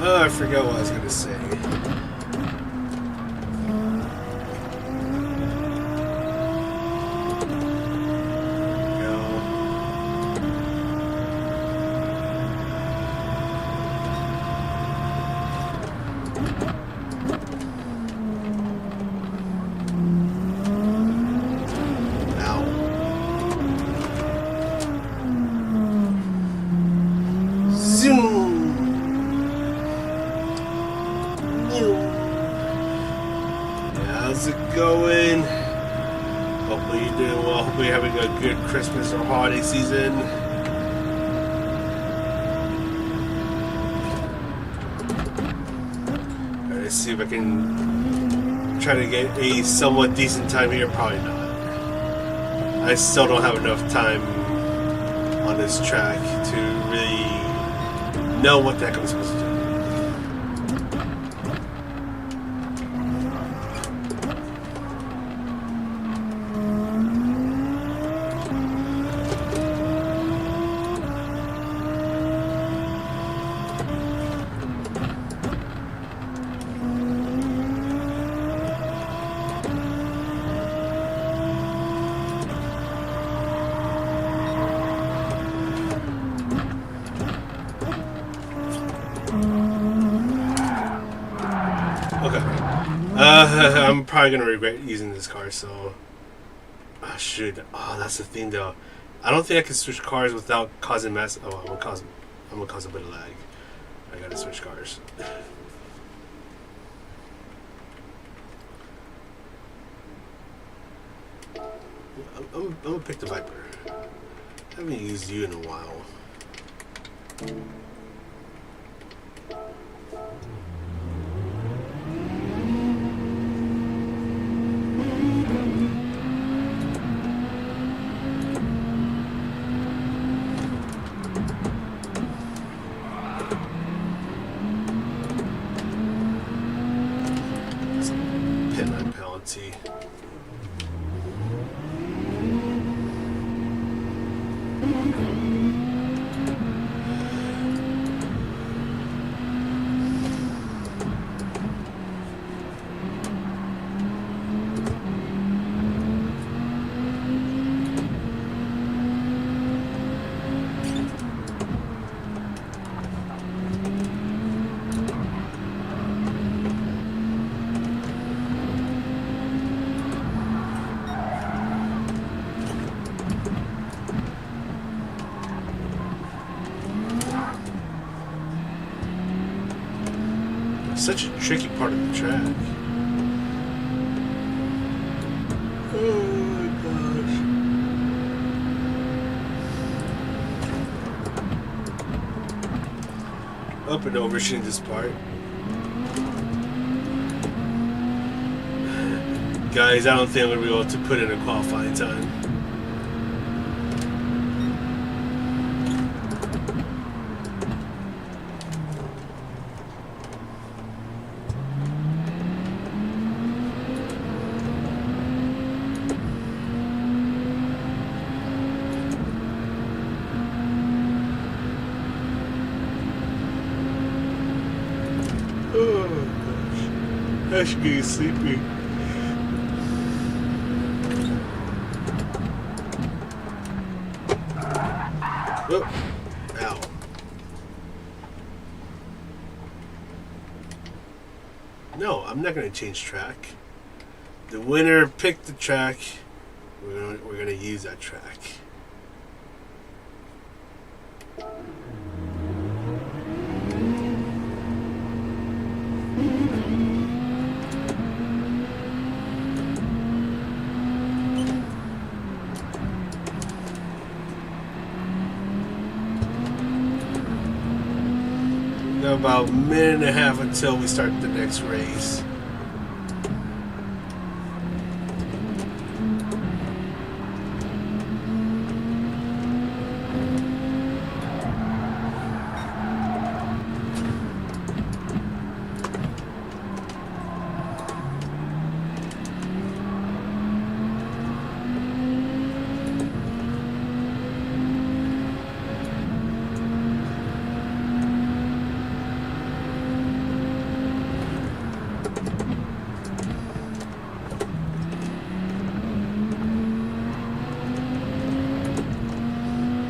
Oh, I forgot what I was going to say. How's it going? Hopefully you're doing well. Hopefully you're having a good Christmas or holiday season. Let's see if I can try to get a somewhat decent time here. Probably not. I still don't have enough time on this track to really know what the heck I'm supposed to do. I'm probably gonna regret using this car, so I should. Oh, that's the thing, though. I don't think I can switch cars without causing mess. Oh, I'm gonna cause a bit of lag. I gotta switch cars. I'm gonna pick the Viper. I haven't used you in a while. Penalty. Such a tricky part of the track. Oh my gosh. Up and overshooting this part. Guys, I don't think I'm going to be able to put in a qualifying time. Oh gosh, I should get sleepy. Oh, ow. No, I'm not going to change track. The winner picked the track. We're gonna use that track. About a minute and a half until we start the next race.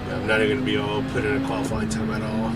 I'm not even going to be able to put in a qualifying time at all.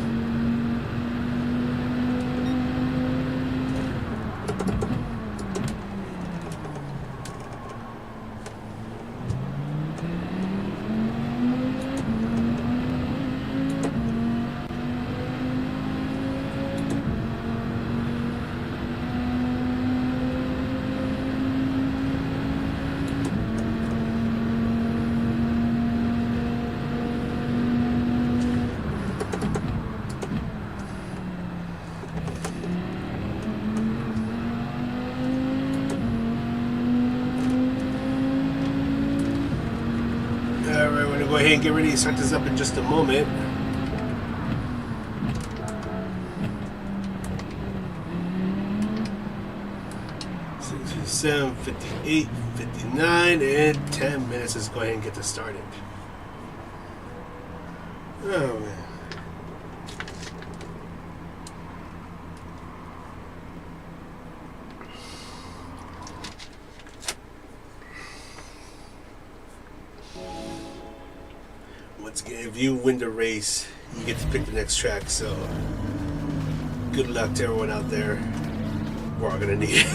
Go ahead and get ready to start this up in just a moment. $6, $7, $58, $59, and 10 minutes. Let's go ahead and get this started. Oh man. Once again, if you win the race, you get to pick the next track. So, good luck to everyone out there. We're all gonna need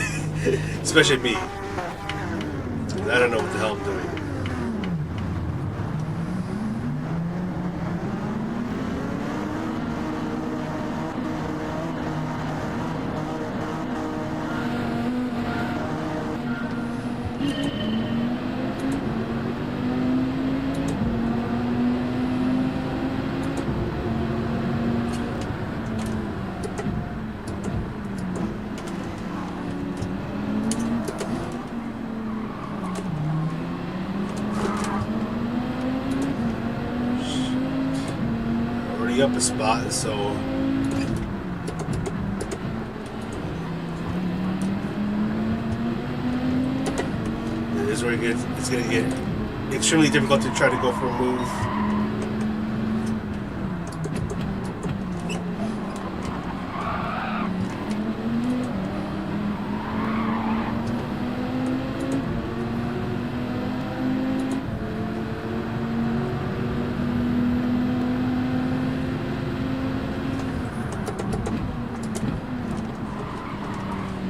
it, especially me. I don't know what the hell I'm doing. Up a spot, so this is where it's going to get extremely difficult to try to go for a move.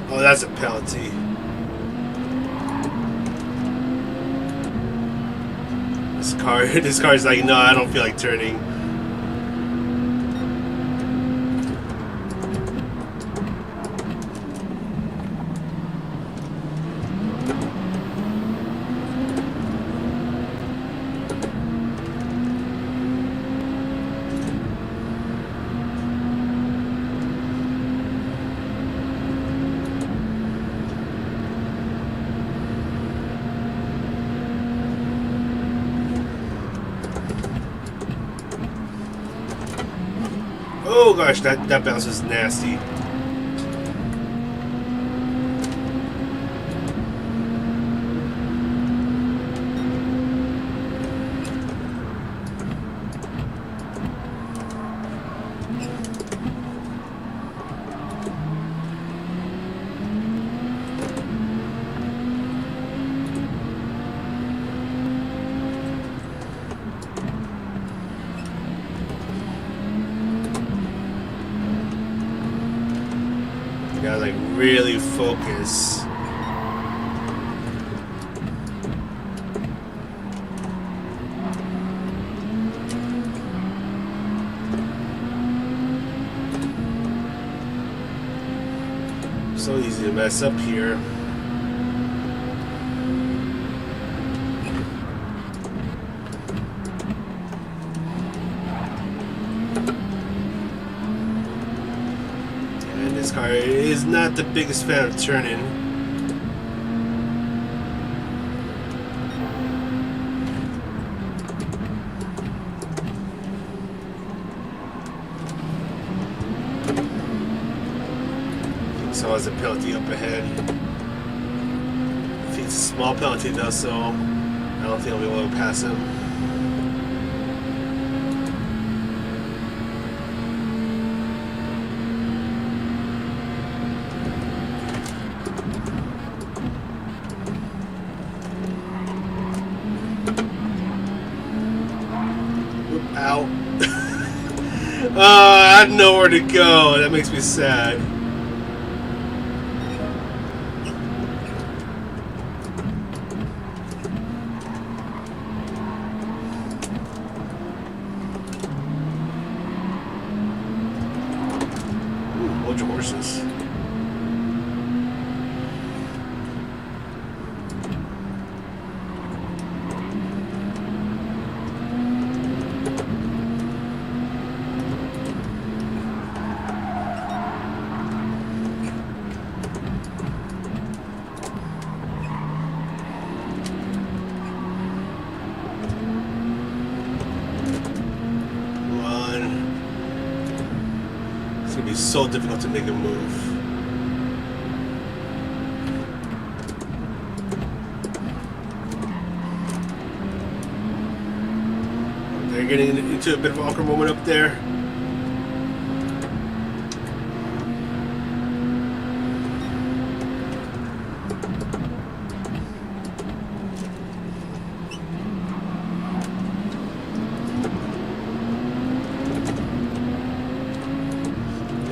Oh, that's a penalty. This car's like, no, I don't feel like turning. Oh gosh, that bounce was nasty. Gotta like really focus. So easy to mess up here. This car is not the biggest fan of turning. So has a penalty up ahead. I think it's a small penalty though, so I don't think I'll be able to pass him. Ow. I had nowhere to go. That makes me sad. Ooh, bunch of horses. It's gonna be so difficult to make a move. They're getting into a bit of an awkward moment up there.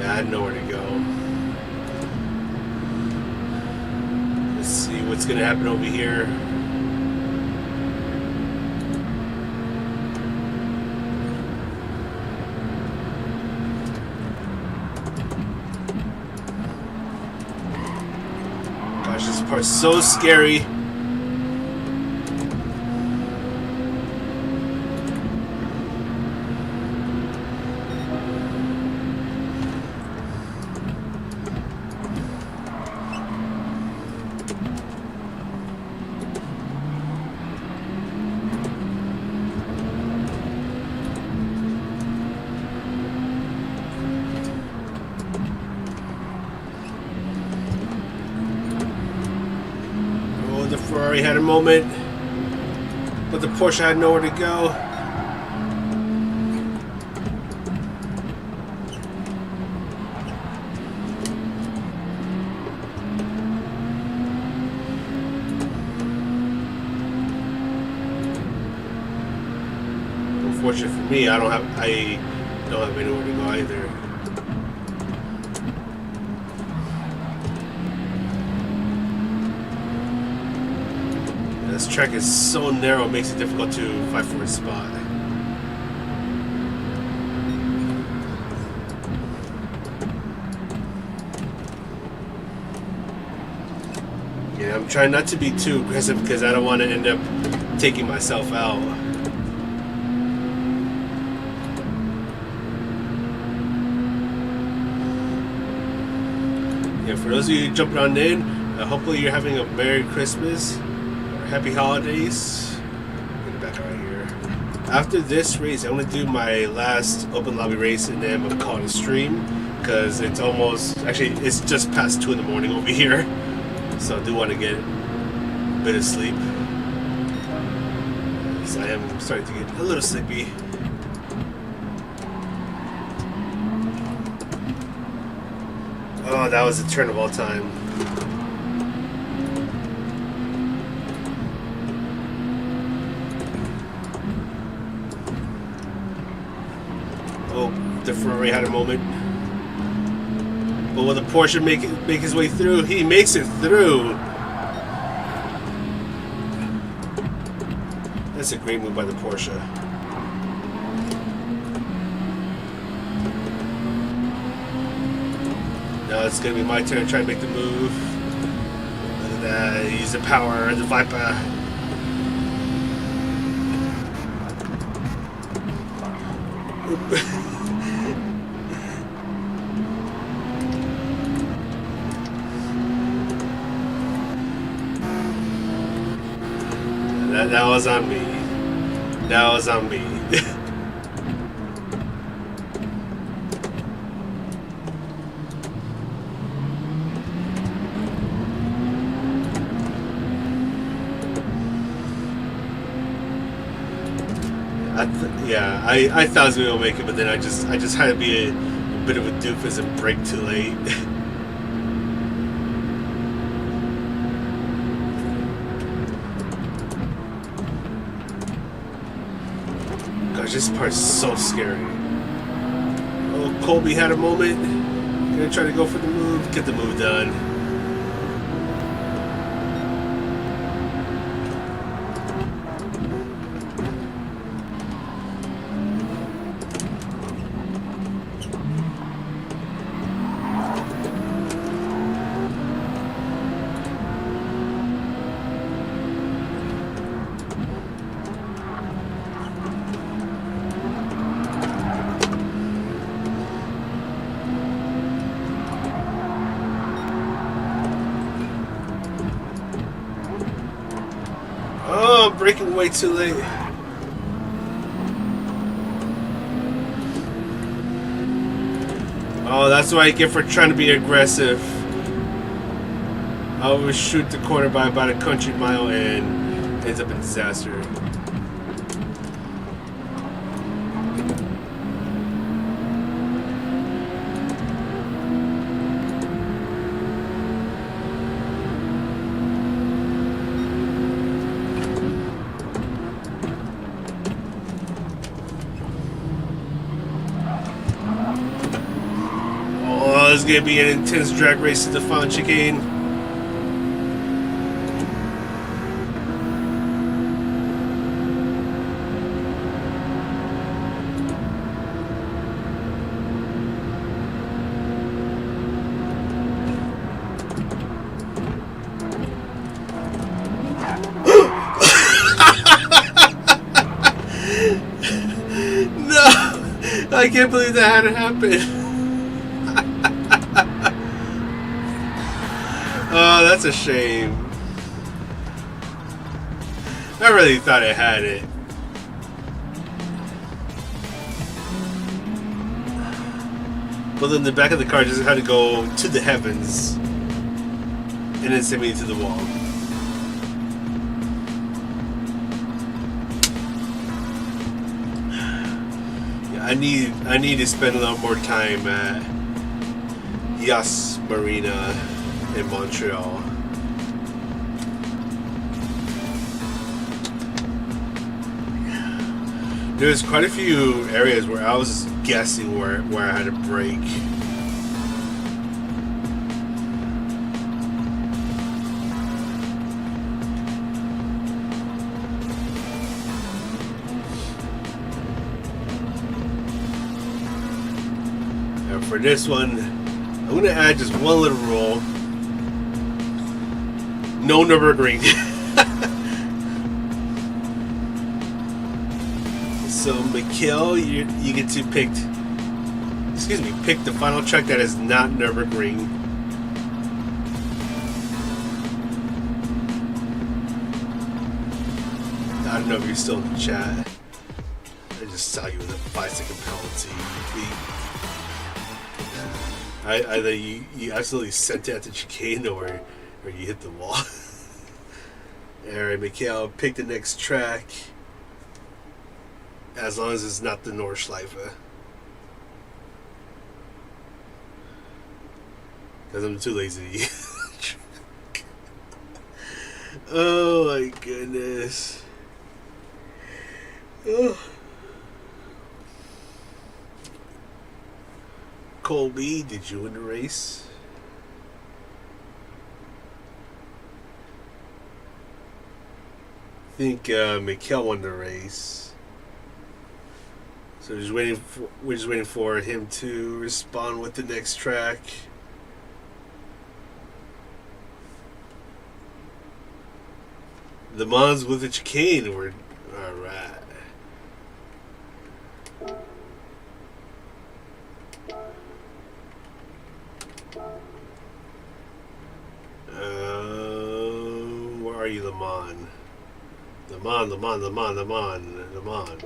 I had nowhere to go. Let's see what's going to happen over here. Gosh, this part's so scary. The Ferrari had a moment, but the Porsche had nowhere to go. Unfortunately for me, I don't have anywhere to go either. This track is so narrow, it makes it difficult to fight for a spot. Yeah, I'm trying not to be too aggressive because I don't want to end up taking myself out. Yeah, for those of you jumping on in, hopefully you're having a Merry Christmas. Happy holidays. Get it back right here. After this race, I'm gonna do my last open lobby race, and then I'm gonna call it a stream because it's almost, actually it's just past 2 in the morning over here, so I do want to get a bit of sleep. So I am starting to get a little sleepy. Oh, that was the turn of all time. Oh, the Ferrari had a moment. But will the Porsche make his way through? He makes it through. That's a great move by the Porsche. Now it's going to be my turn to try to make the move. Look at that. Use the power of the Viper. That was on me. That was on me. I thought I was gonna make it, but then I just had to be a bit of a doofus and brake too late. Gosh, this part's so scary. Oh, Colby had a moment. Gonna try to go for the move, get the move done. Oh, I'm braking way too late. Oh, that's what I get for trying to be aggressive. I always shoot the corner by about a country mile and ends up in disaster. This is going to be an intense drag race to the final chicane. No! I can't believe that had to happen. Oh, that's a shame. I really thought I had it. But then the back of the car just had to go to the heavens and then send me to the wall. Yeah, I need to spend a lot more time at Yas Marina in Montreal. There's quite a few areas where I was guessing where I had to brake. And for this one, I'm going to add just one little rule. No Nürburgring. So Mikhail, you get to pick the final track that is not Nürburgring. I don't know if you're still in the chat. just sell you with a 5-second penalty. Either you absolutely sent it at the chicane or you hit the wall. Alright, Mikhail, pick the next track. As long as it's not the Nordschleife. Because I'm too lazy to use. Oh my goodness. Oh. Colby, did you win the race? I think Mikhail won the race. So we're just waiting for him to respond with the next track. The Mons with the chicane were alright. Where are you, Le Mans? Le Mans, Le Mans, Le Mans, Le Mans, Le Mans.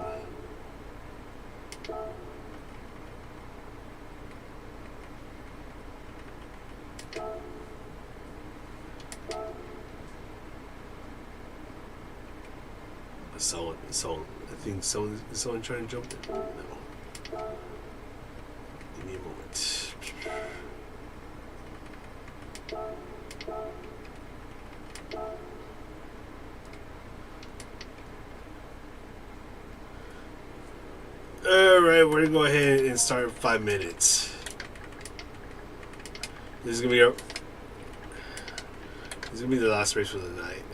I think someone trying to jump in. No. Give me a moment. Alright, we're gonna go ahead and start in 5 minutes. This is gonna be the last race for the night.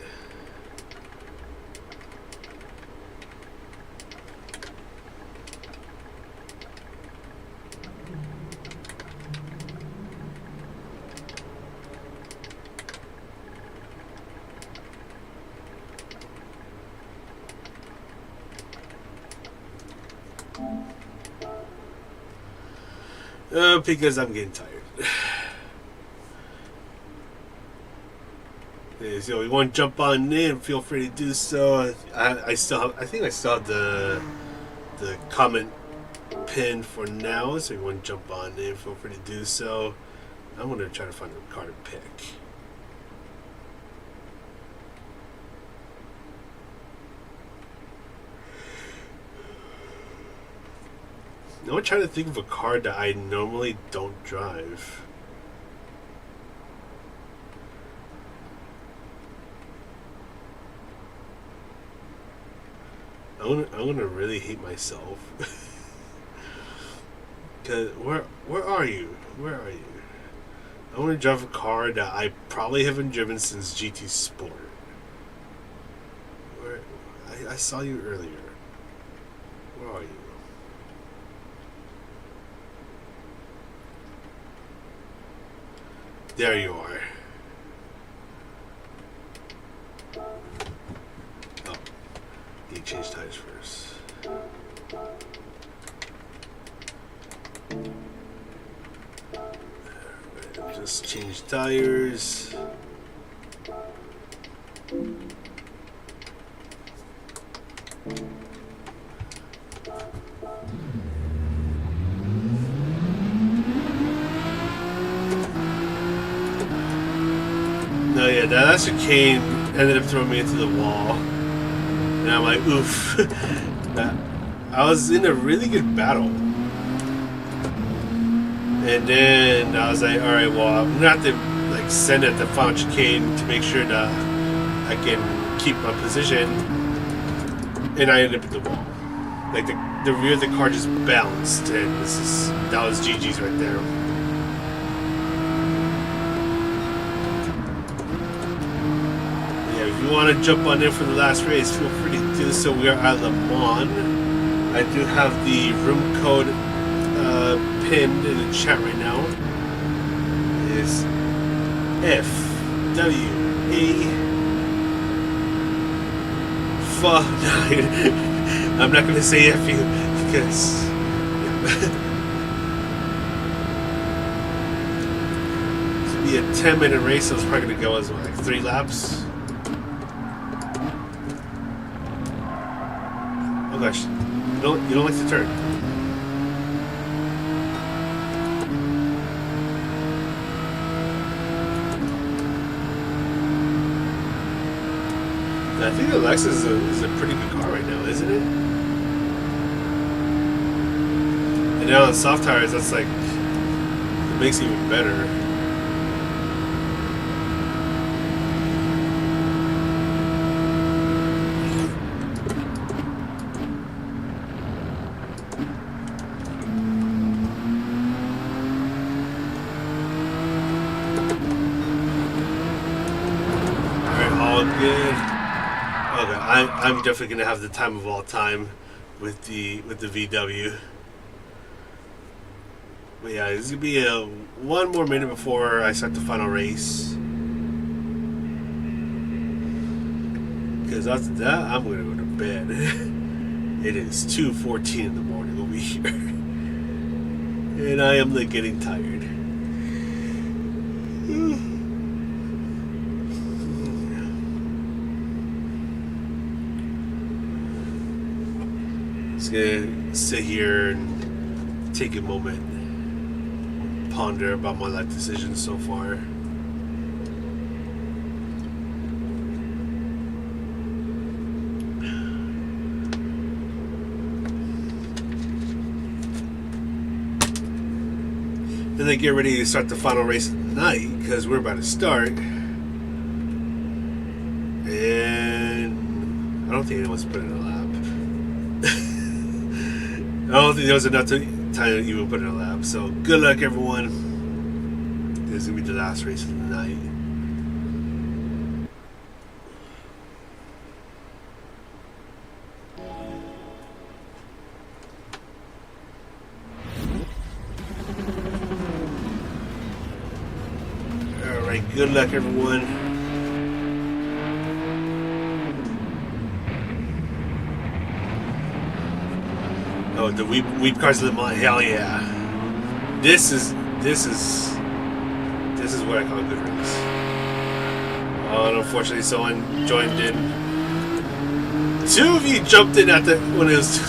Because I'm getting tired. Okay, so you want to jump on in, feel free to do so. I think I still have the comment pinned for now, so you want to jump on in, feel free to do so. I'm gonna try to find a car to pick. Now I'm trying to think of a car that I normally don't drive. I'm gonna really hate myself. Cause where are you? Where are you? I want to drive a car that I probably haven't driven since GT Sport. Where I saw you earlier. Where are you? There you are. Oh, need to change tires first. Alright, just change tires. No, yeah, that chicane ended up throwing me into the wall. And I'm like, oof. I was in a really good battle. And then I was like, alright, well, I'm going to have to like send it the final chicane to make sure that I can keep my position. And I ended up at the wall. Like the rear of the car just bounced, and that was GG's right there. If you want to jump on in for the last race, feel free to do so. We are at Le Mans. I do have the room code pinned in the chat right now. It is FWA 9. I'm not going to say FU because it's going to be a 10-minute race, so it's probably going to go as like 3 laps. Oh gosh. You don't like to turn. I think the Lexus is a pretty good car right now, isn't it? And now on soft tires, that's like, it makes it even better. Alright, all good. Okay, I'm definitely gonna have the time of all time with the VW. But yeah, this is gonna be one more minute before I start the final race. Because after that, I'm gonna go to bed. It is 2:14 in the morning over here, and I am like getting tired. Just gonna sit here and take a moment, ponder about my life decisions so far. Then they get ready to start the final race of the night because we're about to start. And I don't think anyone's put in a lap. I don't think there was enough time to even put in a lap. So good luck, everyone. This is going to be the last race of the night. Alright, good luck, everyone. Oh, the weep cars of the month. Hell yeah. This is what I call a good race. Oh, and unfortunately someone joined in. Two of you jumped in at when it was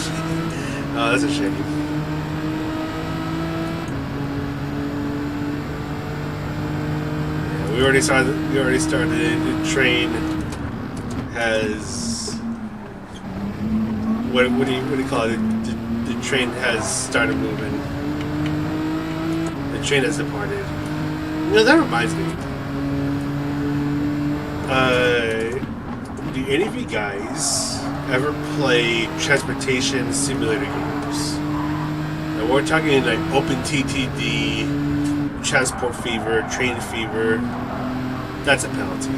oh, that's a shame. Yeah, we already started. The train has what do you call it? The train has started moving. The train has departed. You know, that reminds me. Do any of you guys ever play transportation simulator games? Now we're talking like OpenTTD, Transport Fever, Train Fever. That's a penalty.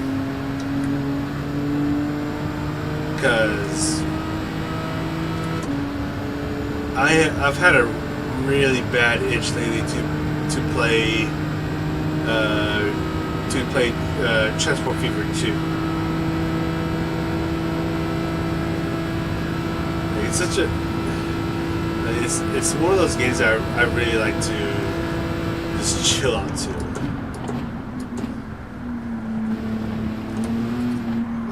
Because I've had a really bad itch lately to play Transport Fever 2. It's such a it's one of those games that I really like to just chill out to.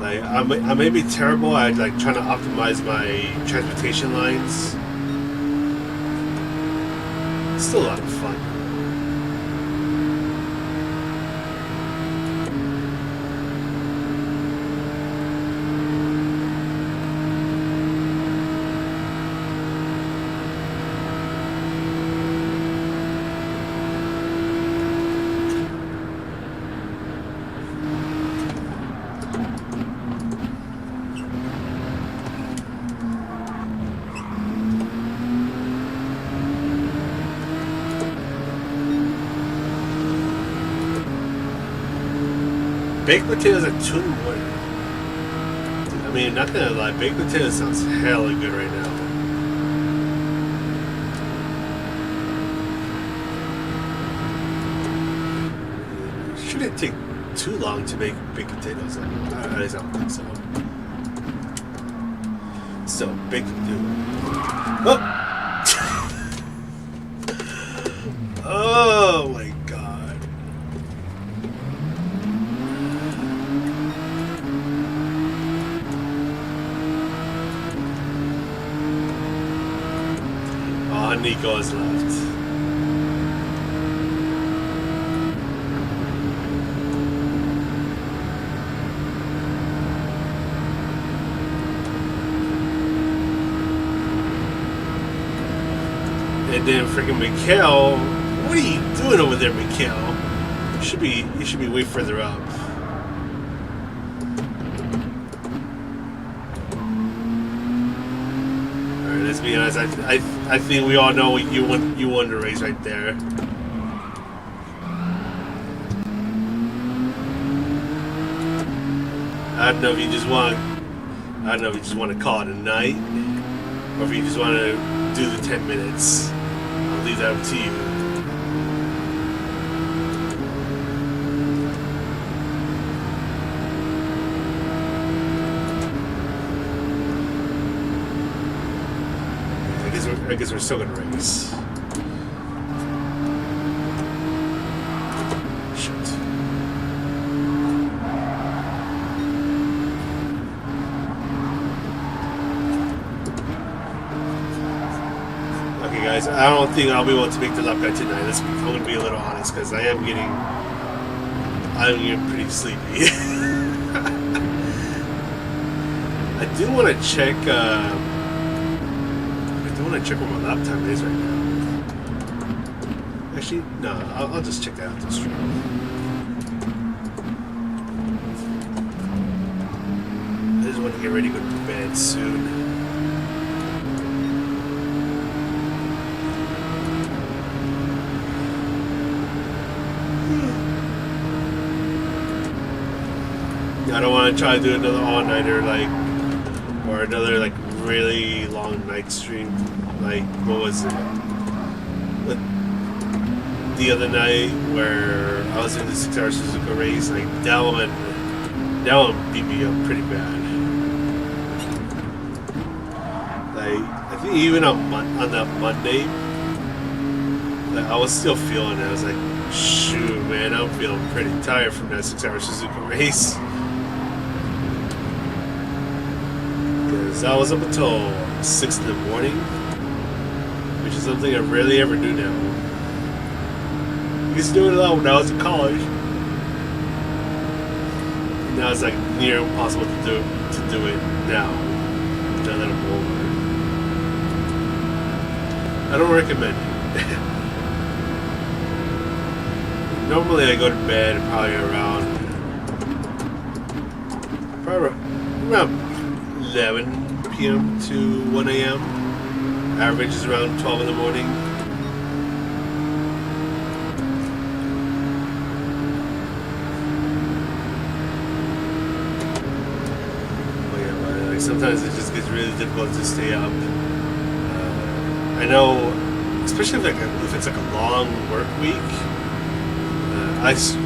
Like I may be terrible at like trying to optimize my transportation lines. It's still a lot of fun. Baked potatoes at 2 in the morning. I mean, not gonna lie, baked potatoes sounds hella good right now. Shouldn't take too long to make baked potatoes. At least I don't think so. So, baked potatoes. Oh! Oh my god. goes left. And then freaking Mikhail, what are you doing over there, Mikhail? You should be way further up. Alright, let's be honest. I think we all know you won the race right there. I don't know if you just want to call it a night, or if you just want to do the 10 minutes. I'll leave that up to you. I guess we're still gonna race. Shit. Okay, guys, I don't think I'll be able to make the lap guide tonight. I'm gonna be a little honest, because I'm getting pretty sleepy. I do want to check. Check what my lap time is right now. Actually, no, I'll just check that out this stream. I just want to get ready to go to bed soon. I don't want to try to do another all-nighter, or another really long night stream. What was it? The other night where I was in the 6-hour Suzuka race, that one beat me up pretty bad. I think even on that Monday, I was still feeling it. I was like, shoot, man, I'm feeling pretty tired from that 6-hour Suzuka race. Because I was up until 6 in the morning. Which is something I rarely ever do now. I used to do it a lot when I was in college. Now it's near impossible to do it now that I'm older. I don't recommend it. Normally I go to bed probably around 11 p.m. to 1 a.m. Average is around 12 in the morning. But yeah, sometimes it just gets really difficult to stay up. I know, especially if it's a long work week. That's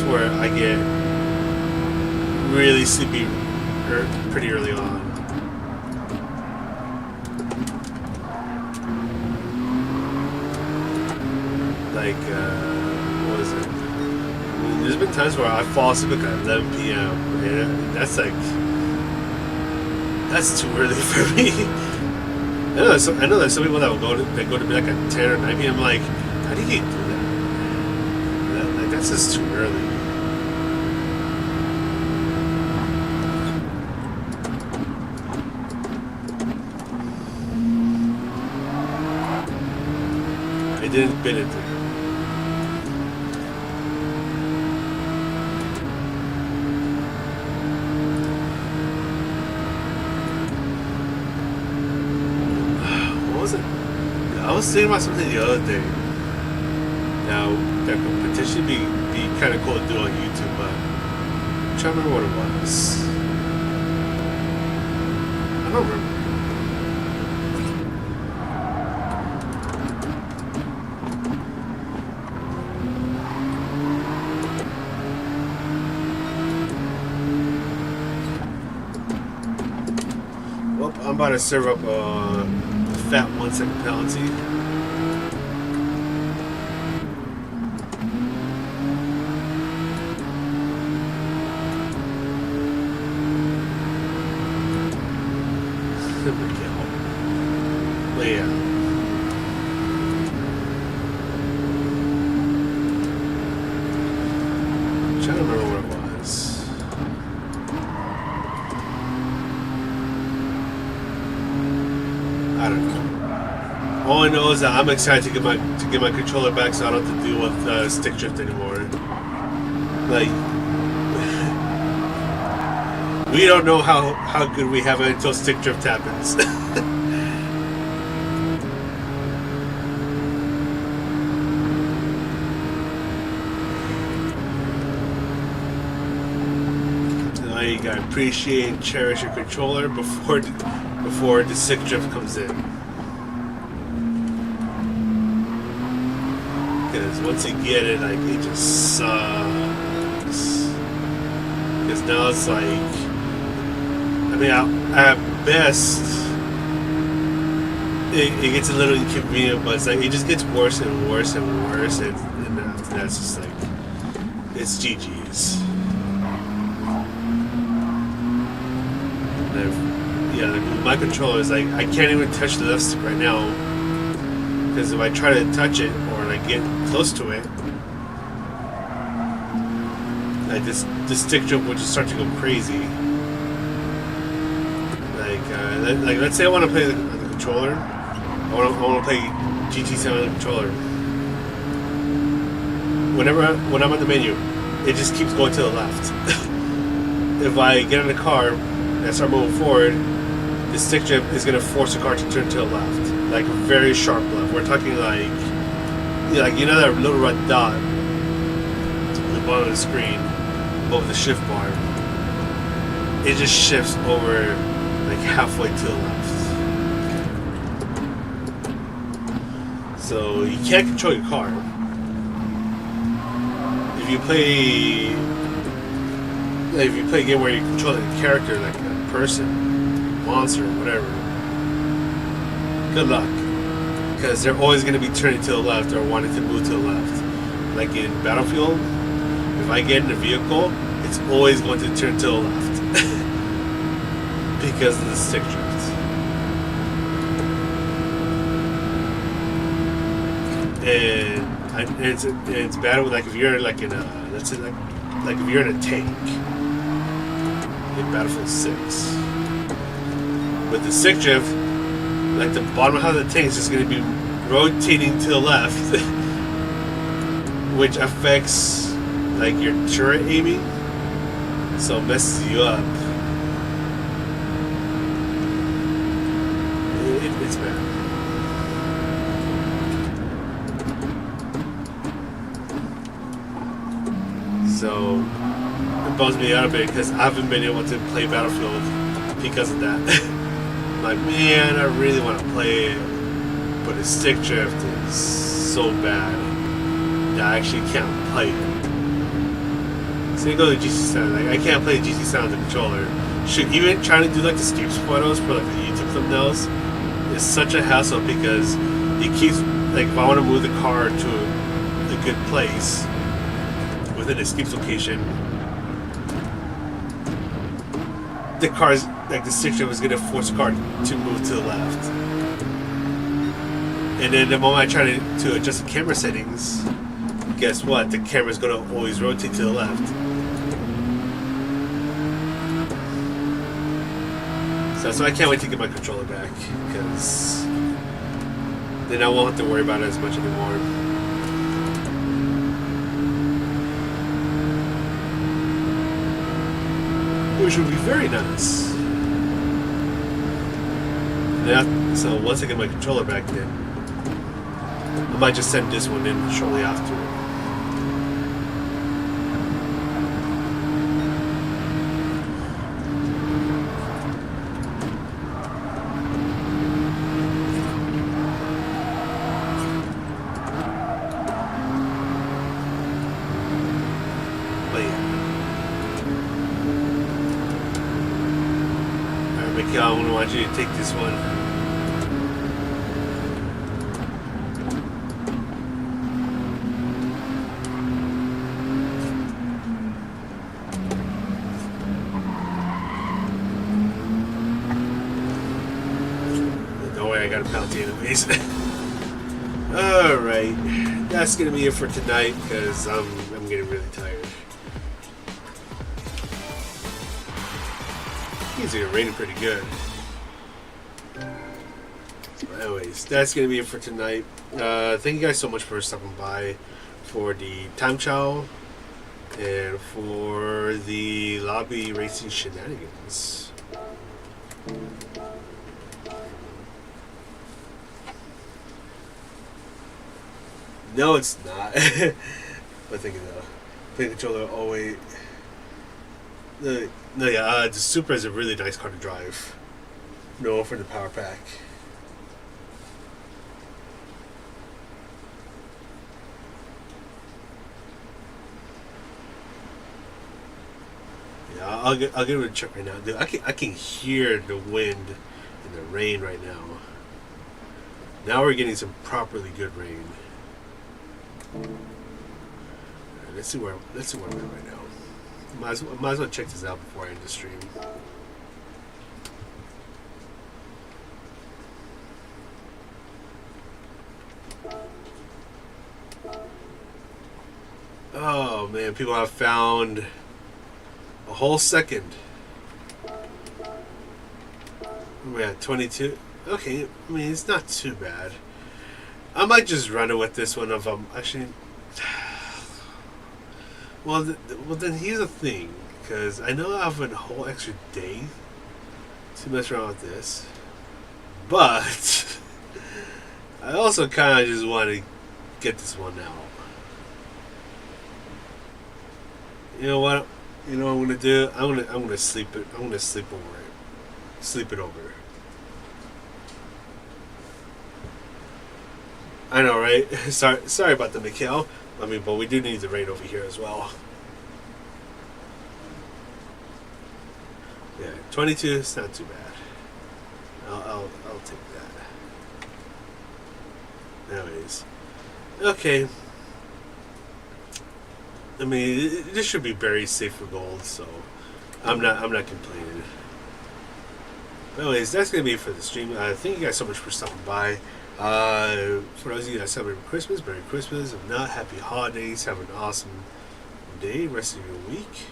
where I get really sleepy pretty early on. What is it? I mean, there's been times where I fall asleep at 11 p.m. and that's too early for me. I know there's some people that go to bed at 10 or 9 p.m. How do you do that? That's just too early. I didn't bid it. I was thinking about something the other day. Now, that could potentially be kind of cool to do on YouTube, but I'm trying to remember what it was. I don't remember. Well, I'm about to serve up a fat 1 second penalty. But yeah. only knows that I'm excited to get my controller back, so I don't have to deal with stick drift anymore. Like, we don't know how good we have it until stick drift happens. You gotta appreciate and cherish your controller before the stick drift comes in. Because once you get it, like, it just sucks. Because now it's like, I mean, at best, it gets a little inconvenient, but it's like it just gets worse and worse and worse, and after that, it's just like, it's GG's. Yeah, like my controller is like, I can't even touch the left stick right now, because if I try to touch it or like get close to it, like this stick drift will just start to go crazy. Like let's say I want to play the controller, I want to play GT7 on the controller. When I'm on the menu, it just keeps going to the left. If I get in the car and I start moving forward, the stick drift is going to force the car to turn to the left, like a very sharp left. We're talking like you know that little red dot at the bottom of the screen above the shift bar. It just shifts over like halfway to the left. So you can't control your car. If you play a game where you control a character, like a person, monster, whatever, good luck, because they're always going to be turning to the left or wanting to move to the left. Like in Battlefield, if I get in a vehicle, it's always going to turn to the left because of the stick drift. And it's bad with, like, if you're like in a, let's say like if you're in a tank in Battlefield 6. With the stick drift, like the bottom half of the tank is just going to be rotating to the left, which affects like your turret aiming, so it messes you up. It's bad. So it bums me out a bit because I haven't been able to play Battlefield because of that. Like, man, I really want to play it, but the stick drift is so bad that I actually can't play it. Same goes to GT7. Like, I can't play GT7 on the controller. Shoot, even trying to do like the escapes photos for like the YouTube thumbnails is such a hassle because it keeps, like, if I want to move the car to a good place within an escape location, the car's, like, the stick drift is going to force the car to move to the left. And then the moment I try to adjust the camera settings, guess what? The camera's going to always rotate to the left. So I can't wait to get my controller back, because then I won't have to worry about it as much anymore. Which would be very nice. Yeah, so once I get my controller back, then I might just send this one in shortly after. But yeah. Alright, Mikhail, I want you to take this one. I got a penalty anyways. Alright, that's gonna be it for tonight because I'm getting really tired. These are raining pretty good. Anyways, that's gonna be it for tonight. Thank you guys so much for stopping by for the time trial and for the lobby racing shenanigans. No, it's not. But thinking though, play controller. Oh wait, no, yeah. The Supra is a really nice car to drive. No, for the power pack. Yeah, I'll give it a check right now. Dude, I can hear the wind and the rain right now. Now we're getting some properly good rain. Right, let's see where I'm at right now. Might as well check this out before I end the stream. Oh man, people have found a whole second. We're at 22. Okay, I mean it's not too bad. I might just run it with this one of actually. Well, then here's the thing, because I know I have a whole extra day to mess around with this, but I also kind of just want to get this one out. You know what? You know what I'm gonna do? I'm gonna sleep it. I'm gonna sleep over it. Sleep it over. I know, right? Sorry about the Mikhail. I mean, but we do need the rain over here as well. Yeah, 22 is not too bad. I'll take that. Anyways, okay. I mean, this should be very safe for gold, so I'm not complaining. Anyways, that's gonna be it for the stream. Thank you guys so much for stopping by. For those of you that celebrate Christmas, Merry Christmas. If not, Happy Holidays. Have an awesome day, rest of your week.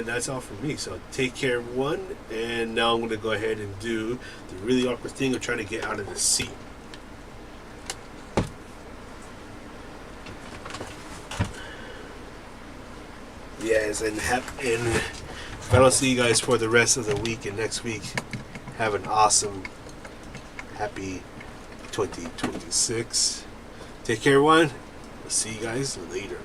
That's all from me. So take care, everyone. And now I'm going to go ahead and do the really awkward thing of trying to get out of the seat. Yes, and if I don't see you guys for the rest of the week and next week, have an awesome, happy 2026. Take care, everyone. We'll see you guys later.